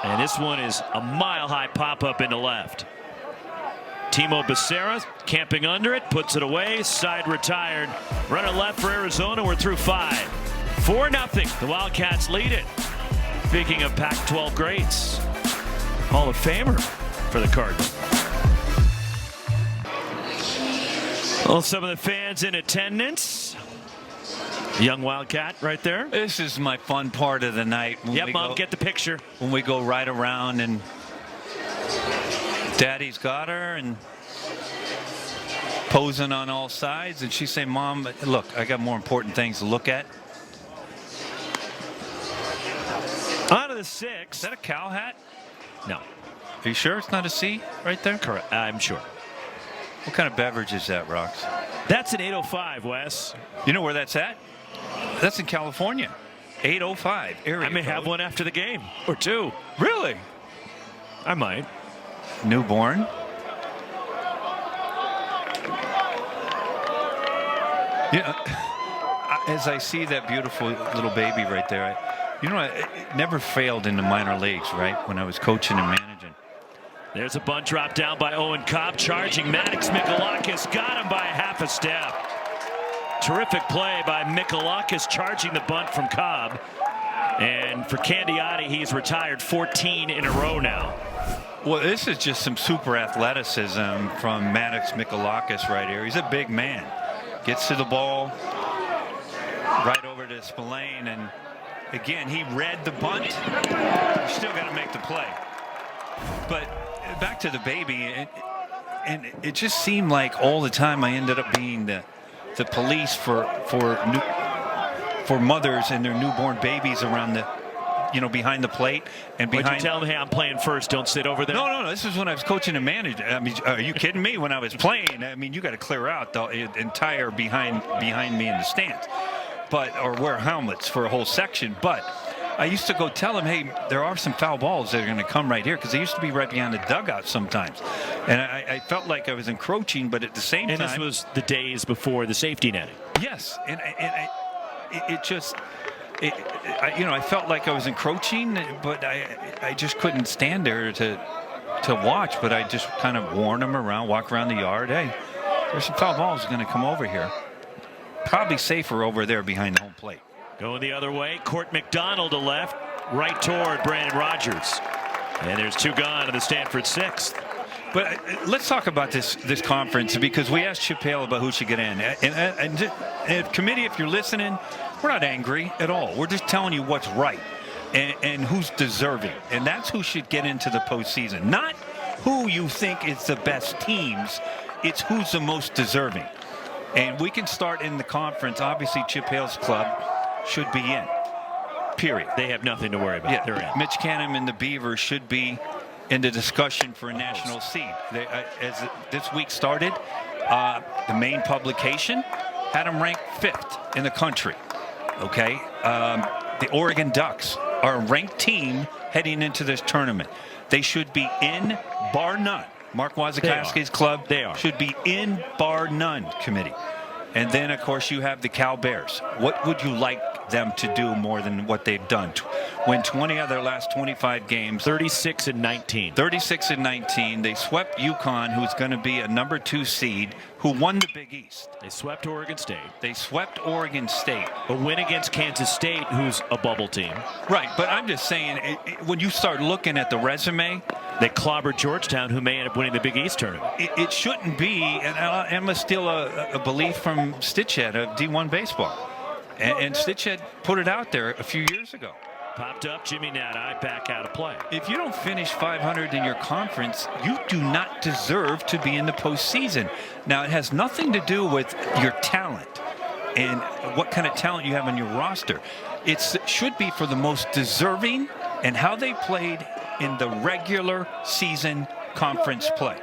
And this one is a mile-high pop-up into left. Timo Becerra camping under it, puts it away, side retired. Runner left for Arizona. We're through 5. 4-0. The Wildcats lead it. Speaking of Pac-12 greats, Hall of Famer for the Cardinals. Well, some of the fans in attendance. Young Wildcat right there. This is my fun part of the night. Yep, Mom, get the picture. When we go right around and Daddy's got her and posing on all sides, and she's saying, Mom, look, I got more important things to look at. On to the 6th. Is that a cow hat? No. Are you sure it's not a C right there? Correct. I'm sure. What kind of beverage is that, Rox? That's an 805, Wes. You know where that's at? That's in California. 805 area. I may have one after the game or 2. Really? I might. Newborn. Yeah. As I see that beautiful little baby right there, it never failed in the minor leagues, right? When I was coaching and managing. There's a bunt drop down by Owen Cobb, charging Maddox Mikalakis, got him by a half a step. Terrific play by Mikalakis, charging the bunt from Cobb. And for Candiotti, he's retired 14 in a row now. Well, this is just some super athleticism from Maddox Mikalakis right here. He's a big man. Gets to the ball, right over to Spillane, and again, he read the bunt. You still got to make the play. But back to the baby, and it just seemed like all the time I ended up being the police for mothers and their newborn babies around the, behind the plate and behind. What'd you tell them? Hey, I'm playing first. Don't sit over there. No. This is when I was coaching and managing. I mean, are you kidding me? When I was playing, I mean, you got to clear out the entire behind me in the stands, or wear helmets for a whole section. But I used to go tell them, hey, there are some foul balls that are going to come right here, because they used to be right behind the dugout sometimes. And I felt like I was encroaching, but at the same time. And this was the days before the safety netting. Yes. And I felt like I was encroaching, but I just couldn't stand there to watch. But I just kind of warned them around, walk around the yard. Hey, there's some foul balls going to come over here. Probably safer over there behind the home plate. Going the other way, Court McDonald to left, right toward Brandon Rogers. And there's 2 gone to the Stanford 6th. But let's talk about this conference, because we asked Chip Hale about who should get in. And committee, if you're listening, we're not angry at all. We're just telling you what's right and who's deserving. And that's who should get into the postseason. Not who you think is the best teams. It's who's the most deserving. And we can start in the conference. Obviously, Chip Hale's club should be in. Period. They have nothing to worry about. Yeah, they're in. Mitch Canham and the Beavers should be in the discussion for a national seed. As this week started, the main publication had them ranked 5th in the country. Okay, the Oregon Ducks are a ranked team heading into this tournament. They should be in, bar none. Mark Wasikowski's club, they should be in, bar none, committee. And then, of course, you have the Cal Bears. What would you like them to do more than what they've done. Win 20 out of their last 25 games. 36-19. 36-19. They swept UConn, who's going to be a number 2 seed, who won the Big East. They swept Oregon State. They swept Oregon State. A win against Kansas State, who's a bubble team. Right, but I'm just saying, when you start looking at the resume, they clobbered Georgetown, who may end up winning the Big East tournament. It shouldn't be, and I'm going to steal a belief from Stitchhead of D1 baseball. And Stitchhead put it out there a few years ago. Popped up, Jimmy Nadai back out of play. If you don't finish 500 in your conference, you do not deserve to be in the postseason. Now, it has nothing to do with your talent and what kind of talent you have on your roster. It should be for the most deserving and how they played in the regular season conference play.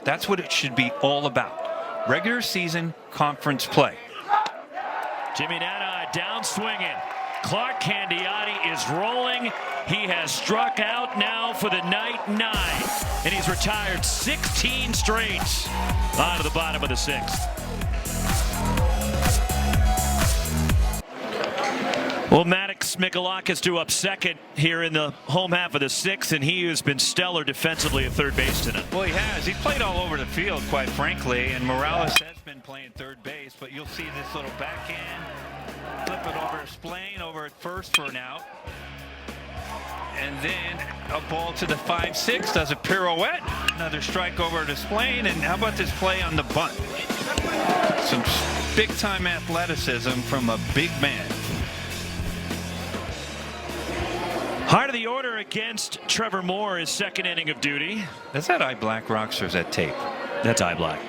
That's what it should be all about. Regular season conference play. Jimmy Nadai down swinging. Clark Candiotti is rolling. He has struck out now for the night 9. And he's retired 16 straight. On to the bottom of the 6th. Well, Maddox Mikalakis drew up second here in the home half of the 6th, and he has been stellar defensively at third base tonight. Well, he has. He played all over the field, quite frankly, and Morales has been playing third base, but you'll see this little backhand, flip it over to Splain, over at first for an out. And then a ball to the 5-6, does a pirouette, another strike over to Splain, and how about this play on the bunt? Some big-time athleticism from a big man. Heart of the order against Trevor Moore, his second inning of duty. Is that eye black, Rocks, or is that tape? That's eye black.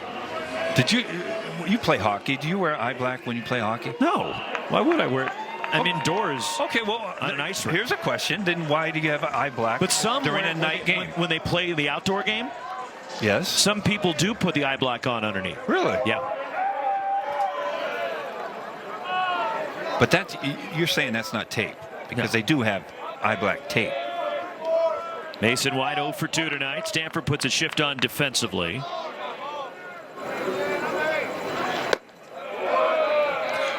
Did you play hockey? Do you wear eye black when you play hockey? No. Why would I wear it? I'm indoors. Okay, well, on an ice rink. Here's a question. Then why do you have eye black but some during a night game? When they play the outdoor game? Yes. Some people do put the eye black on underneath. Really? Yeah. But you're saying that's not tape, because they do have eye black tape. Mason White 0 for 2 tonight. Stanford puts a shift on defensively.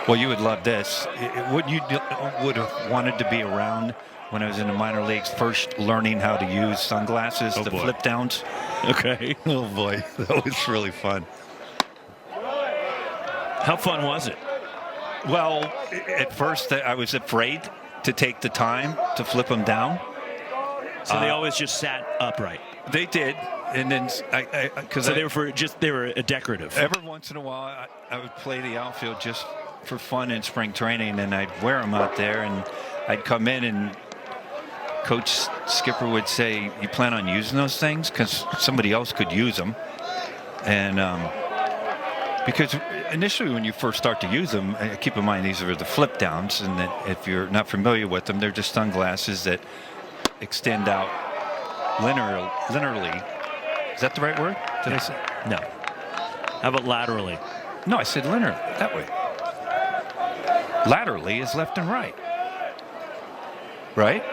Well, you would love this. Would you would have wanted to be around when I was in the minor leagues, first learning how to use sunglasses, the flip downs? Okay. Oh boy, that was really fun. How fun was it? Well, at first I was afraid to take the time to flip them down. So they always just sat upright. They did, and then they were a decorative. Every once in a while, I would play the outfield just for fun in spring training, and I'd wear them out there, and I'd come in, and Coach Skipper would say, "You plan on using those things?" Because somebody else could use them, and because initially when you first start to use them, keep in mind these are the flip downs, and that if you're not familiar with them, they're just sunglasses that extend out linearly. Is that the right word? Did I say? No. How about laterally? No, I said linear, that way. Laterally is left and right. Right?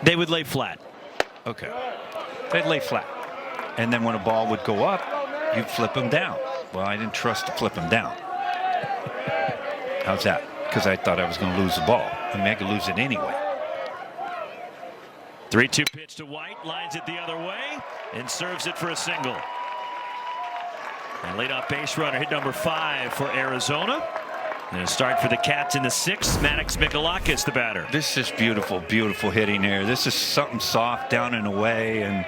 They would lay flat. Okay. They'd lay flat. And then when a ball would go up, you'd flip them down. Well, I didn't trust to flip them down. How's that? Because I thought I was going to lose the ball. I mean, I could lose it anyway. 3-2 pitch to White, lines it the other way, and serves it for a single. And leadoff base runner, hit number 5 for Arizona. And a start for the Cats in the 6th. Maddox Mikalakis, the batter. This is beautiful, beautiful hitting here. This is something soft down and away, and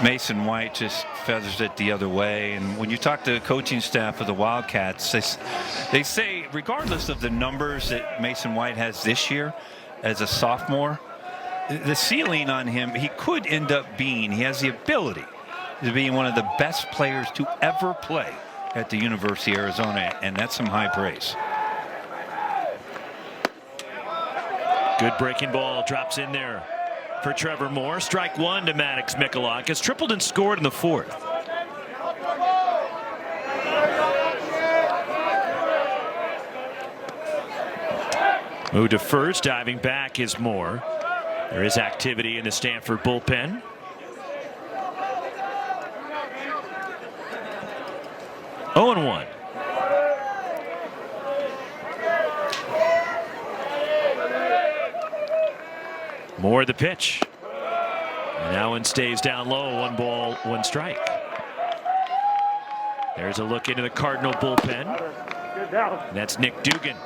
Mason White just feathers it the other way. And when you talk to the coaching staff of the Wildcats, they say, regardless of the numbers that Mason White has this year as a sophomore, the ceiling on him, he could end up being, he has the ability to be one of the best players to ever play at the University of Arizona, and that's some high praise. Good breaking ball, drops in there for Trevor Moore. Strike 1 to Maddox Mikalakis. Tripled and scored in the 4th. Move to first, diving back is Moore. There is activity in the Stanford bullpen. Oh, 0-1. Moore the pitch. And Allen stays down low. 1 ball, 1 strike. There's a look into the Cardinal bullpen. And that's Nick Dugan.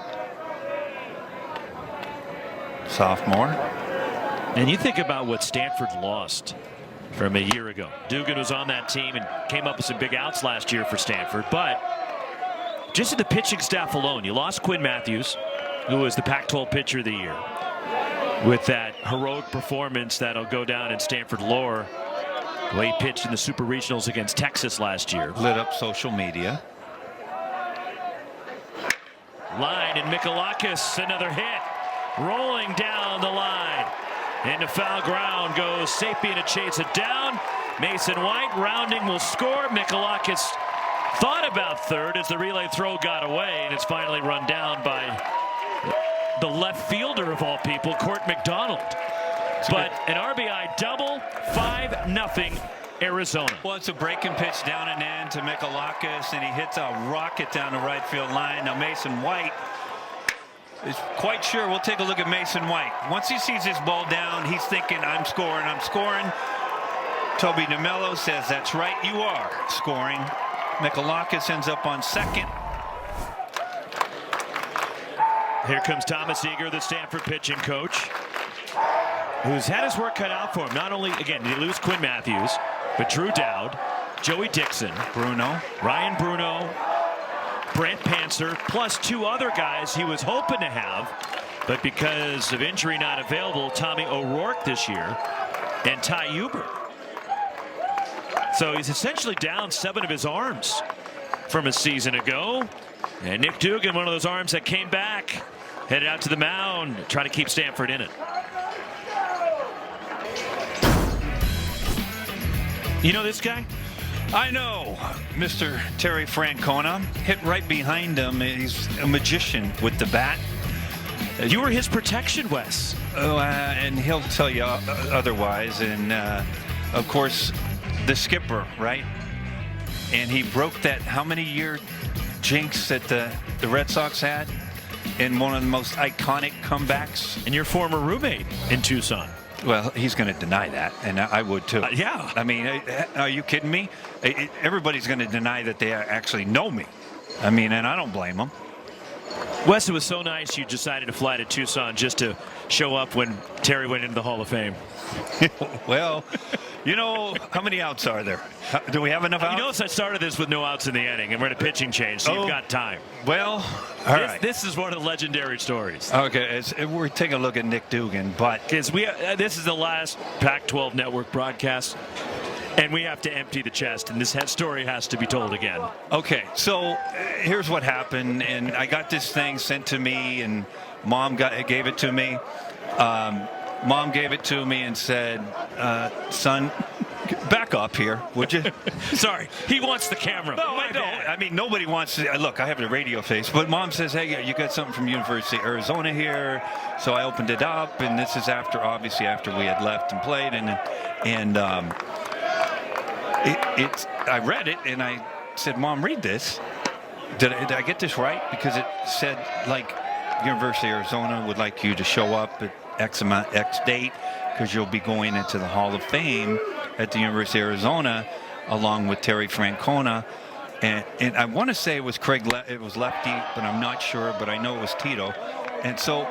Sophomore. And you think about what Stanford lost from a year ago. Dugan was on that team and came up with some big outs last year for Stanford. But just in the pitching staff alone, you lost Quinn Matthews, who was the Pac-12 pitcher of the year, with that heroic performance that'll go down in Stanford lore. The way he pitched in the Super Regionals against Texas last year. Lit up social media. Line and Michalakis, another hit. Rolling down the line. Into foul ground goes Sapien to chase it down. Mason White rounding will score. Michalakis thought about third as the relay throw got away, and it's finally run down by the left fielder of all people, Court McDonald. But an RBI double, 5-0 Arizona. Well, it's a breaking pitch down and in to Michalakis, and he hits a rocket down the right field line. Now Mason White is quite sure. We'll take a look at Mason White. Once he sees this ball down, he's thinking, I'm scoring, I'm scoring. Toby DeMello says, that's right, you are scoring. Michalakis ends up on second. Here comes Thomas Eager, the Stanford pitching coach, who's had his work cut out for him. Not only, again, did he lose Quinn Matthews, but Drew Dowd, Joey Dixon, Ryan Bruno, Brent Panzer, plus 2 other guys he was hoping to have, but because of injury not available, Tommy O'Rourke this year and Ty Huber. So he's essentially down 7 of his arms from a season ago. And Nick Dugan, one of those arms that came back, headed out to the mound, trying to keep Stanford in it. You know this guy? I know, Mr. Terry Francona, hit right behind him. He's a magician with the bat. You were his protection, Wes. Oh, and he'll tell you otherwise. And of course, the skipper, right? And he broke that how many year jinx that the Red Sox had in one of the most iconic comebacks. And your former roommate in Tucson. Well, he's going to deny that, and I would too. Yeah. I mean, are you kidding me? Everybody's going to deny that they actually know me. I mean, and I don't blame them. Wes, it was so nice you decided to fly to Tucson just to show up when Terry went into the Hall of Fame. Well, you know, how many outs are there? Do we have enough outs? You notice I started this with no outs in the inning, and we're in a pitching change, so you've got time. Well, all right. This is one of the legendary stories. Okay, we're taking a look at Nick Dugan, but this is the last Pac-12 network broadcast, and we have to empty the chest, and this story has to be told again. Okay, so here's what happened, and I got this thing sent to me, and Mom gave it to me. Mom gave it to me and said, son, back up here, would you? Sorry, he wants the camera. No, I don't. I mean, nobody wants to. Look, I have the radio face, but Mom says, hey, you got something from University of Arizona here. So I opened it up, and this is obviously after we had left and played, and I read it, and I said, Mom, read this. Did I get this right? Because it said, like, University of Arizona would like you to show up at X date, because you'll be going into the Hall of Fame at the University of Arizona along with Terry Francona, and I want to say it was it was lefty, but I'm not sure, but I know it was Tito. And so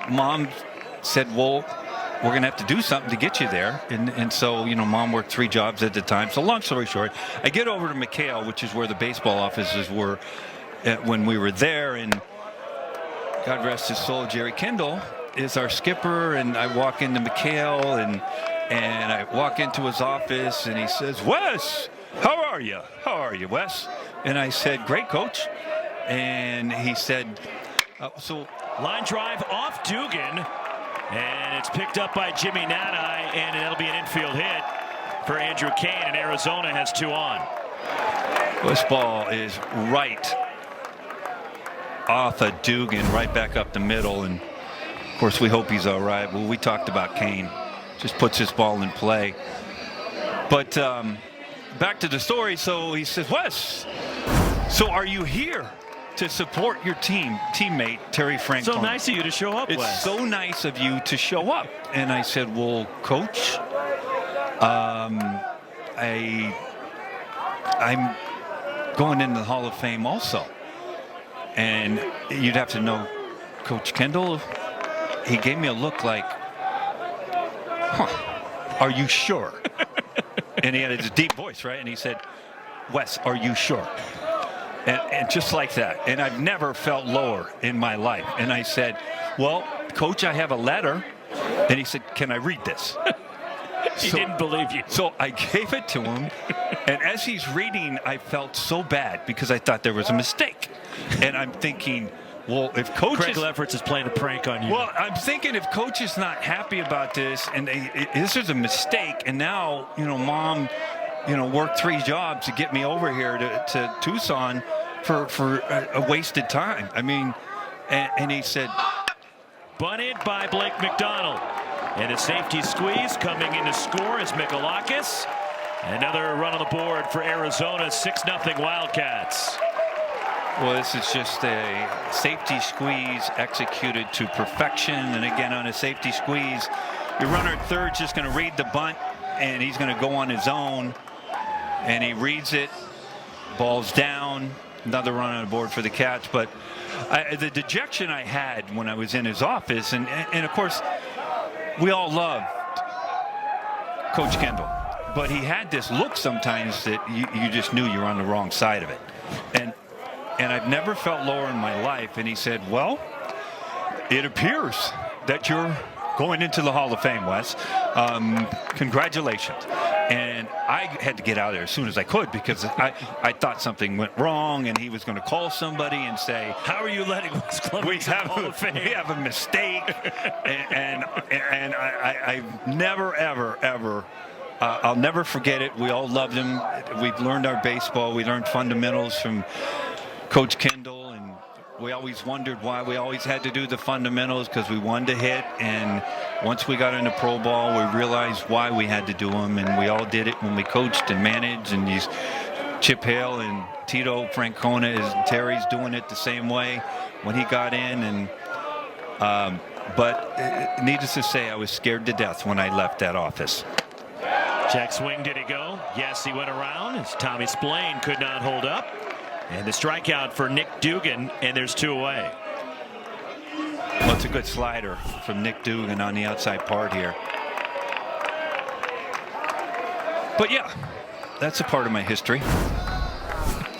Mom said, well, we're gonna have to do something to get you there, and so, you know, Mom worked 3 jobs at the time. So long story short, I get over to McHale, which is where the baseball offices were when we were there, and God rest his soul, Jerry Kendall is our skipper, and I walk into McHale, and I walk into his office, and he says, Wes, how are you? How are you, Wes? And I said, great, coach. And he said, so line drive off Dugan, and it's picked up by Jimmy Nadai, and that'll be an infield hit for Andrew Kane, and Arizona has 2 on. This ball is right off of Dugan, right back up the middle, and of course we hope he's all right. Well, we talked about Kane, just puts his ball in play. But back to the story. So he says, Wes, so are you here? to support your teammate, Terry Francona. So nice of you to show up, It's Wes. so nice of you to show up. And I said, well, Coach, I'm going into the Hall of Fame also. And you'd have to know Coach Kendall. He gave me a look like, are you sure? And he had his deep voice, right? And he said, Wes, are you sure? And just like that. And I've never felt lower in my life. And I said, well, Coach, I have a letter. And he said, can I read this? He didn't believe you. So I gave it to him. And as he's reading, I felt so bad because I thought there was a mistake. And I'm thinking, well, if Coach Craig Lefferts is playing a prank on you. Well, I'm thinking if Coach is not happy about this and this is a mistake, and now, Mom, worked 3 jobs to get me over here to Tucson for a wasted time. I mean, and he said, bunted by Blake McDonald. And a safety squeeze coming in to score is Mikalakis. Another run on the board for Arizona, 6-0 Wildcats. well, this is just a safety squeeze executed to perfection. And again, on a safety squeeze, your runner at third's just going to read the bunt, and he's going to go on his own. And he reads it, ball's down, another run on the board for the Cats. But the dejection I had when I was in his office, and of course, we all loved Coach Kendall, but he had this look sometimes that you just knew you were on the wrong side of it. And I've never felt lower in my life. And he said, well, it appears that you're going into the Hall of Fame, Wes. Congratulations. And I had to get out of there as soon as I could because I thought something went wrong, and he was going to call somebody and say, how are you letting Wes Clemens into the Hall of Fame? We have a mistake. and I've never, ever, I'll never forget it. We all loved him. We've learned our baseball. We learned fundamentals from Coach Kendall, and we always wondered why we always had to do the fundamentals, because we wanted to hit. And once we got into pro ball, we realized why we had to do them, and we all did it when we coached and managed. And these Chip Hale and Tito Francona, Terry's doing it the same way when he got in. And but needless to say, I was scared to death when I left that office. Check swing, did he go? Yes, he went around as Tommy Splain could not hold up. And the strikeout for Nick Dugan, and there's 2 away. Well, it's a good slider from Nick Dugan on the outside part here. But yeah, that's a part of my history.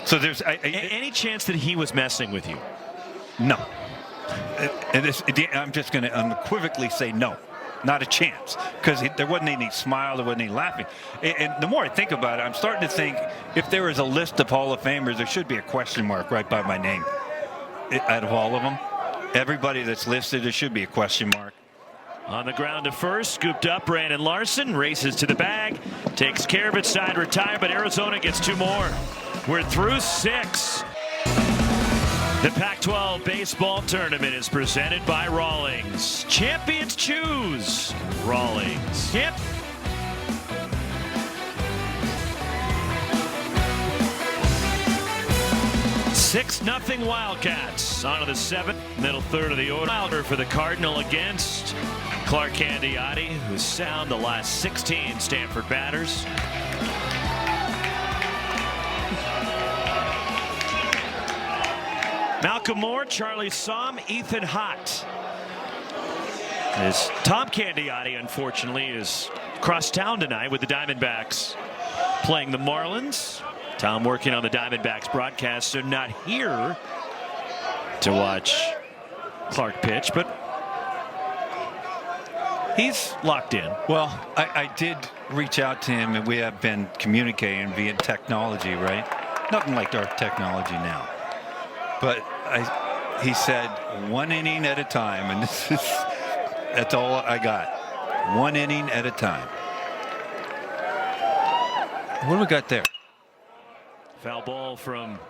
So there's any chance that he was messing with you? No. I'm just going to unequivocally say no. Not a chance, because there wasn't any smile, there wasn't any laughing. And the more I think about it, I'm starting to think if there is a list of Hall of Famers, there should be a question mark right by my name. Out of all of them, everybody that's listed, there should be a question mark. On the ground to first, scooped up, Brandon Larson races to the bag, takes care of it, side retire, but Arizona gets 2 more. We're through 6. The Pac-12 baseball tournament is presented by Rawlings. Champions choose Rawlings. Yep. Six nothing Wildcats. On to the 7th, middle third of the order for the Cardinal against Clark Candiotti, who's sound the last 16 Stanford batters. Malcolm Moore, Charlie Somm, Ethan Hott. As Tom Candiotti, unfortunately, is across town tonight with the Diamondbacks playing the Marlins. Tom working on the Diamondbacks broadcast, so not here to watch Clark pitch, but he's locked in. Well, I did reach out to him, and we have been communicating via technology, right? Nothing like our technology now. But he said 1 inning at a time, and that's all I got. 1 inning at a time. What do we got there? Foul ball from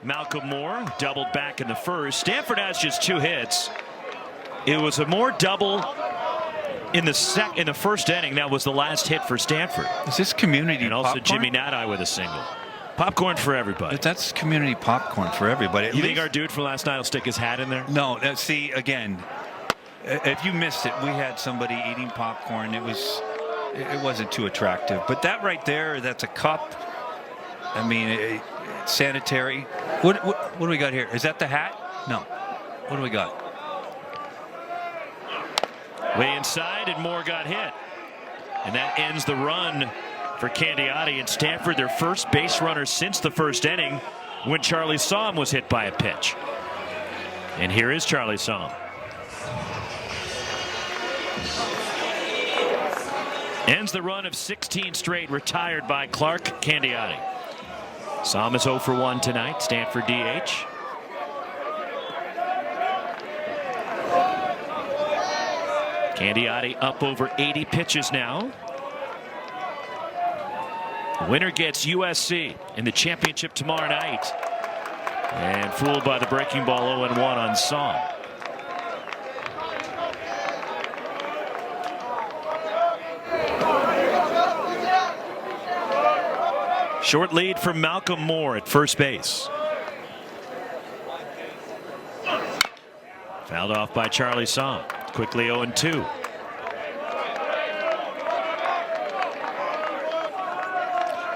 Malcolm Moore, doubled back in the first. Stanford has just 2 hits. It was a Moore double in the first inning. That was the last hit for Stanford. Is this community and also popcorn? Jimmy Nadai with a single. Popcorn for everybody. But that's community popcorn for everybody. You think our dude from last night will stick his hat in there? No. See, again, if you missed it, we had somebody eating popcorn. It wasn't too attractive. But that right there, that's a cup. I mean, sanitary. What do we got here? Is that the hat? No. What do we got? Way inside, and Moore got hit. And that ends the run for Candiotti and Stanford, their first base runner since the first inning when Charlie Somm was hit by a pitch. And here is Charlie Somm. Ends the run of 16 straight, retired by Clark Candiotti. Somm is 0 for 1 tonight. Stanford DH. Candiotti up over 80 pitches now. Winner gets USC in the championship tomorrow night. And fooled by the breaking ball 0-1 on Somm. Short lead for Malcolm Moore at first base. Fouled off by Charlie Somm. Quickly 0-2.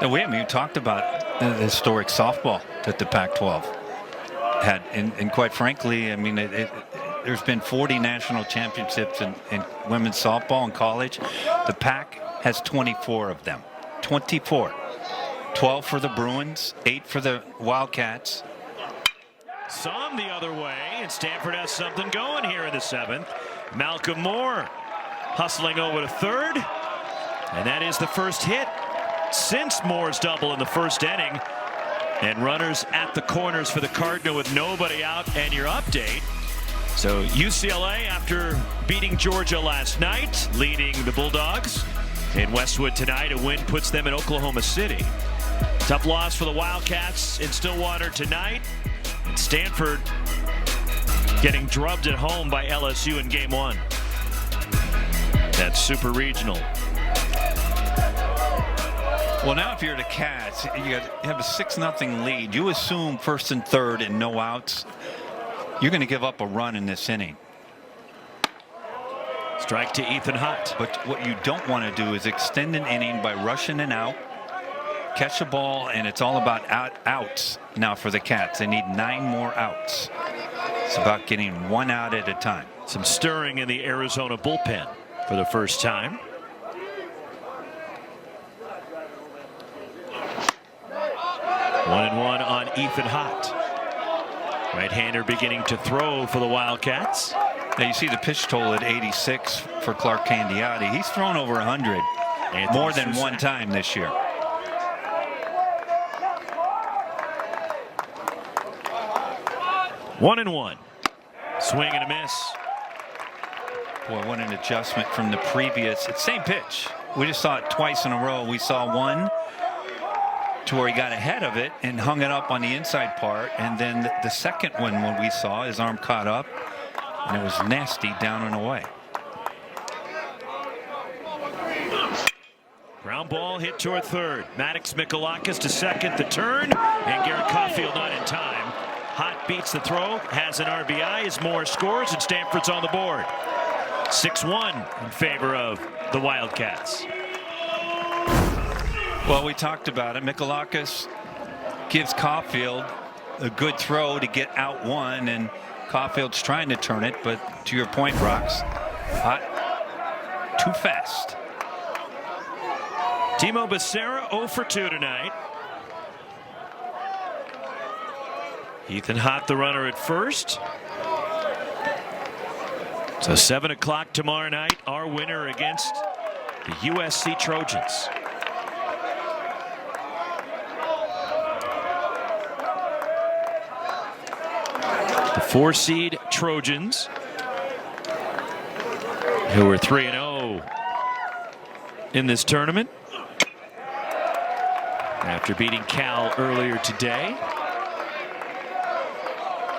And we haven't even talked about the historic softball that the Pac-12 had. And quite frankly, I mean, there's been 40 national championships in women's softball in college. The Pac has 24 of them. 24. 12 for the Bruins, 8 for the Wildcats. Somm the other way, and Stanford has something going here in the 7th. Malcolm Moore hustling over to third, and that is the first hit since Moore's double in the first inning. And runners at the corners for the Cardinal with nobody out. And your update. So UCLA, after beating Georgia last night, leading the Bulldogs in Westwood tonight. A win puts them in Oklahoma City. Tough loss for the Wildcats in Stillwater tonight. And Stanford getting drubbed at home by LSU in game 1. That's super regional. Well, now if you're the Cats, you have a 6-0 lead. You assume first and third and no outs. You're going to give up a run in this inning. Strike to Ethan Hunt. But what you don't want to do is extend an inning by rushing an out, catch a ball, and it's all about outs now for the Cats. They need 9 more outs. It's about getting 1 out at a time. Some stirring in the Arizona bullpen for the first time. One and one on Ethan Hunt. Right-hander beginning to throw for the Wildcats. Now you see the pitch total at 86 for Clark Candiotti. He's thrown over 100 more than one time this year. One and one. Swing and a miss. Boy, what an adjustment from the previous. It's same pitch. We just saw it twice in a row. We saw one to where he got ahead of it and hung it up on the inside part. And then the second one when we saw his arm caught up and it was nasty down and away. Ground ball hit toward third. Maddox Mikalakis to second. The turn, and Garrett Caulfield not in time. Hot beats the throw, has an RBI as Moore scores, and Stanford's on the board. 6-1 in favor of the Wildcats. Well, we talked about it. Mikalakis gives Caulfield a good throw to get out one, and Caulfield's trying to turn it, but to your point, Rox, hot, too fast. Timo Becerra 0 for 2 tonight. Ethan Hunt, the runner at first. So 7 o'clock tomorrow night, our winner against the USC Trojans. The 4-seed Trojans, who are 3-0 in this tournament after beating Cal earlier today.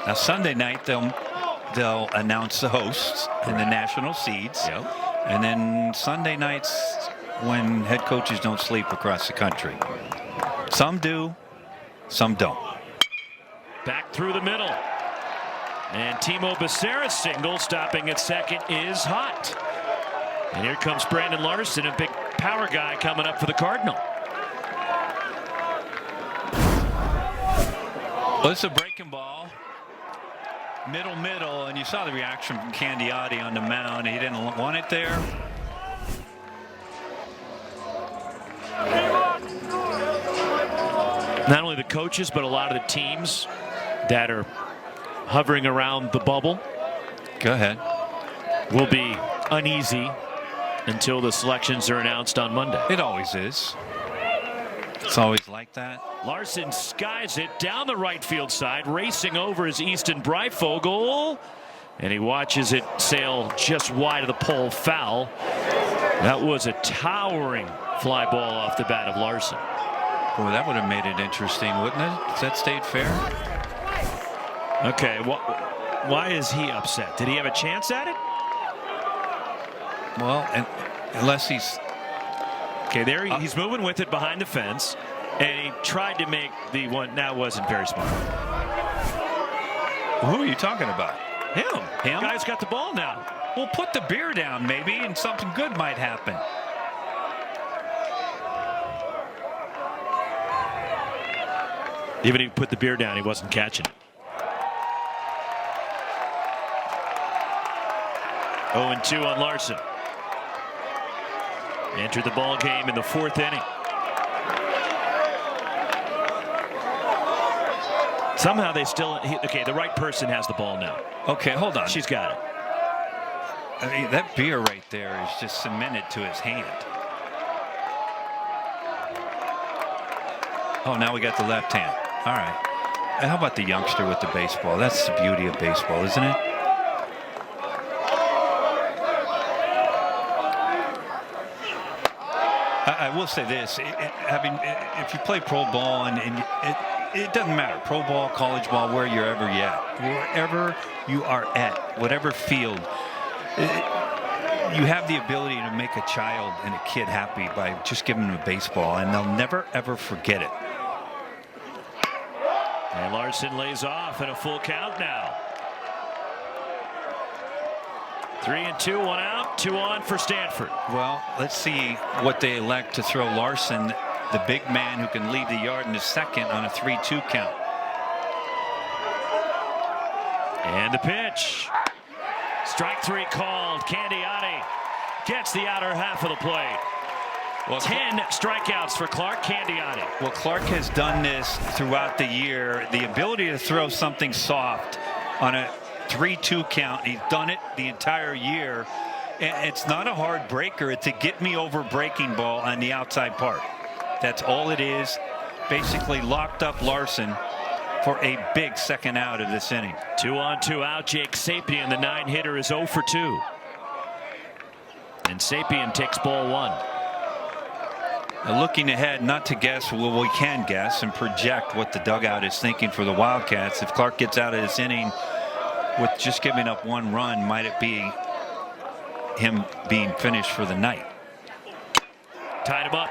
Now Sunday night they'll announce the hosts and the national seeds. Yep. And then Sunday nights when head coaches don't sleep across the country. Some do, Some don't. Back through the middle. And Timo Becerra's single stopping at second is hot. And here comes Brandon Larson, a big power guy coming up for the Cardinal. Well, it's a breaking ball. Middle, and you saw the reaction from Candiotti on the mound. He didn't want it there. Not only the coaches, but a lot of the teams that are hovering around the bubble. Go ahead. Will be uneasy until the selections are announced on Monday. It always is. It's always like that. Larson skies it down the right field side, racing over is Easton Breifogel, and he watches it sail just wide of the pole, foul. That was a towering fly ball off the bat of Larson. Boy, that would have made it interesting, wouldn't it? If that stayed fair. Okay, why is he upset? Did he have a chance at it? Well, unless he's... Okay, there he's moving with it behind the fence, and he tried to make the one. That wasn't very smart. Who are you talking about? Him. Him? The guy's got the ball now. Well, put the beer down, maybe, and something good might happen. Even if he put the beer down, he wasn't catching it. 0-2 on Larson. Entered the ball game in the 4th inning. Somehow they still. Okay, the right person has the ball now. Okay, hold on. She's got it. I mean, that beer right there is just cemented to his hand. Oh, now we got the left hand. All right. And how about the youngster with the baseball? That's the beauty of baseball, isn't it? I will say this, if you play pro ball and it doesn't matter, pro ball, college ball, wherever you are at, whatever field, you have the ability to make a child and a kid happy by just giving them a baseball, and they'll never ever forget it. And Larson lays off at a full count now. 3-2, 1 out, 2 on for Stanford. Well, let's see what they elect to throw Larson, the big man who can leave the yard in the second on a 3-2 count. And the pitch. Strike 3 called. Candiotti gets the outer half of the plate. Well, 10 strikeouts for Clark Candiotti. Well, Clark has done this throughout the year. The ability to throw something soft on a 3-2 count. He's done it the entire year. And it's not a hard breaker. It's a get me over breaking ball on the outside part. That's all it is. Basically locked up Larson for a big second out of this inning. 2 on, 2 out. Jake Sapien, the 9-hitter, is 0 for 2. And Sapien takes ball 1. Looking ahead, not to guess, well, we can guess and project what the dugout is thinking for the Wildcats. If Clark gets out of this inning with just giving up 1 run, might it be him being finished for the night? Tied him up.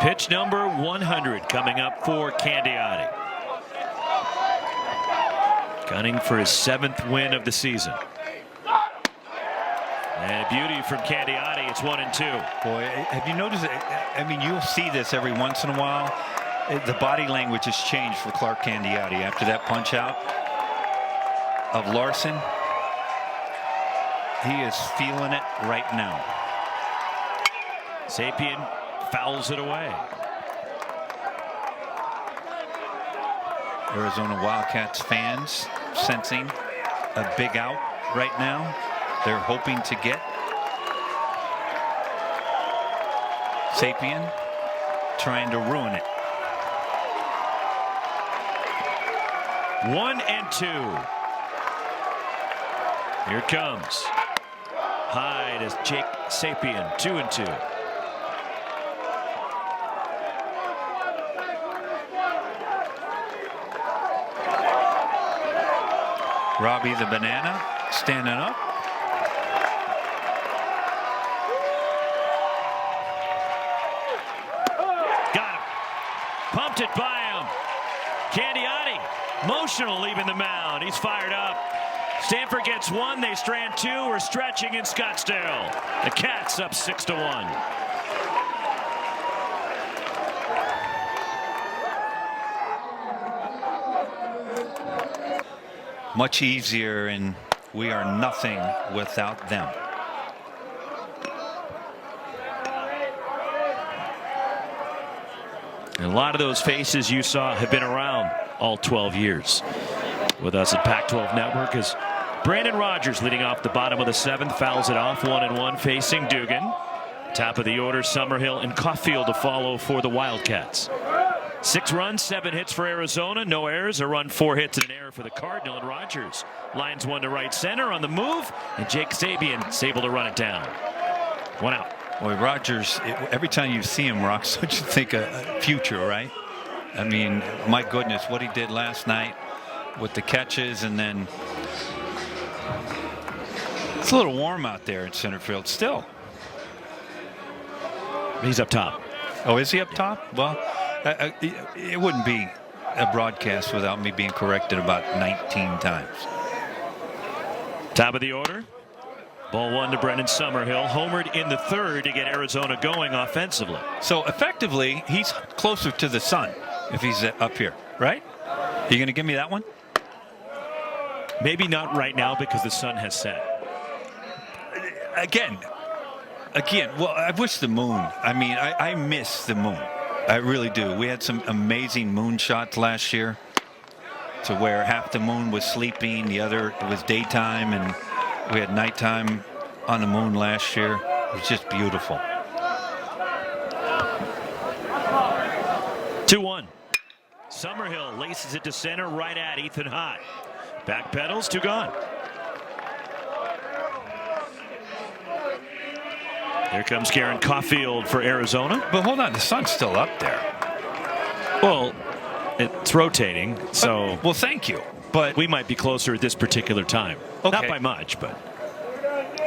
Pitch number 100 coming up for Candiotti. Gunning for his 7th win of the season. And a beauty from Candiotti. It's 1-2. Boy, have you noticed it? I mean, you'll see this every once in a while. The body language has changed for Clark Candiotti after that punch out of Larson. He is feeling it right now. Sapien fouls it away. Arizona Wildcats fans sensing a big out right now. They're hoping to get Sapien trying to ruin it. 1-2. Here it comes. High to Jake Sapien. 2-2. Robbie the Banana standing up. Got him. Pumped it by him. Candiotti, emotional leaving the mound. He's fired up. Stanford gets one. They strand two. We're stretching in Scottsdale. The Cats up 6-1. Much easier, and we are nothing without them. And a lot of those faces you saw have been around all 12 years. With us at Pac-12 Network is Brandon Rogers leading off the bottom of the 7th. Fouls it off 1-1 facing Dugan. Top of the order, Summerhill and Caulfield to follow for the Wildcats. 6 runs, 7 hits for Arizona. No errors. A run, 4 hits, and an error for the Cardinal. And Rogers lines one to right center on the move. And Jake Sabian's able to run it down. 1 out. Boy, Rogers, every time you see him, Rox, don't you think a future, right? I mean, my goodness, what he did last night with the catches, and then it's a little warm out there in center field still. He's up top. Oh, is he up top? Well, it wouldn't be a broadcast without me being corrected about 19 times. Top of the order. Ball 1 to Brendan Summerhill. Homered in the 3rd to get Arizona going offensively. So effectively, he's closer to the sun if he's up here, right? Are you going to give me that one? Maybe not right now because the sun has set. Again, well, I wish the moon. I mean, I miss the moon. I really do. We had some amazing moon shots last year to where half the moon was sleeping, the other was daytime, and we had nighttime on the moon last year. It was just beautiful. 2-1. Summerhill laces it to center right at Ethan Hott. Back pedals, 2 gone. Here comes Garen Caulfield for Arizona. But hold on, the sun's still up there. Well, it's rotating, so. Well, thank you. But we might be closer at this particular time. Okay. Not by much, but.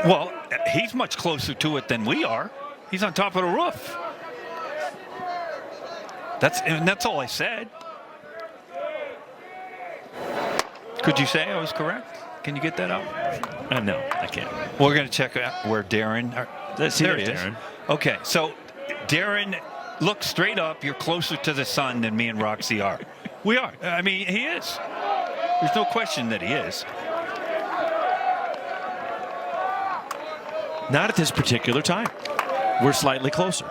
Well, he's much closer to it than we are. He's on top of the roof. That's all I said. Could you say I was correct? Can you get that up? No, I can't. We're going to check out where Darren. There he is. Darren. Okay, so Darren, look straight up. You're closer to the sun than me and Roxy are. We are. I mean, he is. There's no question that he is. Not at this particular time. We're slightly closer.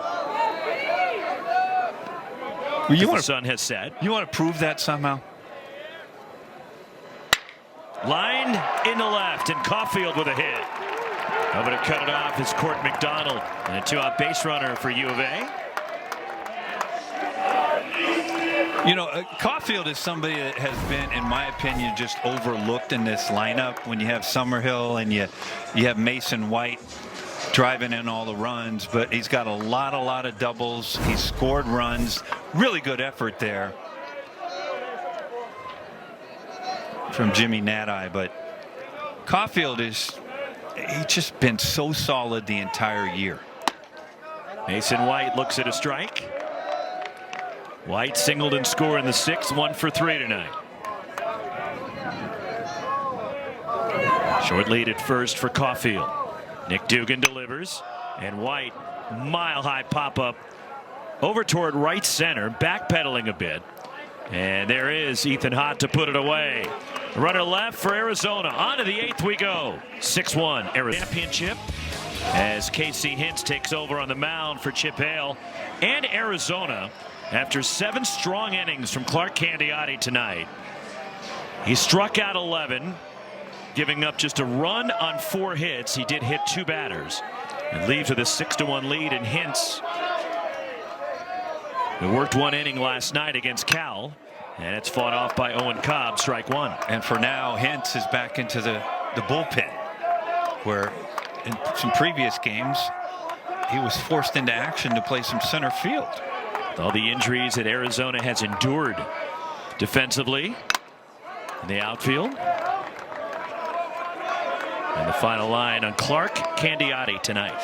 The sun has set. You want to prove that somehow? Lined in the left, and Caulfield with a hit. Over to cut it off is Court McDonald, and a 2-out base runner for U of A. You know, Caulfield is somebody that has been, in my opinion, just overlooked in this lineup. When you have Summerhill and you have Mason White driving in all the runs, but he's got a lot of doubles. He's scored runs. Really good effort there from Jimmy Nadeye, but Caulfield he's just been so solid the entire year. Mason White looks at a strike. White singled and scored in the 6th, 1 for 3 tonight. Short lead at first for Caulfield. Nick Dugan delivers, and White, mile-high pop-up over toward right center, backpedaling a bit. And there is Ethan Hott to put it away. Runner left for Arizona. On to the 8th we go. 6-1 Arizona championship as Casey Hintz takes over on the mound for Chip Hale and Arizona after 7 strong innings from Clark Candiotti tonight. He struck out 11, giving up just a run on 4 hits. He did hit 2 batters and leaves with a 6-1 lead. And Hintz, who worked 1 inning last night against Cal, and it's fought off by Owen Cobb, strike 1. And for now, Hintz is back into the bullpen, where in some previous games he was forced into action to play some center field. All the injuries that Arizona has endured defensively in the outfield. And the final line on Clark Candiotti tonight.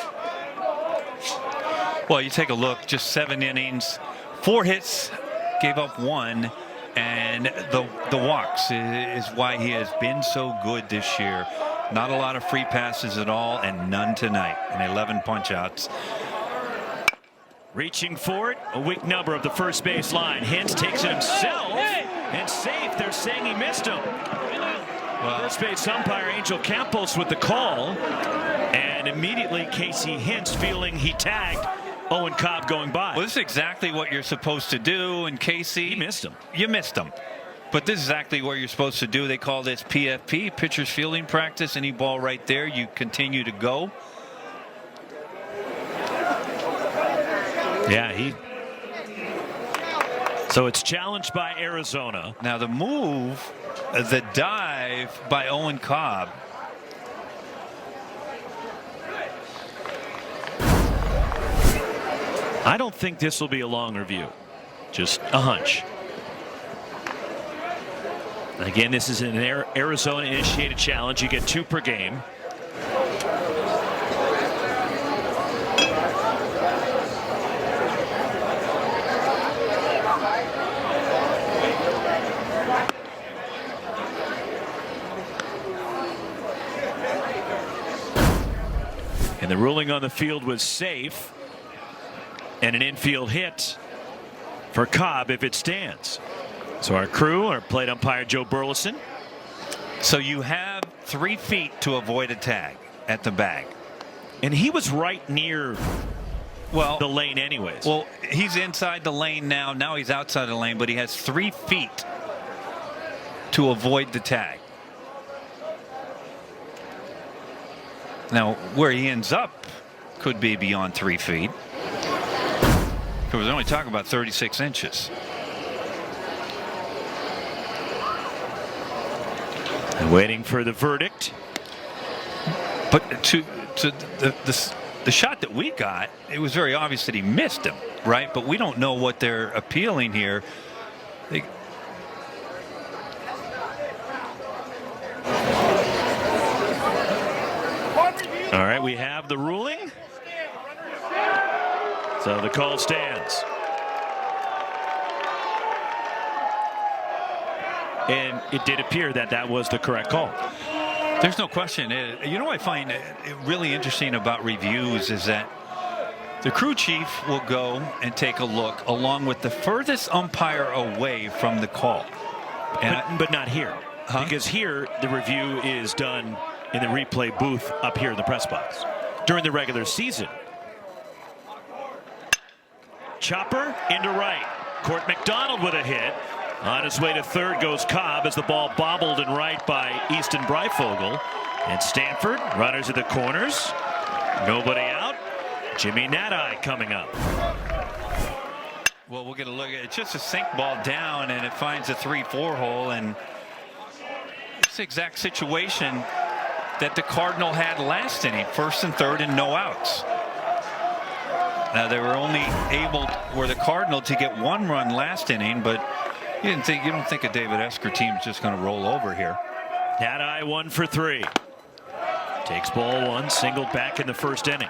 Well, you take a look, just 7 innings, 4 hits, gave up 1, and the walks is why he has been so good this year. Not a lot of free passes at all, and none tonight, and 11 punch-outs. Reaching for it, a weak number of the first base line. Hintz takes it himself, and safe. They're saying he missed him. First base umpire Angel Campos with the call, and immediately Casey Hintz feeling he tagged Owen Cobb going by. Well, this is exactly what you're supposed to do, and Casey, He missed him. You missed him. But this is exactly what you're supposed to do. They call this PFP, pitcher's fielding practice. Any ball right there, you continue to go. Yeah, so it's challenged by Arizona. Now the move, the dive by Owen Cobb. I don't think this will be a long review. Just a hunch. Again, this is an Arizona initiated challenge. You get 2 per game. And the ruling on the field was safe, and an infield hit for Cobb if it stands. So our crew, our plate umpire Joe Burleson. So you have 3 feet to avoid a tag at the bag. And he was right near the lane anyways. Well, he's inside the lane now. Now he's outside the lane, but he has 3 feet to avoid the tag. Now, where he ends up could be beyond 3 feet. Because we're only talking about 36 inches. And waiting for the verdict. But to the shot that we got, it was very obvious that he missed him, right? But we don't know what they're appealing here. All right, we have the ruling. So the call stands. And it did appear that that was the correct call. There's no question. You know what I find really interesting about reviews is that the crew chief will go and take a look along with the furthest umpire away from the call. But not here. Because here the review is done in the replay booth up here in the press box. During the regular season. Chopper into right. Court McDonald with a hit. On his way to third goes Cobb as the ball bobbled in right by Easton Breifogel. And Stanford, runners at the corners. Nobody out. Jimmy Nadai coming up. Well, we'll get a look at it. It's just a sink ball down, and it finds a 3-4 hole. And it's the exact situation that the Cardinal had last inning. First and third and no outs. Now, they were only able, were the Cardinal, to get 1 run last inning, but you don't think a David Esker team is just going to roll over here. Nadai 1 for 3. Takes ball 1, singled back in the first inning.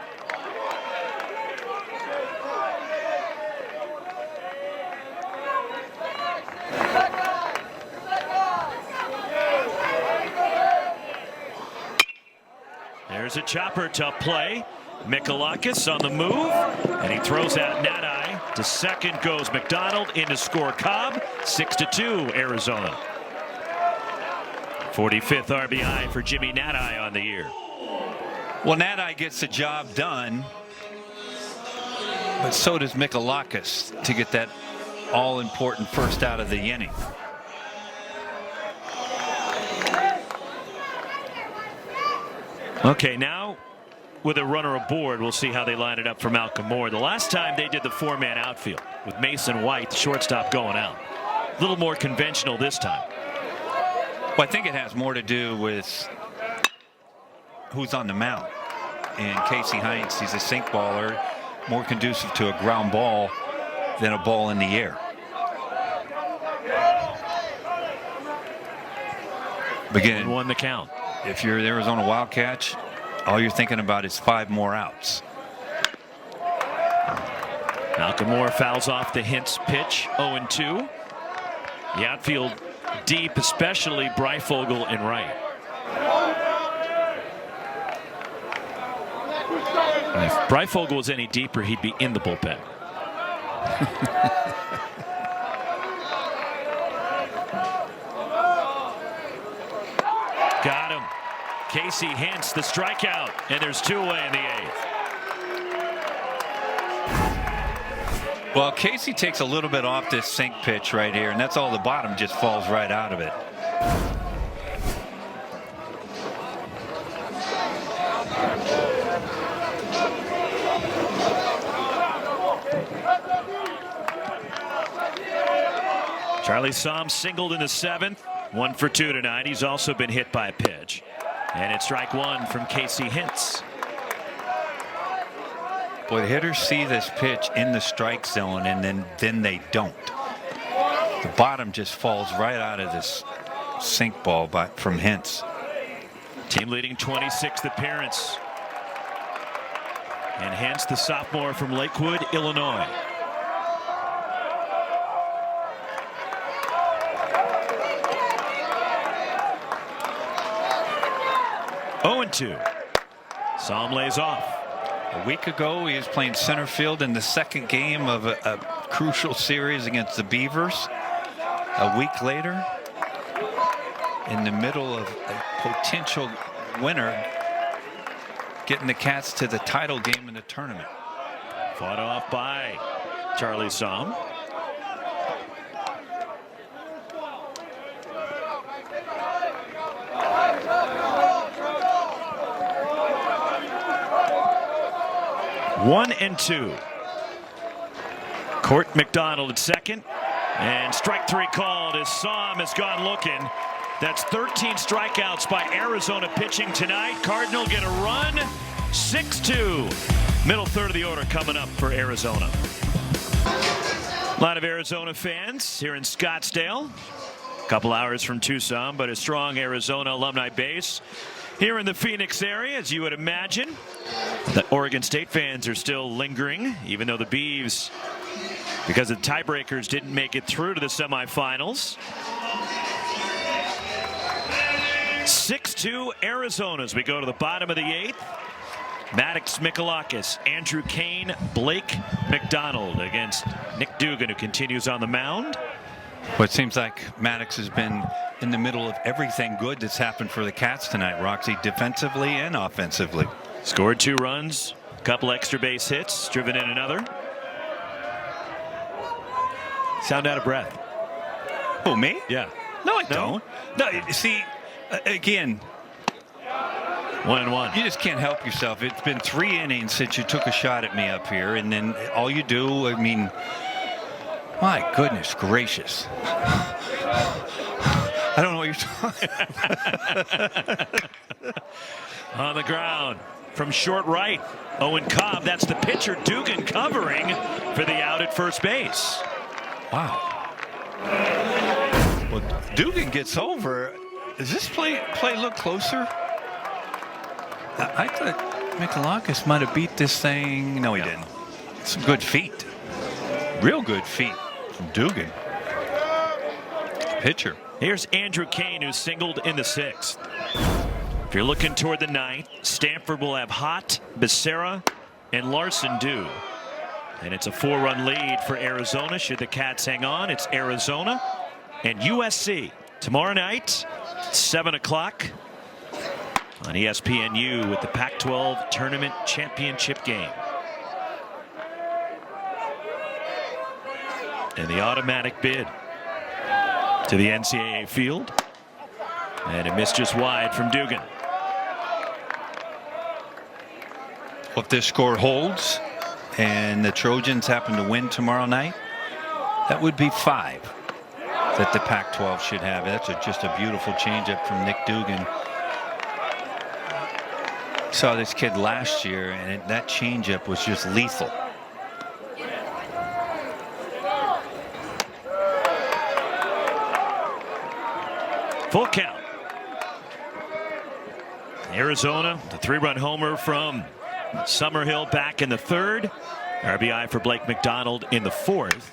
There's a chopper, tough play. Mikalakis on the move, and he throws out Nadai. To second goes McDonald, in to score Cobb. 6-2 Arizona. 45th RBI for Jimmy Nadai on the year. Well, Nadai gets the job done, but so does Mikalakis to get that all-important first out of the inning. Okay, now with a runner aboard, we'll see how they line it up for Malcolm Moore. The last time they did the 4-man outfield with Mason White, the shortstop, going out. A little more conventional this time. Well, I think it has more to do with who's on the mound. And Casey Hines, he's a sink baller, more conducive to a ground ball than a ball in the air. Again, won the count. if you're the Arizona Wildcats, all you're thinking about is 5 more outs. Malcolm Moore fouls off the Hintz pitch, 0-2. The outfield deep, especially Breifogel and Wright. And if Breifogel was any deeper, he'd be in the bullpen. Got him. Casey Hintz, the strikeout, and there's 2 away in the 8th. Well, Casey takes a little bit off this sink pitch right here, and that's all. The bottom just falls right out of it. Charlie Somm singled in the 7th. 1 for 2 tonight. He's also been hit by a pitch. And it's strike 1 from Casey Hintz. Boy, the hitters see this pitch in the strike zone, and then they don't. The bottom just falls right out of this sink ball from Hintz. Team leading 26th appearance. And Hintz, the sophomore from Lakewood, Illinois. Oh, and 2. Somm lays off. A week ago, he was playing center field in the 2nd game of a crucial series against the Beavers. A week later, in the middle of a potential winner, getting the Cats to the title game in the tournament. Fought off by Charlie Somm. One and 2. Court McDonald at second. And strike 3 called as Somm has gone looking. That's 13 strikeouts by Arizona pitching tonight. Cardinal get a run. 6-2. Middle third of the order coming up for Arizona. A lot of Arizona fans here in Scottsdale. A couple hours from Tucson, but a strong Arizona alumni base here in the Phoenix area, as you would imagine. The Oregon State fans are still lingering, even though the Beavs, because of tiebreakers, didn't make it through to the semifinals. 6-2 Arizona as we go to the bottom of the 8th. Maddox Michalakis, Andrew Kane, Blake McDonald against Nick Dugan, who continues on the mound. Well, it seems like Maddox has been in the middle of everything good that's happened for the Cats tonight, Roxy, defensively and offensively. Scored 2 runs, a couple extra base hits, driven in another. Sound out of breath. Who, me? Yeah. No, I don't. No, see, again, 1-1. you just can't help yourself. It's been 3 innings since you took a shot at me up here, and then all you do, I mean, my goodness gracious. I don't know what you're talking about. On the ground from short right, Owen Cobb. That's the pitcher. Dugan covering for the out at first base. Wow. Well, Dugan gets over. Does this play look closer? I thought Michalakis might have beat this thing. No, he didn't. Some good feet. Real good feet from Dugan. Pitcher. Here's Andrew Kane, who singled in the 6th. If you're looking toward the 9th, Stanford will have Hott, Becerra, and Larson due. And it's a 4-run lead for Arizona. Should the Cats hang on, it's Arizona and USC tomorrow night, 7 o'clock on ESPNU with the Pac-12 Tournament Championship game. And the automatic bid to the NCAA field. And it missed just wide from Dugan. If this score holds and the Trojans happen to win tomorrow night, that would be 5 that the Pac-12 should have. That's just a beautiful changeup from Nick Dugan. Saw this kid last year, and that changeup was just lethal. Full count. Arizona, the 3-run homer from Summerhill back in the 3rd. RBI for Blake McDonald in the 4th.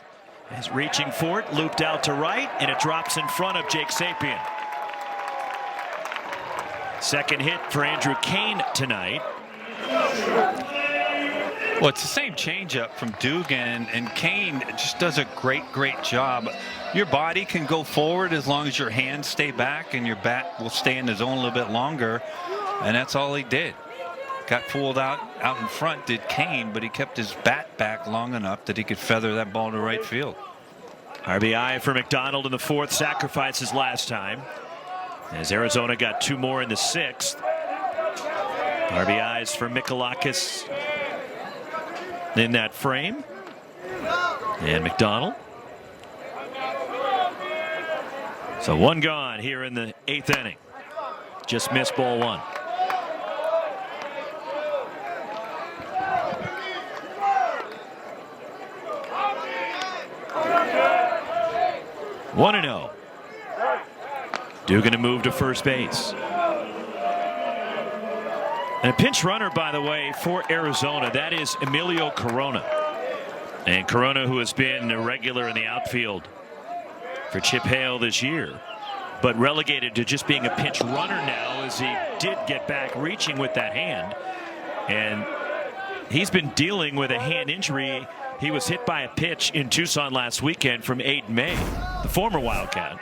He's reaching for it, looped out to right, and it drops in front of Jake Sapien. Second hit for Andrew Kane tonight. Well, it's the same changeup from Dugan, and Kane just does a great job. Your body can go forward as long as your hands stay back and your bat will stay in the zone a little bit longer, and that's all he did. Got fooled out in front, did Kane, but he kept his bat back long enough that he could feather that ball to right field. RBI for McDonald in the 4th, sacrifices last time, as Arizona got 2 more in the 6th. RBIs for Mikalakis in that frame, and McDonald. So 1 gone here in the 8th inning. Just missed ball 1. One and 0. Dugan to move to first base. And a pinch runner, by the way, for Arizona. That is Emilio Corona. And Corona, who has been a regular in the outfield for Chip Hale this year, but relegated to just being a pinch runner now, as he did get back reaching with that hand. And he's been dealing with a hand injury. He was hit by a pitch in Tucson last weekend from Aiden May, the former Wildcat.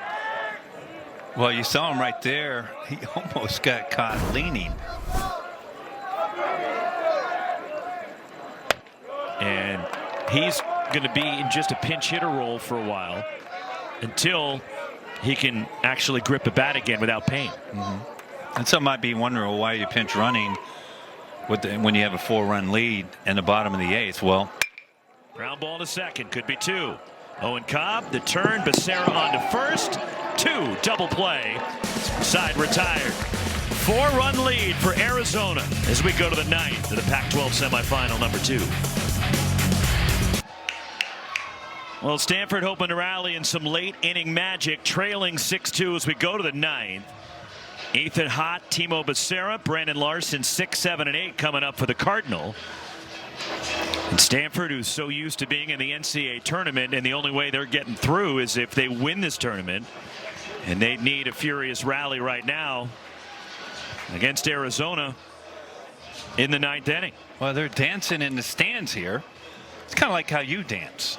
Well, you saw him right there. He almost got caught leaning. And he's going to be in just a pinch hitter role for a while until he can actually grip a bat again without pain. And some might be wondering why you're pinch running when you have a 4-run lead in the bottom of the 8th. Well, ground ball to second, could be 2. Owen Cobb, the turn, Becerra on to first. 2, double play, side retired. 4-run lead for Arizona as we go to the 9th of the Pac-12 semifinal number 2. Well, Stanford hoping to rally in some late inning magic, trailing 6-2 as we go to the 9th. Ethan Hott, Timo Becerra, Brandon Larson, 6, 7, and 8 coming up for the Cardinal. And Stanford, who's so used to being in the NCAA tournament, and the only way they're getting through is if they win this tournament, and they need a furious rally right now against Arizona in the 9th inning. Well, they're dancing in the stands here. It's kind of like how you dance.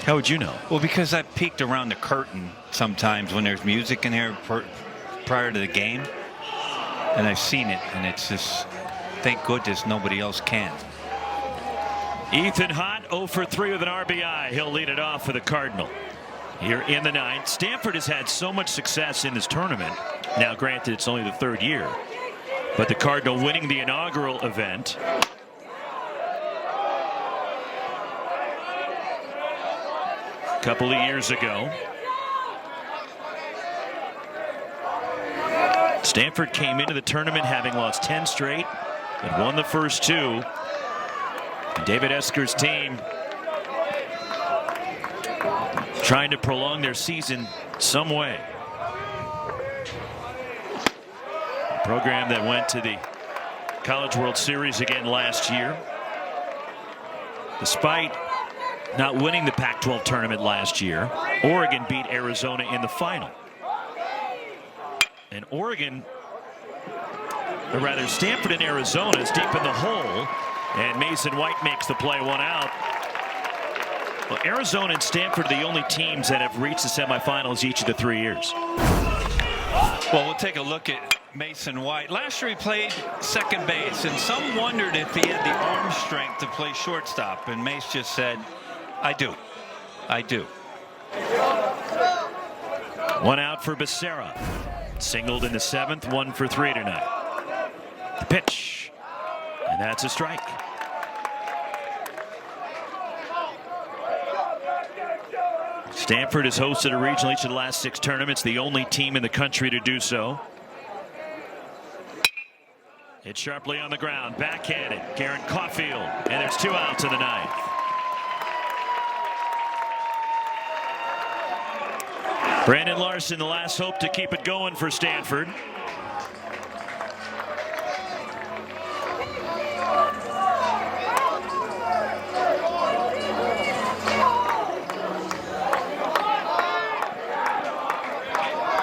How would you know? Well, because I peeked around the curtain sometimes when there's music in here prior to the game, and I've seen it, and it's just, thank goodness nobody else can. Ethan Hott 0 for 3 with an RBI. He'll lead it off for the Cardinal here in the 9th. Stanford has had so much success in this tournament. Now, granted, it's only the 3rd year, but the Cardinal winning the inaugural event. A couple of years ago. Stanford came into the tournament having lost 10 straight and won the first 2. And David Esker's team trying to prolong their season some way. A program that went to the College World Series again last year. Despite not winning the Pac-12 tournament last year, Oregon beat Arizona in the final. And Oregon, or rather Stanford and Arizona, is deep in the hole, and Mason White makes the play, 1 out. Well, Arizona and Stanford are the only teams that have reached the semifinals each of the 3 years. Well, we'll take a look at Mason White. Last year he played second base, and some wondered if he had the arm strength to play shortstop, and Mace just said, I do. I do. 1 out for Becerra. Singled in the 7th, 1 for 3 tonight. The pitch, and that's a strike. Stanford has hosted a regional each of the last 6 tournaments, the only team in the country to do so. Hit sharply on the ground, backhanded, Garrett Caulfield, and there's 2 outs in the 9th. Brandon Larson, the last hope to keep it going for Stanford.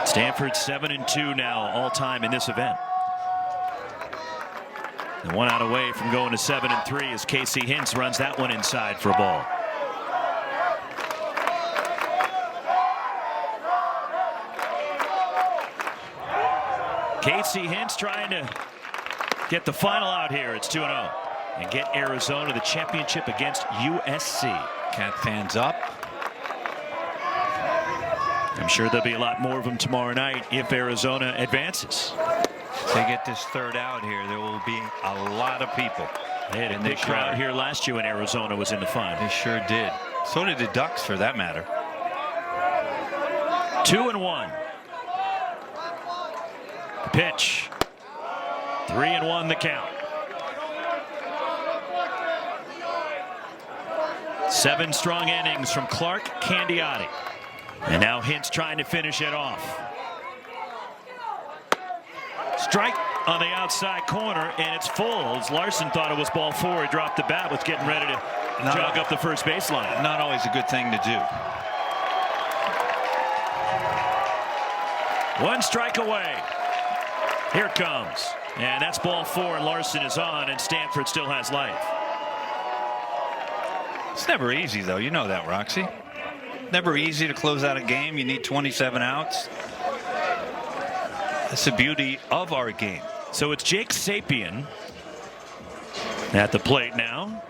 Stanford 7-2 now all time in this event. And 1 out away from going to 7-3 as Casey Hintz runs that one inside for a ball. Casey Hintz trying to get the final out here. It's 2-0 and get Arizona the championship against USC. Cat fans up. I'm sure there'll be a lot more of them tomorrow night if Arizona advances. If they get this third out here, there will be a lot of people. They had a big crowd here last year when Arizona was in the final. They sure did. So did the Ducks, for that matter. 2-1. The pitch. 3-1 the count. 7 strong innings from Clark Candiotti. And now Hintz trying to finish it off. Strike on the outside corner, and it's full. As Larson thought it was ball 4, he dropped the bat, was getting ready to jog up the first baseline. Not always a good thing to do. 1 strike away. Here it comes. And that's ball 4, and Larson is on, and Stanford still has life. It's never easy, though. You know that, Roxy. Never easy to close out a game. You need 27 outs. That's the beauty of our game. So it's Jake Sapien at the plate now.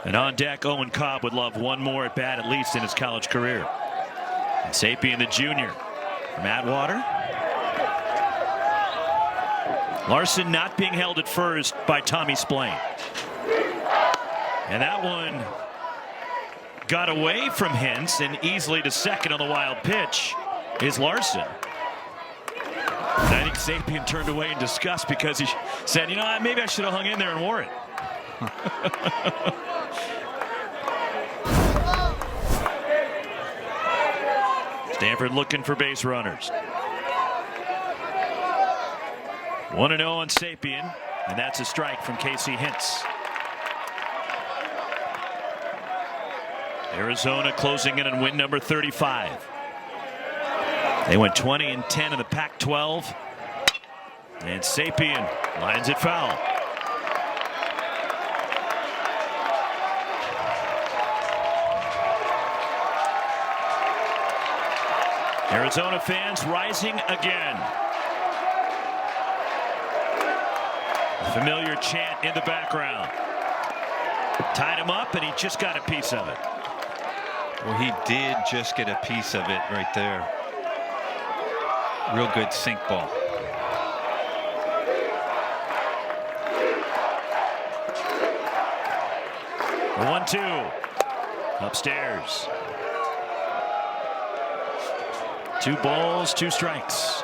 And on deck, Owen Cobb would love one more at bat, at least in his college career. And Sapien, the junior from Atwater. Larson not being held at first by Tommy Splain. And that one got away from Hintz, and easily to second on the wild pitch is Larson. And I think Sapien turned away in disgust because he said, you know, maybe I should have hung in there and wore it. Stanford looking for base runners. 1-0 on Sapien, and that's a strike from Casey Hintz. Arizona closing in on win number 35. They went 20-10 in the Pac-12. And Sapien lines it foul. Arizona fans rising again. Familiar chant in the background. Tied him up, and he just got a piece of it. Well, he did just get a piece of it right there. Real good sink ball. The 1-2 upstairs. 2 balls, 2 strikes.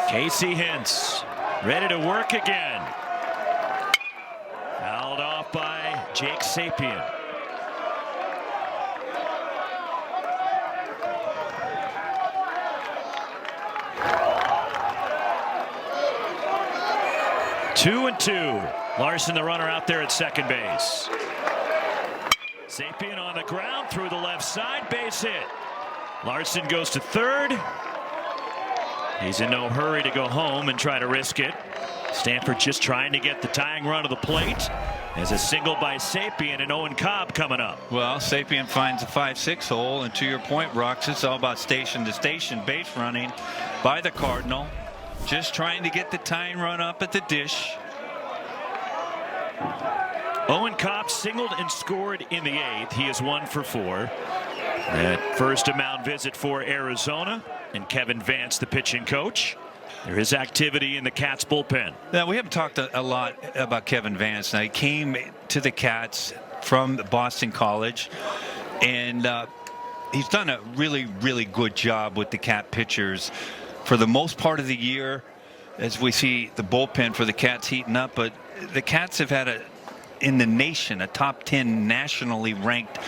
Casey Hintz ready to work again. Fouled off by Jake Sapien. Two and 2. Larson, the runner, out there at second base. Sapien on the ground through the left side, base hit. Larson goes to third. He's in no hurry to go home and try to risk it. Stanford just trying to get the tying run to the plate. As a single by Sapien and Owen Cobb coming up. Well, Sapien finds a 5-6 hole, and to your point, Rox, it's all about station to station base running by the Cardinal. Just trying to get the tying run up at the dish. Owen Cobb singled and scored in the 8th. He is 1 for 4. That first a mound visit for Arizona, and Kevin Vance, the pitching coach. There is activity in the Cats bullpen. Now, we haven't talked a lot about Kevin Vance. Now, he came to the Cats from Boston College, and he's done a really, really good job with the Cat pitchers for the most part of the year, as we see the bullpen for the Cats heating up. But the Cats have had in the nation, a top 10 nationally ranked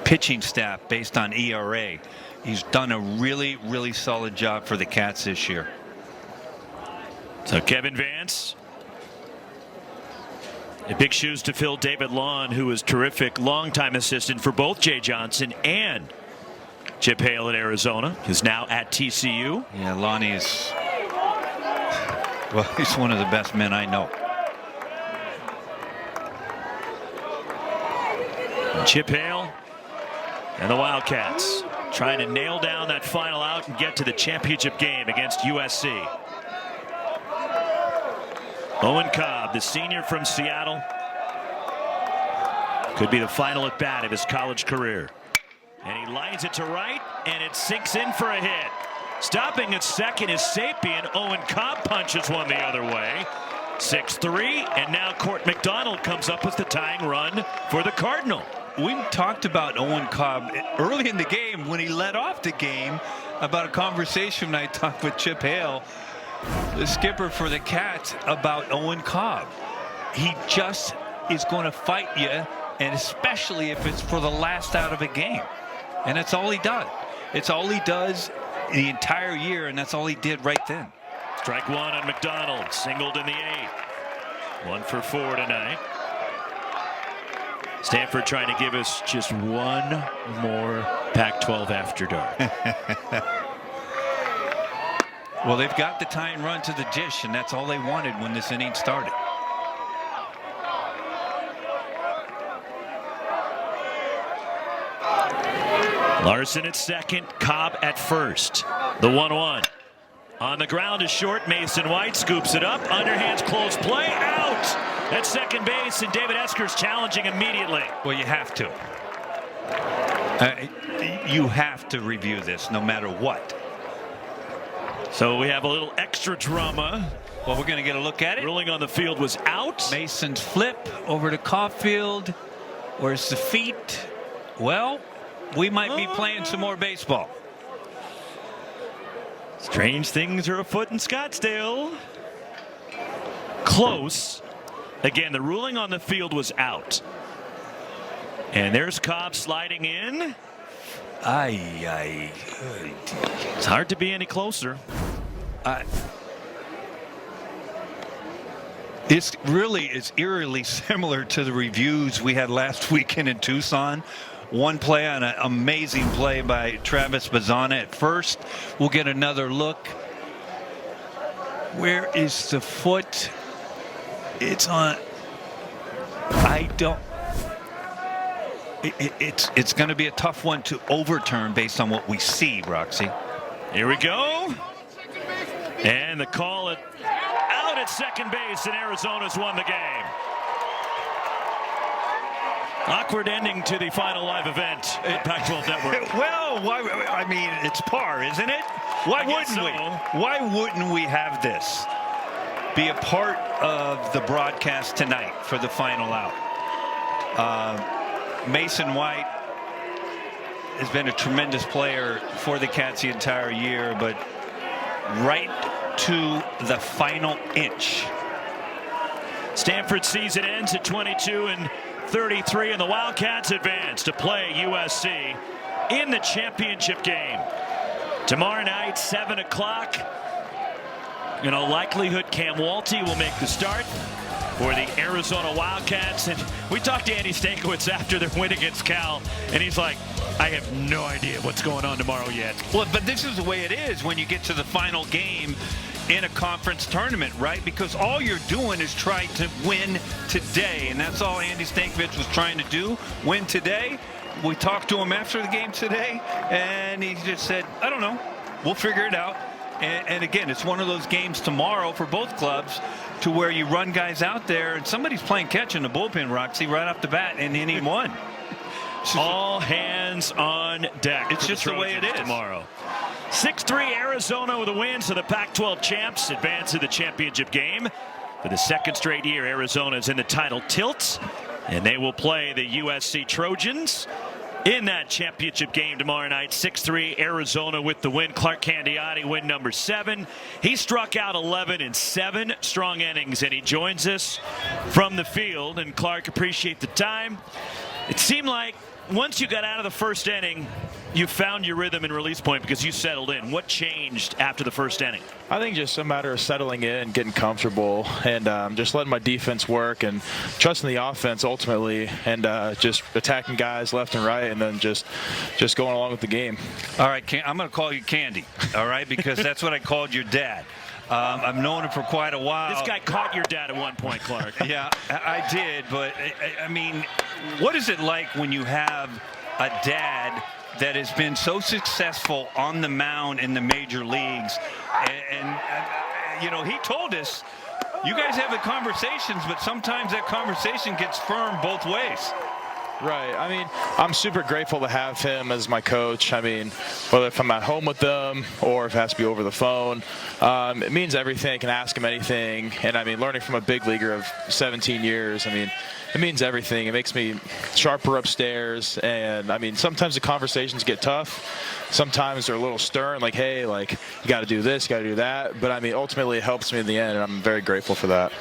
pitching staff based on ERA. He's done a really, really solid job for the Cats this year. So Kevin Vance Big shoes to fill. David Lawn, who was terrific longtime assistant for both Jay Johnson and Chip Hale at Arizona, is now at TCU. Yeah, Lonnie is, well, he's one of the best men I know. Chip Hale and the Wildcats trying to nail down that final out and get to the championship game against USC. Owen Cobb, the senior from Seattle, could be the final at bat of his college career. And he lines it to right, and it sinks in for a hit. Stopping at second is Sapien. Owen Cobb punches one the other way. 6-3, and now Court McDonald comes up with the tying run for the Cardinal. We talked about Owen Cobb early in the game when he led off the game, about a conversation I talked with Chip Hale, the skipper for the Cats, about Owen Cobb. He just is going to fight you, and especially if it's for the last out of a game. And that's all he does. It's all he does the entire year, and that's all he did right then. Strike one on McDonald, singled in the 8th. 1 for 4 tonight. Stanford trying to give us just one more Pac-12 after dark. Well, they've got the tying run to the dish, and that's all they wanted when this inning started. Larson at second, Cobb at first. The 1-1. On the ground is short. Mason White scoops it up. Underhands close play. Out at second base, and David Esker's challenging immediately. Well, you have to. You have to review this no matter what. So we have a little extra drama. Well, we're going to get a look at it. Ruling on the field was out. Mason's flip over to Caulfield. Where's the feet? Well, we might be playing some more baseball. Strange things are afoot in Scottsdale. Close. Again, the ruling on the field was out. And there's Cobb sliding in. It's hard to be any closer. It's really is eerily similar to the reviews we had last weekend in Tucson. One play on an amazing play by Travis Bazzana at first. We'll get another look. Where is the foot? It's on. I don't. It's going to be a tough one to overturn based on what we see, Roxy. Here we go. And the call out at second base, and Arizona's won the game. Awkward ending to the final live event at Pac-12 Network. Well, I mean, it's par, isn't it? Why wouldn't we? Why wouldn't we have this be a part of the broadcast tonight for the final out? Mason White has been a tremendous player for the Cats the entire year, but right to the final inch. Stanford season ends at 22-33, and the Wildcats advance to play USC in the championship game. Tomorrow night, 7 o'clock. In all likelihood, Cam Walty will make the start for the Arizona Wildcats. And we talked to Andy Stankiewicz after their win against Cal, and he's like, I have no idea what's going on tomorrow yet. Well, but this is the way it is when you get to the final game in a conference tournament, right? Because all you're doing is trying to win today, and that's all Andy Stankiewicz was trying to do, win today. We talked to him after the game today, and he just said, I don't know, we'll figure it out. And again, it's one of those games tomorrow for both clubs to where you run guys out there and somebody's playing catch in the bullpen, Roxy, right off the bat in inning 1. All hands on deck. It's just the way it is tomorrow. 6-3 Arizona with a win, so the Pac-12 champs advance to the championship game. For the second straight year, Arizona is in the title tilt, and they will play the USC Trojans in that championship game tomorrow night. 6-3 Arizona with the win. Clark Candiotti, win number 7. He struck out 11 in 7 strong innings, and he joins us from the field. And Clark, appreciate the time. It seemed like once you got out of the first inning, you found your rhythm and release point because you settled in. What changed after the first inning? I think just a matter of settling in, getting comfortable, and just letting my defense work and trusting the offense ultimately, and just attacking guys left and right, and then just going along with the game. All right, I'm going to call you Candy, all right, because that's what I called your dad. I've known him for quite a while. This guy caught your dad at one point, Clark. Yeah, I did, but I mean, what is it like when you have a dad that has been so successful on the mound in the major leagues? And you know, he told us, you guys have the conversations, but sometimes that conversation gets firm both ways. Right. I mean, I'm super grateful to have him as my coach. I mean, whether if I'm at home with them or if it has to be over the phone, it means everything. I can ask him anything. And, I mean, learning from a big leaguer of 17 years, I mean, it means everything. It makes me sharper upstairs. And, I mean, sometimes the conversations get tough. Sometimes they're a little stern, like, hey, like, you got to do this, you got to do that. But, I mean, ultimately it helps me in the end, and I'm very grateful for that.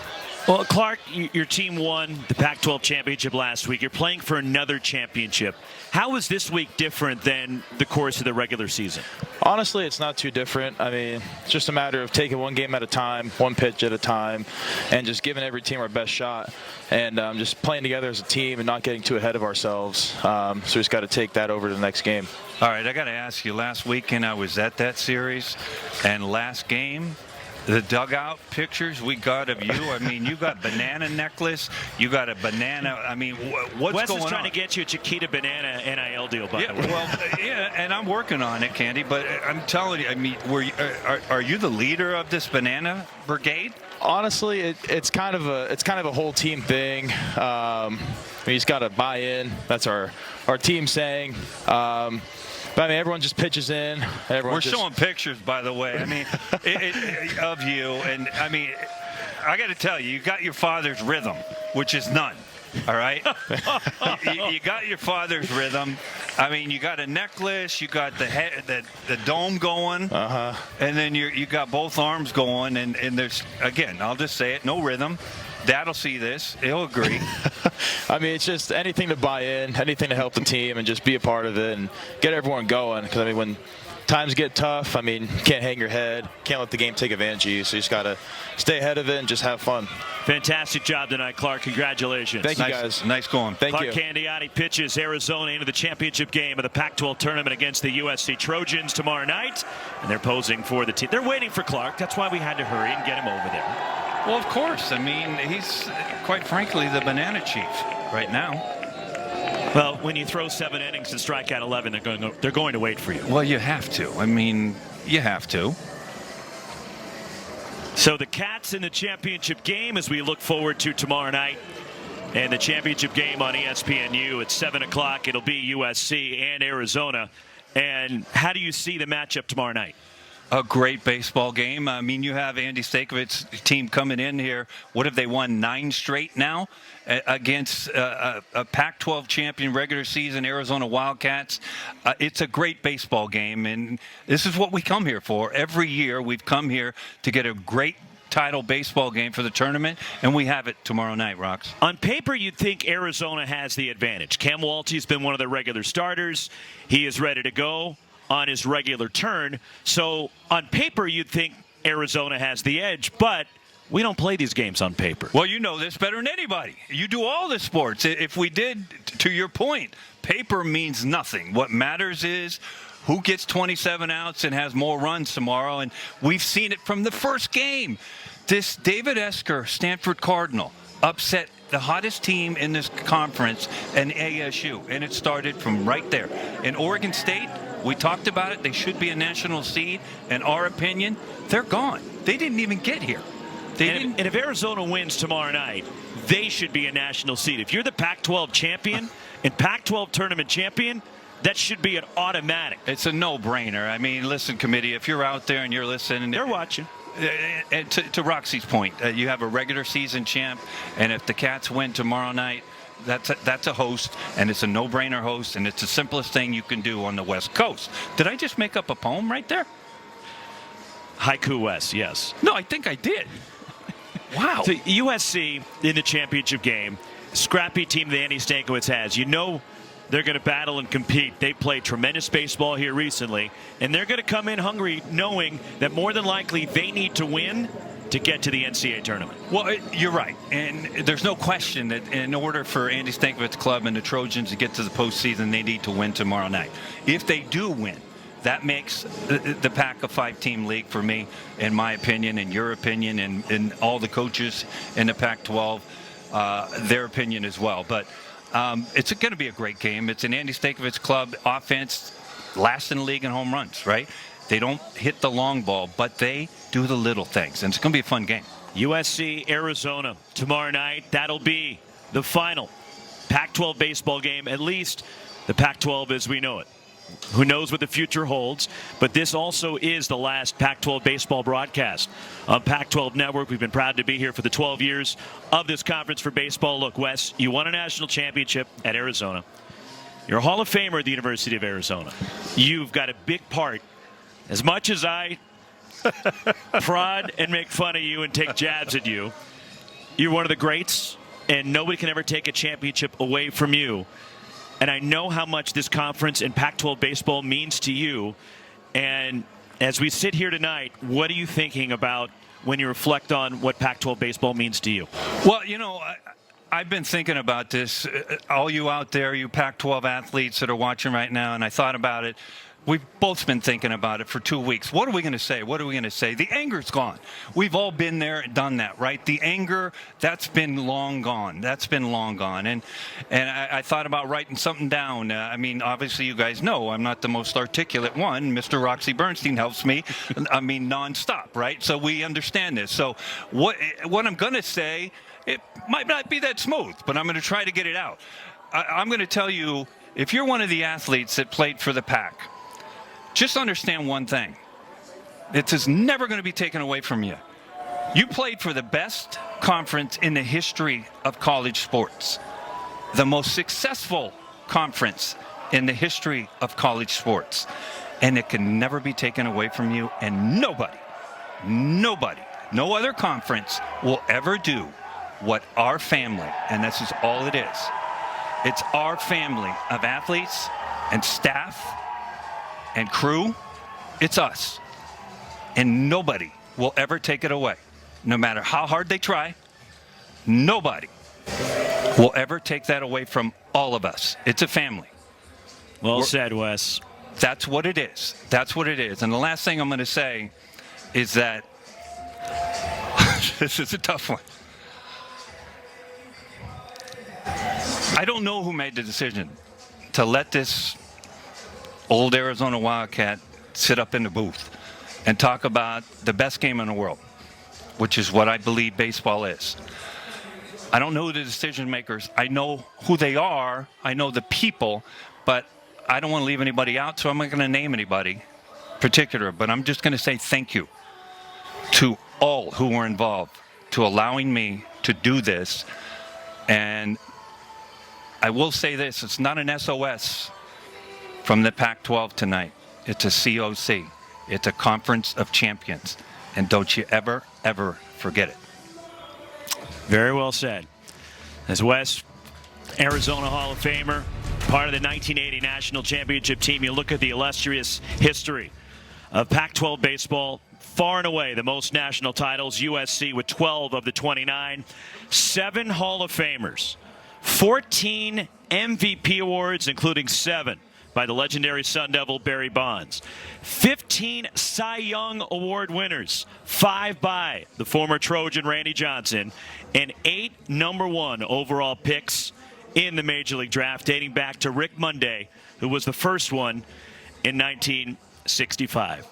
Well, Clark, your team won the Pac-12 championship last week. You're playing for another championship. How is this week different than the course of the regular season? Honestly, it's not too different. I mean, it's just a matter of taking one game at a time, one pitch at a time, and just giving every team our best shot, and just playing together as a team and not getting too ahead of ourselves. So we just got to take that over to the next game. All right, I got to ask you, last weekend I was at that series, and last game, the dugout pictures we got of you, I mean, you got banana necklace, you got a banana, I mean, what's Wes going on? is trying to get you a Chiquita Banana NIL deal, by the way. Well, yeah, and I'm working on it, Candy, but I'm telling you, I mean, are you the leader of this banana brigade? Honestly, it's kind of a whole team thing. I mean, you just got to buy in. That's our team saying. But I mean, everyone just pitches in. We're showing pictures, by the way. I mean, of you, and I mean, I got to tell you, you got your father's rhythm, which is none. All right, you got your father's rhythm. I mean, you got a necklace, you got the dome going, and then you got both arms going, and there's, again, I'll just say it, no rhythm. Dad'll see this. He'll agree. I mean, it's just anything to buy in, anything to help the team and just be a part of it and get everyone going. Because, I mean, when times get tough, I mean, you can't hang your head. Can't let the game take advantage of you. So you just got to stay ahead of it and just have fun. Fantastic job tonight, Clark. Congratulations. Thank you, guys. Nice going. Thank you. Clark Candiotti pitches Arizona into the championship game of the Pac-12 tournament against the USC Trojans tomorrow night. And they're posing for the team. They're waiting for Clark. That's why we had to hurry and get him over there. Well, of course. I mean, he's, quite frankly, the banana chief right now. Well, when you throw 7 innings and strike out 11, they're going to wait for you. Well, you have to. I mean, you have to. So the Cats in the championship game as we look forward to tomorrow night. And the championship game on ESPNU at 7 o'clock. It'll be USC and Arizona. And how do you see the matchup tomorrow night? A great baseball game. I mean, you have Andy Stankovich's team coming in here. What have they won? 9 straight now against a Pac-12 champion regular season Arizona Wildcats. It's a great baseball game, and this is what we come here for. Every year we've come here to get a great title baseball game for the tournament, and we have it tomorrow night, Rox. On paper, you'd think Arizona has the advantage. Cam Waltzy's been one of the regular starters. He is ready to go on his regular turn. So on paper, you'd think Arizona has the edge, but we don't play these games on paper. Well, you know this better than anybody. You do all the sports. If we did, to your point, paper means nothing. What matters is who gets 27 outs and has more runs tomorrow, and we've seen it from the first game. This David Esker, Stanford Cardinal, upset the hottest team in this conference, and ASU, and it started from right there. In Oregon State, we talked about it. They should be a national seed. In our opinion, they're gone. They didn't even get here. And if Arizona wins tomorrow night, they should be a national seed. If you're the Pac-12 champion and Pac-12 tournament champion, that should be an automatic. It's a no-brainer. I mean, listen, committee, if you're out there and you're listening. They're watching. And to Roxy's point, you have a regular season champ, and if the Cats win tomorrow night, that's a host, and it's a no-brainer host, and it's the simplest thing you can do on the West Coast. Did I just make up a poem right there? Haiku West, yes. No, I think I did. Wow. So USC in the championship game, scrappy team that Andy Stankiewicz has. You know they're going to battle and compete. They played tremendous baseball here recently, and they're going to come in hungry knowing that more than likely they need to win to get to the NCAA tournament. Well, you're right. And there's no question that in order for Andy Stankovich's club and the Trojans to get to the postseason, they need to win tomorrow night. If they do win, that makes the Pac-5 team league for me, in my opinion, in your opinion, and all the coaches in the Pac-12, their opinion as well. But it's going to be a great game. It's an Andy Stankovich's club offense, last in the league in home runs, right? They don't hit the long ball, but they do the little things, and it's going to be a fun game. USC, Arizona, tomorrow night. That'll be the final Pac-12 baseball game, at least the Pac-12 as we know it. Who knows what the future holds, but this also is the last Pac-12 baseball broadcast on Pac-12 Network. We've been proud to be here for the 12 years of this conference for baseball. Look, Wes, you won a national championship at Arizona. You're a Hall of Famer at the University of Arizona. You've got a big part. As much as I prod and make fun of you and take jabs at you, you're one of the greats, and nobody can ever take a championship away from you. And I know how much this conference and Pac-12 baseball means to you. And as we sit here tonight, what are you thinking about when you reflect on what Pac-12 baseball means to you? Well, you know, I've been thinking about this. All you out there, you Pac-12 athletes that are watching right now, and I thought about it. We've both been thinking about it for 2 weeks. What are we going to say? What are we going to say? The anger's gone. We've all been there and done that, right? The anger, that's been long gone. That's been long gone. And I thought about writing something down. I mean, obviously, you guys know I'm not the most articulate one. Mr. Roxy Bernstein helps me, nonstop, right? So we understand this. So what I'm going to say, it might not be that smooth, but I'm going to try to get it out. I'm going to tell you, if you're one of the athletes that played for the Pac, just understand one thing. It is never going to be taken away from you. You played for the best conference in the history of college sports, the most successful conference in the history of college sports, and it can never be taken away from you, and nobody, no other conference will ever do what our family, and this is all it is. It's our family of athletes and staff and crew. It's us. And nobody will ever take it away. No matter how hard they try, nobody will ever take that away from all of us. It's a family. Well said, Wes. That's what it is. That's what it is. And the last thing I'm going to say is that this is a tough one. I don't know who made the decision to let this old Arizona Wildcat sit up in the booth and talk about the best game in the world, which is what I believe baseball is. I don't know the decision makers. I know who they are. I know the people, but I don't want to leave anybody out, so I'm not going to name anybody particular, but I'm just going to say thank you to all who were involved, to allowing me to do this. And I will say this, it's not an SOS from the Pac-12 tonight. It's a COC. It's a Conference of Champions. And don't you ever, ever forget it. Very well said. As Wes, Arizona Hall of Famer, part of the 1980 National Championship team, you look at the illustrious history of Pac-12 baseball. Far and away the most national titles, USC with 12 of the 29. 7 Hall of Famers. 14 MVP awards, including 7 by the legendary Sun Devil Barry Bonds. 15 Cy Young Award winners, 5 by the former Trojan Randy Johnson, and 8 #1 overall picks in the Major League Draft, dating back to Rick Monday, who was the first one in 1965.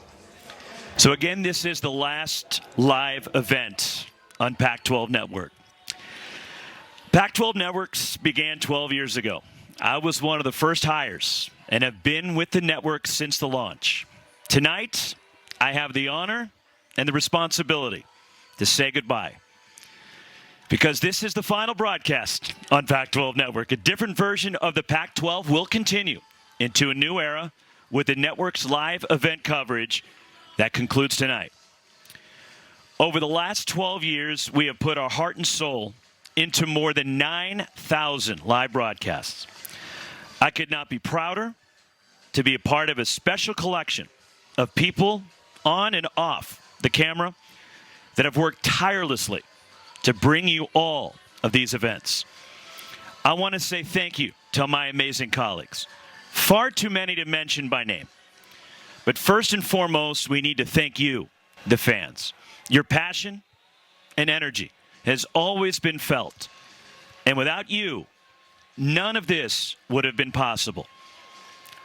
So again, this is the last live event on Pac-12 Network. Pac-12 Networks began 12 years ago. I was one of the first hires and have been with the network since the launch. Tonight, I have the honor and the responsibility to say goodbye, because this is the final broadcast on Pac-12 Network. A different version of the Pac-12 will continue into a new era with the network's live event coverage that concludes tonight. Over the last 12 years, we have put our heart and soul into more than 9,000 live broadcasts. I could not be prouder to be a part of a special collection of people on and off the camera that have worked tirelessly to bring you all of these events. I want to say thank you to my amazing colleagues. Far too many to mention by name. But first and foremost, we need to thank you, the fans. Your passion and energy has always been felt. And without you, none of this would have been possible.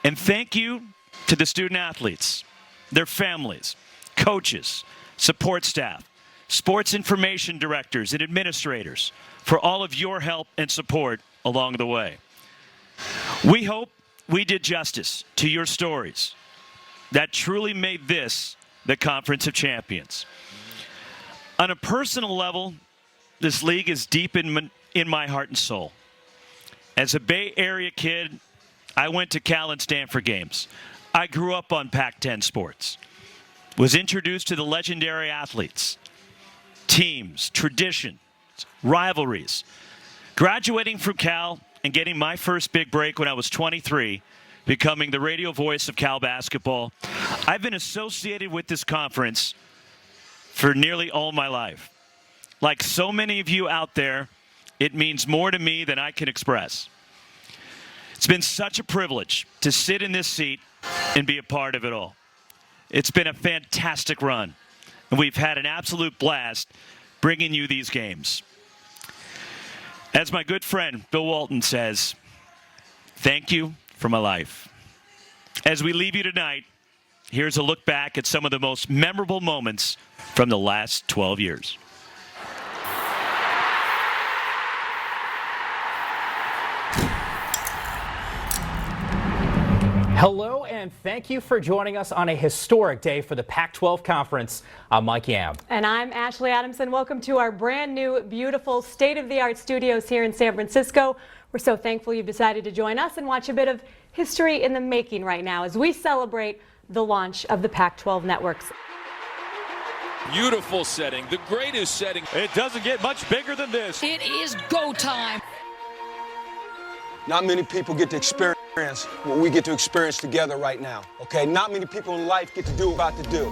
And thank you to the student athletes, their families, coaches, support staff, sports information directors, and administrators for all of your help and support along the way. We hope we did justice to your stories that truly made this the Conference of Champions. On a personal level, this league is deep in my heart and soul. As a Bay Area kid, I went to Cal and Stanford games. I grew up on Pac-10 sports, was introduced to the legendary athletes, teams, traditions, rivalries. Graduating from Cal and getting my first big break when I was 23, becoming the radio voice of Cal basketball, I've been associated with this conference for nearly all my life. Like so many of you out there, it means more to me than I can express. It's been such a privilege to sit in this seat and be a part of it all. It's been a fantastic run, and we've had an absolute blast bringing you these games. As my good friend Bill Walton says, thank you for my life. As we leave you tonight, here's a look back at some of the most memorable moments from the last 12 years. Hello, and thank you for joining us on a historic day for the Pac-12 Conference. I'm Mike Yam. And I'm Ashley Adamson. Welcome to our brand new, beautiful, state-of-the-art studios here in San Francisco. We're so thankful you've decided to join us and watch a bit of history in the making right now as we celebrate the launch of the Pac-12 networks. Beautiful setting, the greatest setting. It doesn't get much bigger than this. It is go time. Not many people get to experience what we get to experience together right now, okay? Not many people in life get to do what we're about to do.